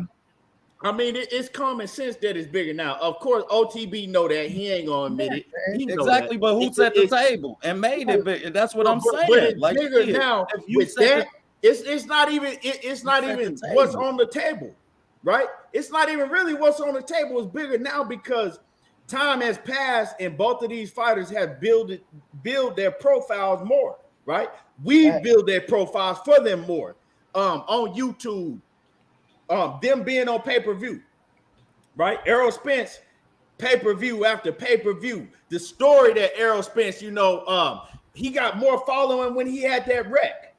I mean it's common sense that it's bigger now. Of course, OTB know that. He ain't gonna admit it. Exactly, but who set the table and made it big? That's what I'm saying. But it's like bigger now. With that, it's not even what's on the table, right? It's not even really what's on the table. It's bigger now because time has passed and both of these fighters have built their profiles more, right? We build their profiles for them more. On YouTube, them being on pay-per-view, right? Errol Spence, pay-per-view after pay-per-view. The story that Errol Spence, he got more following when he had that wreck.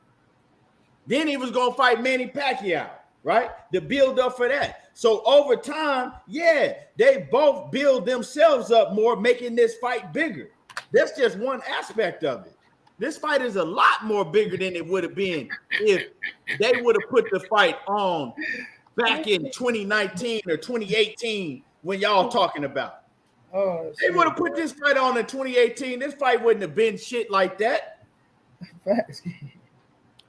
Then he was gonna fight Manny Pacquiao, right? The build up for that. So over time, they both build themselves up more, making this fight bigger. That's just one aspect of it. This fight is a lot more bigger than it would have been if they would have put the fight on back in 2019 or 2018 when y'all talking about. They would have put this fight on in 2018. This fight wouldn't have been shit like that.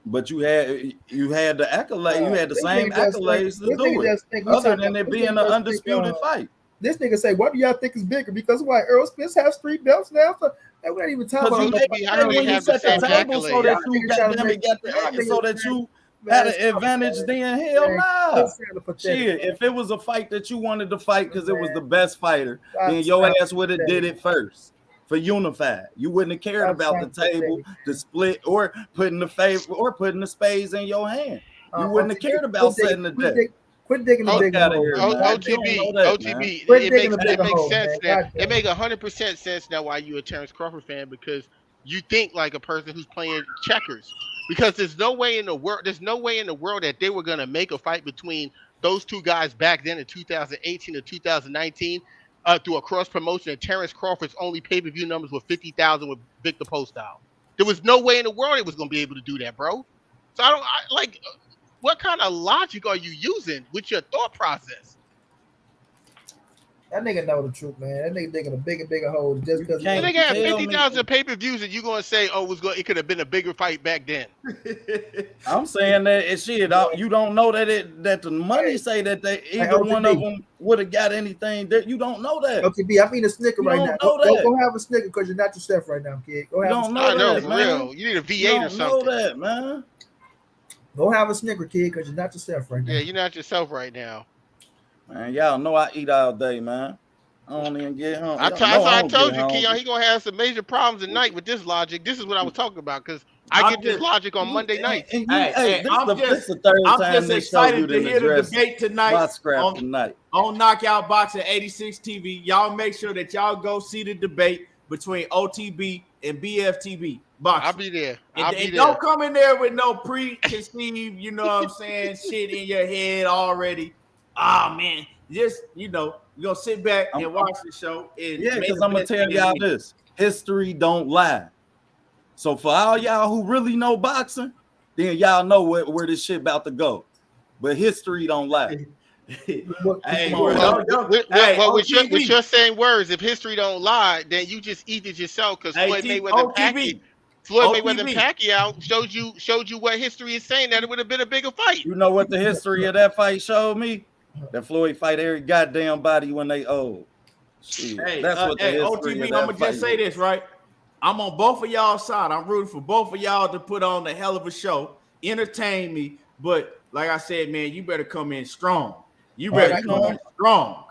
But you had the accolade. You had the same accolades to do it, other than it being an undisputed fight. This nigga say, "What do y'all think is bigger?" Because why Errol Spence has 3 belts now? So we're not even talking about. When you set the table so that you so that you had an advantage, then hell nah. Shit, if it was a fight that you wanted to fight because it was the best fighter, then your ass would have did it first. For unified, you wouldn't have cared about the table, the split, or putting the favor or putting the spades in your hand. You wouldn't have cared about setting the deck. Quit digging the big hole. OTB, it makes sense now. It makes 100% sense now why you a Terence Crawford fan, because you think like a person who's playing checkers. Because there's no way in the world that they were gonna make a fight between those two guys back then in 2018 or 2019 through a cross promotion, and Terence Crawford's only pay-per-view numbers were 50,000 with Victor Postile. There was no way in the world it was gonna be able to do that, bro. So what kind of logic are you using with your thought process? That nigga know the truth, man. That nigga digging a bigger hole just because. And they got tell me- 50,000 pay-per-views, and you gonna say, "Oh, it could have been a bigger fight back then." I'm saying that it shit. You don't know that the money say that they either one of them would have got anything. That you don't know that. Okay, B, I mean a Snicker You right don't now. know that. Go have a Snicker because you're not yourself right now, kid. Go You have don't a know I know, that, for man. real. You need a V8 You or don't something. know that, man. Go have a Snicker, kid, because you're not yourself right now. Yeah, you're not yourself right now. Man, y'all know I eat all day, man. I don't even get home. I don't told get you, hungry. Keon, he gonna have some major problems tonight with this logic. This is what I was talking about because I get this logic on Monday nights. And Hey, this the third I'm time just this show you excited to done hear the addressed debate tonight my scrap tonight. on Knockout Boxing 86 TV. Y'all make sure that y'all go see the debate between OTB and BFTB boxing. I'll be there. And don't come in there with no preconceived, you know what I'm saying, shit in your head already. Ah, man, just, you know, you're going to sit back and watch the show. And Yeah, because I'm going to tell y'all this. History don't lie. So for all y'all who really know boxing, then y'all know where this shit about to go. But history don't lie. With your saying words, if history don't lie, then you just eat it yourself because Floyd Mayweather Pacquiao showed you what history is saying that it would have been a bigger fight. You know what the history of that fight showed me? That Floyd fight every goddamn body when they old. Hey, that's what the history of that I'm gonna just say this, right? I'm on both of y'all's side. I'm rooting for both of y'all to put on a hell of a show, entertain me. But like I said, man, you better come in strong. You better come in strong.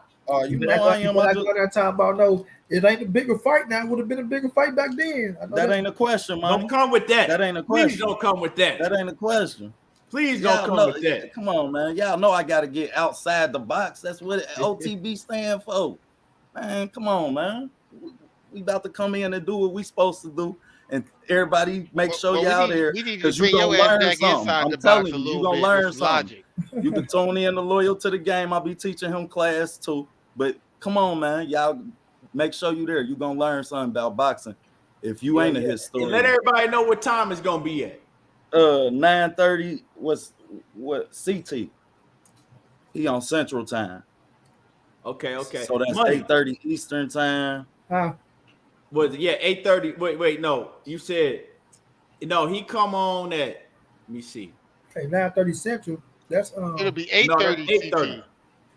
You know I am. I go there talking about no. It ain't a bigger fight now. It would have been a bigger fight back then. That ain't a question, man. Don't come with that. That ain't a question. Please don't come with that. That ain't a question. Please don't come with that. Come on, man. Y'all know I got to get outside the box. That's what OTB stand for. Man, come on, man. We about to come in and do what we supposed to do. And everybody make sure y'all there because you gonna learn something. I'm telling you, you gonna learn something. You can tune in the Loyal to the Game. I'll be teaching him class too. But come on, man. Y'all make sure you there. You gonna learn something about boxing. If you ain't a historian. Let everybody know what time it's gonna be at. 9:30 was what CT. He on Central Time. Okay. So that's 8:30 Eastern Time. Was it 8:30? Wait, no. You said no, he come on at let me see. Okay, 9:30 Central. That's it'll be 8:30.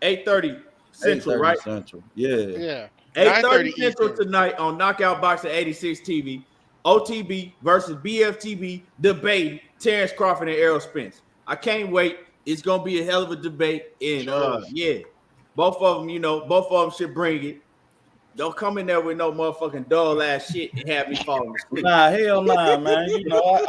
8:30 Central, right? Central. Yeah. 8:30 Central tonight on Knockout Boxing 86 TV. OTB versus BFTB debate. Terence Crawford and Errol Spence. I can't wait. It's gonna be a hell of a debate. And both of them should bring it. Don't come in there with no motherfucking dull ass shit and have me falling asleep. Nah, hell nah, man. You know,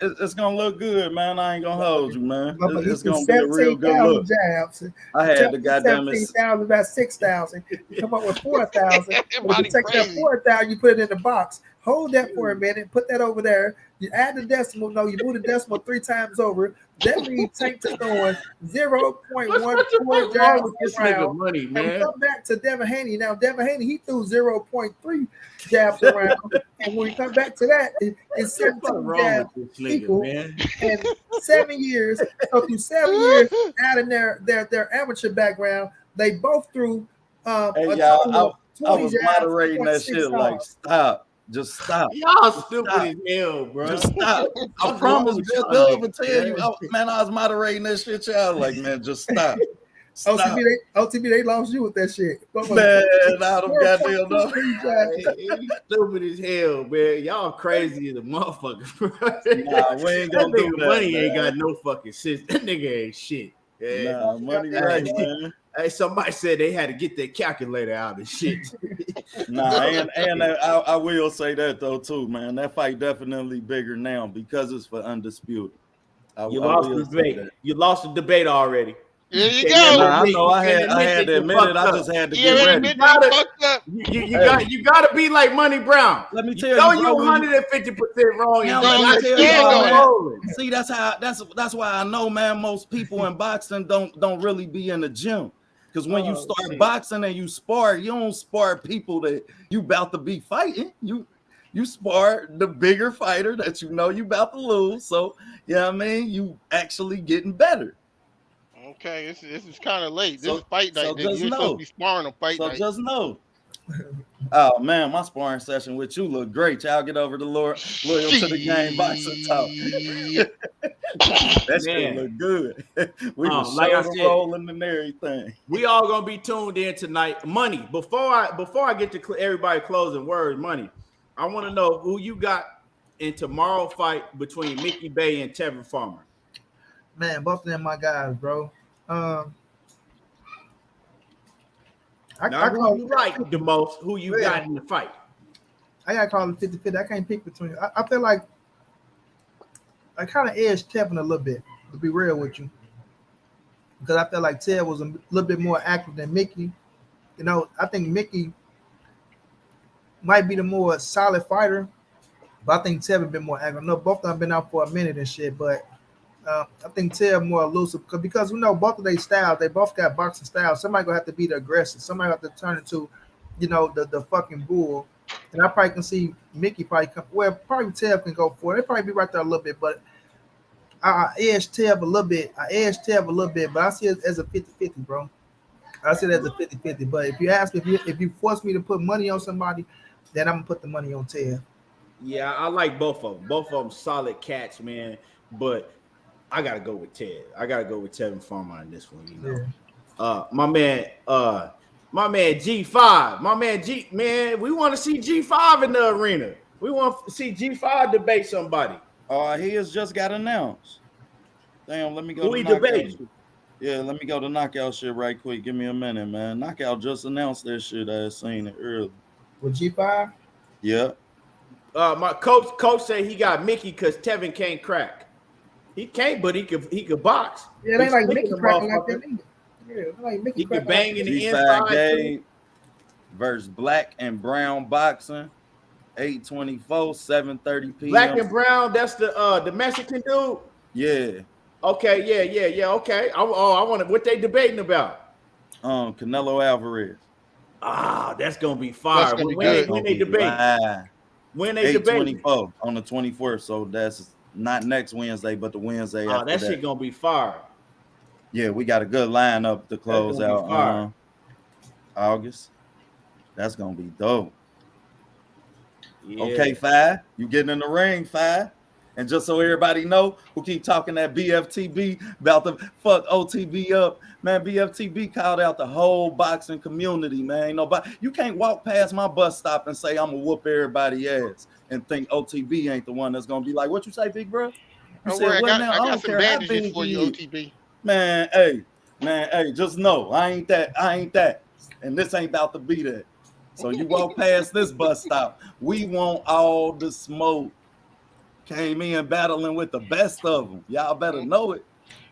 it's gonna look good, man. I ain't gonna hold you, man. It's gonna be a real good look. Jabs. I had the goddamn 17,000, about 6,000. You come up with 4,000. You take that 4,000, you put it in the box. Hold that for a minute. Put that over there. You add the decimal. No, you move the decimal 3 times over. That means Tank is throwing 0.14 jabs with this around. nigga money, man. And come back to Devin Haney. Now, Devin Haney, he threw 0.3 jabs around. And when we come back to that, it's 17 jabs equal in 7 years. So through 7 years, adding their amateur background, they both threw I was moderating that shit like, stop. Just stop. Y'all stupid as hell, bro. Just stop. I promise, Bill will tell you, man, I was moderating that shit. Y'all like, man, just stop. OTB, they lost you with that shit. Man, I don't goddamn know. Stupid as hell, man. Y'all crazy as a motherfucker, bro. Nah, we ain't gonna do that. Money ain't got no fucking sense. That nigga ain't shit. Yeah. Nah, money right, man. Hey, somebody said they had to get their calculator out of shit. Nah, and I will say that though too, man. That fight definitely bigger now because it's for undisputed. You lost the debate. You lost the debate already. There you go. Nah, I know. I had to admit it. I just had to get ready. You gotta be like Money Brown. Let me tell you, you're 150% wrong. See, that's why I know, man. Most people in boxing don't really be in the gym. Because when you start boxing and you spar, you don't spar people that you about to be fighting. You spar the bigger fighter that you know you about to lose. So, you know what I mean? You actually getting better. Okay, this is kind of late. This So, is fight night. so just You're supposed to know. be sparring on fight So night. just know. Oh man, my sparring session with you look great. Y'all get over the loyal to the game boxing talk. That shit look good. We was like I shoulder said, rolling and everything. we all gonna be tuned in tonight. Money. Before I get to everybody closing words, Money. I want to know who you got in tomorrow fight between Mickey Bay and Tevin Farmer. Man, both of them my guys, bro. Now, who you like the most? Who you got in the fight? I gotta call it 50-50. I can't pick between. I feel like I kind of edged Tevin a little bit, to be real with you, because I feel like Tev was a little bit more active than Mickey. You know, I think Mickey might be the more solid fighter, but I think Tevin been more active. No, both of them been out for a minute and shit, but I think Tev more elusive because we know both of their styles. They both got boxing styles. Somebody gonna have to be the aggressor. Somebody have to turn into, you know, the fucking bull. And I probably can see Mickey probably come. Well, probably Tev can go for it. They probably be right there a little bit, but I edge Tev a little bit. But I see it as a 50-50, bro. I see it as a 50-50. But if you ask me, if you force me to put money on somebody, then I'm gonna put the money on Tev. Yeah, I like both of them. Both of them solid cats, man. But I gotta go with Ted. I gotta go with Tevin Farmer on this one. You know, my man G5, man. We want to see G5 in the arena. We want to see G5 debate somebody. He has just got announced. Damn, let me go. Who he debating? Yeah, let me go to knockout shit right quick. Give me a minute, man. Knockout just announced that shit. I seen it early. With G5? Yeah. My coach said he got Mickey because Tevin can't crack. He can't, but he could box. Yeah, they like Mickey cracking like that either. Yeah, they like Mickey. He could bang in the G5 inside. Game versus Black and Brown Boxing, 8/24, 7:30 p.m. Black and Brown, that's the Mexican dude. Yeah. Okay, yeah. Okay. I want to. What they debating about? Canelo Alvarez. That's gonna be fire. That's gonna be When good. they debate? When they debate? 8/24 on the 21st. So that's not next Wednesday, but the Wednesday after that shit gonna be fire. Yeah, we got a good lineup to close out August. That's gonna be dope. Yeah. Okay, Five, you getting in the ring, Five. And just so everybody know who keep talking that BFTB about the fuck OTB up, man, BFTB called out the whole boxing community, man. Ain't nobody, you can't walk past my bus stop and say I'm gonna whoop everybody ass and think OTB ain't the one that's gonna be like, what you say, big bro? Don't worry, I got some bandages for you, OTB. Man, hey, just know I ain't that. And this ain't about to be that. So you walk past this bus stop, we want all the smoke. Came in battling with the best of them. Y'all better know it.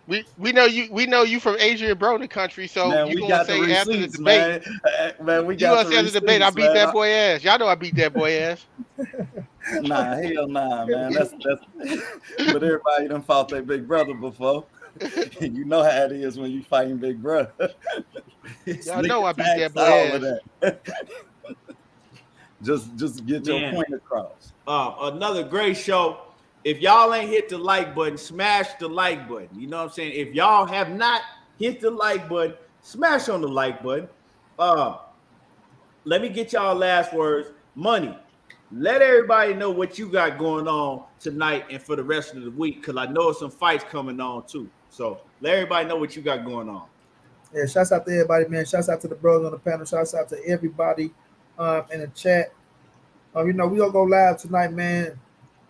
We know you from Adrian Broner country, so man, you we gonna got say the after the receipts, debate. Man, we You got gonna say after the debate, I beat that boy ass. Y'all know I beat that boy ass. Nah, hell nah, man. That's but everybody done fought their big brother before. You know how it is when you fighting big brother. Y'all know I beat that boy ass. Just get your point across. Another great show. If y'all ain't hit the like button, smash the like button. You know what I'm saying? If y'all have not hit the like button, smash on the like button. Let me get y'all last words. Money. Let everybody know what you got going on tonight and for the rest of the week, because I know some fights coming on too. So let everybody know what you got going on. Yeah, shouts out to everybody, man. Shouts out to the brothers on the panel. Shouts out to everybody in the chat. You know, we gonna go live tonight, man.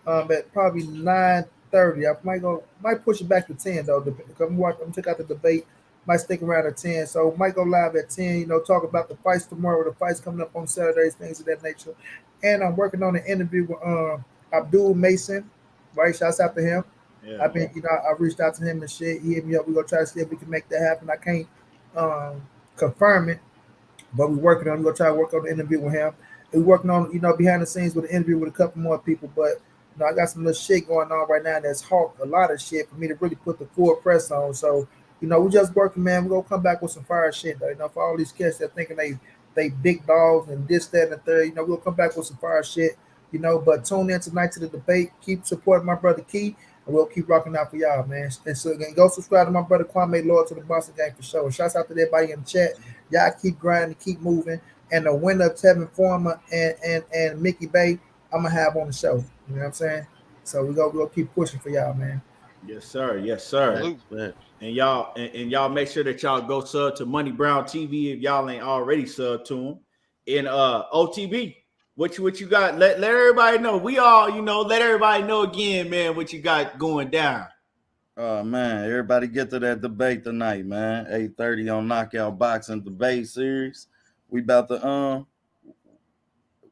At probably 9:30. I might push it back to 10 though. Because I'm check out the debate. Might stick around at 10. So might go live at 10. You know, talk about the fights tomorrow, the fights coming up on Saturdays, things of that nature. And I'm working on an interview with Abdul Mason. Right, shouts out to him. Yeah, I've been, I reached out to him and shit. He hit me up. We're gonna try to see if we can make that happen. I can't confirm it, but we're working on it. We're gonna try to work on the interview with him. We're working on, behind the scenes with the interview with a couple more people, but I got some little shit going on right now that's halt a lot of shit for me to really put the full press on. So, we just working, man. We're gonna come back with some fire shit though. For all these cats that thinking they big dogs and this, that, and the third, we'll come back with some fire shit. But tune in tonight to the debate. Keep supporting my brother Key, and we'll keep rocking out for y'all, man. And so again, go subscribe to my brother Kwame, loyal to the Boston Gang for sure. Shouts out to everybody in the chat. Y'all keep grinding, keep moving. And the winner of Tevin Farmer and Mickey Bay, I'm gonna have on the show. You know what I'm saying? So we'll keep pushing for y'all, man. Yes, sir. Yes, sir. And y'all make sure that y'all go sub to Money Brown TV if y'all ain't already sub to him. And OTB, what you got? Let everybody know. We all, let everybody know again, man, what you got going down. Oh man, everybody get to that debate tonight, man. 8:30 on Knockout Boxing Debate Series. We about to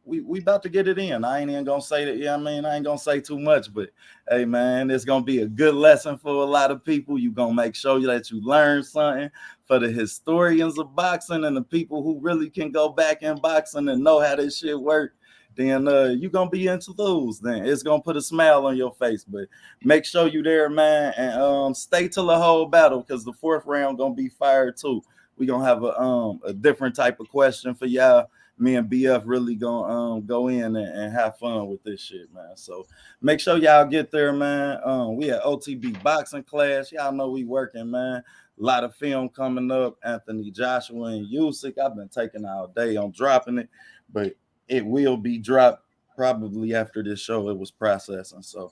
we about to get it in. I ain't even gonna say that. Yeah, I mean, I ain't gonna say too much, but hey, man, it's gonna be a good lesson for a lot of people. You gonna make sure that you learn something. For the historians of boxing and the people who really can go back in boxing and know how this shit work, then you gonna be into those. Then it's gonna put a smile on your face. But make sure you there, man, and stay till the whole battle, because the fourth round gonna be fire too. We gonna have a different type of question for y'all. Me and BF really gonna go in and have fun with this shit, man. So make sure y'all get there, man. We at OTB boxing class. Y'all know we working, man. A lot of film coming up. Anthony Joshua and Usyk. I've been taking all day on dropping it, but it will be dropped probably after this show. It was processing, so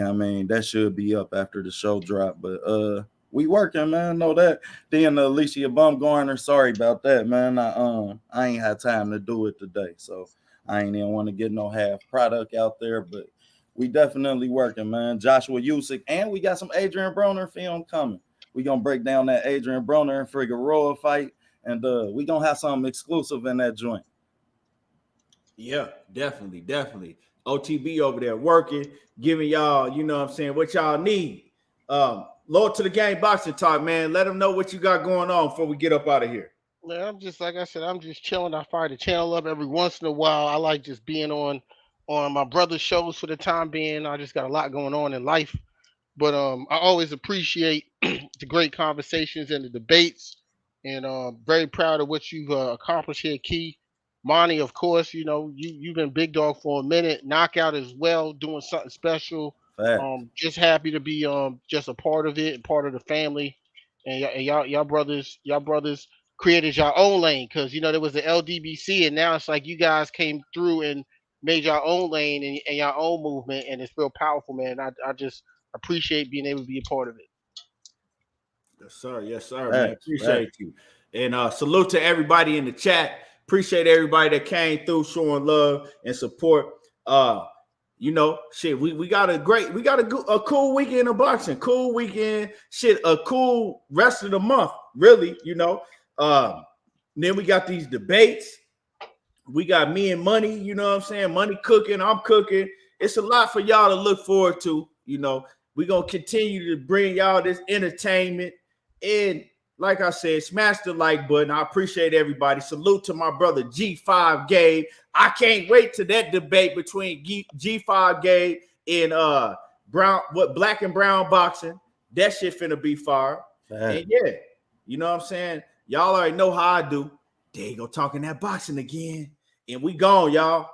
I mean, that should be up after the show drop. But we working, man. Know that. Then Alicia Baumgardner, sorry about that, man. I ain't had time to do it today, so I ain't even want to get no half product out there. But we definitely working, man. Joshua Usyk, and we got some Adrian Broner film coming. We gonna break down that Adrian Broner and Figueroa fight, and we gonna have something exclusive in that joint. Yeah, definitely. OTB over there working, giving y'all, what y'all need. Loyal to the Game Boxing Talk, man. Let them know what you got going on before we get up out of here. Man, I'm just like I said, I'm just chilling. I fire the channel up every once in a while. I like just being on my brother's shows for the time being. I just got a lot going on in life. But I always appreciate the great conversations and the debates, and very proud of what you've accomplished here, Key. Monty, of course, you've been big dog for a minute. Knockout as well, doing something special. Just happy to be just a part of it, part of the family, and y'all brothers created your own lane, because there was the LDBC, and now it's like you guys came through and made your own lane and your own movement, and it's real powerful, man. I just appreciate being able to be a part of it. Yes, sir, man. Appreciate you. And salute to everybody in the chat. Appreciate everybody that came through showing love and support. Shit, we got a cool weekend of boxing, cool weekend, shit, a cool rest of the month, really, Then we got these debates. We got me and Money, you know what I'm saying? Money cooking, I'm cooking. It's a lot for y'all to look forward to, We're going to continue to bring y'all this entertainment. And like I said, smash the like button. I appreciate everybody. Salute to my brother G5 Gabe. I can't wait to that debate between G5 Gabe and Black and Brown boxing. That shit finna be fire. And yeah, you know what I'm saying? Y'all already know how I do. There you go, talking that boxing again. And we gone, y'all.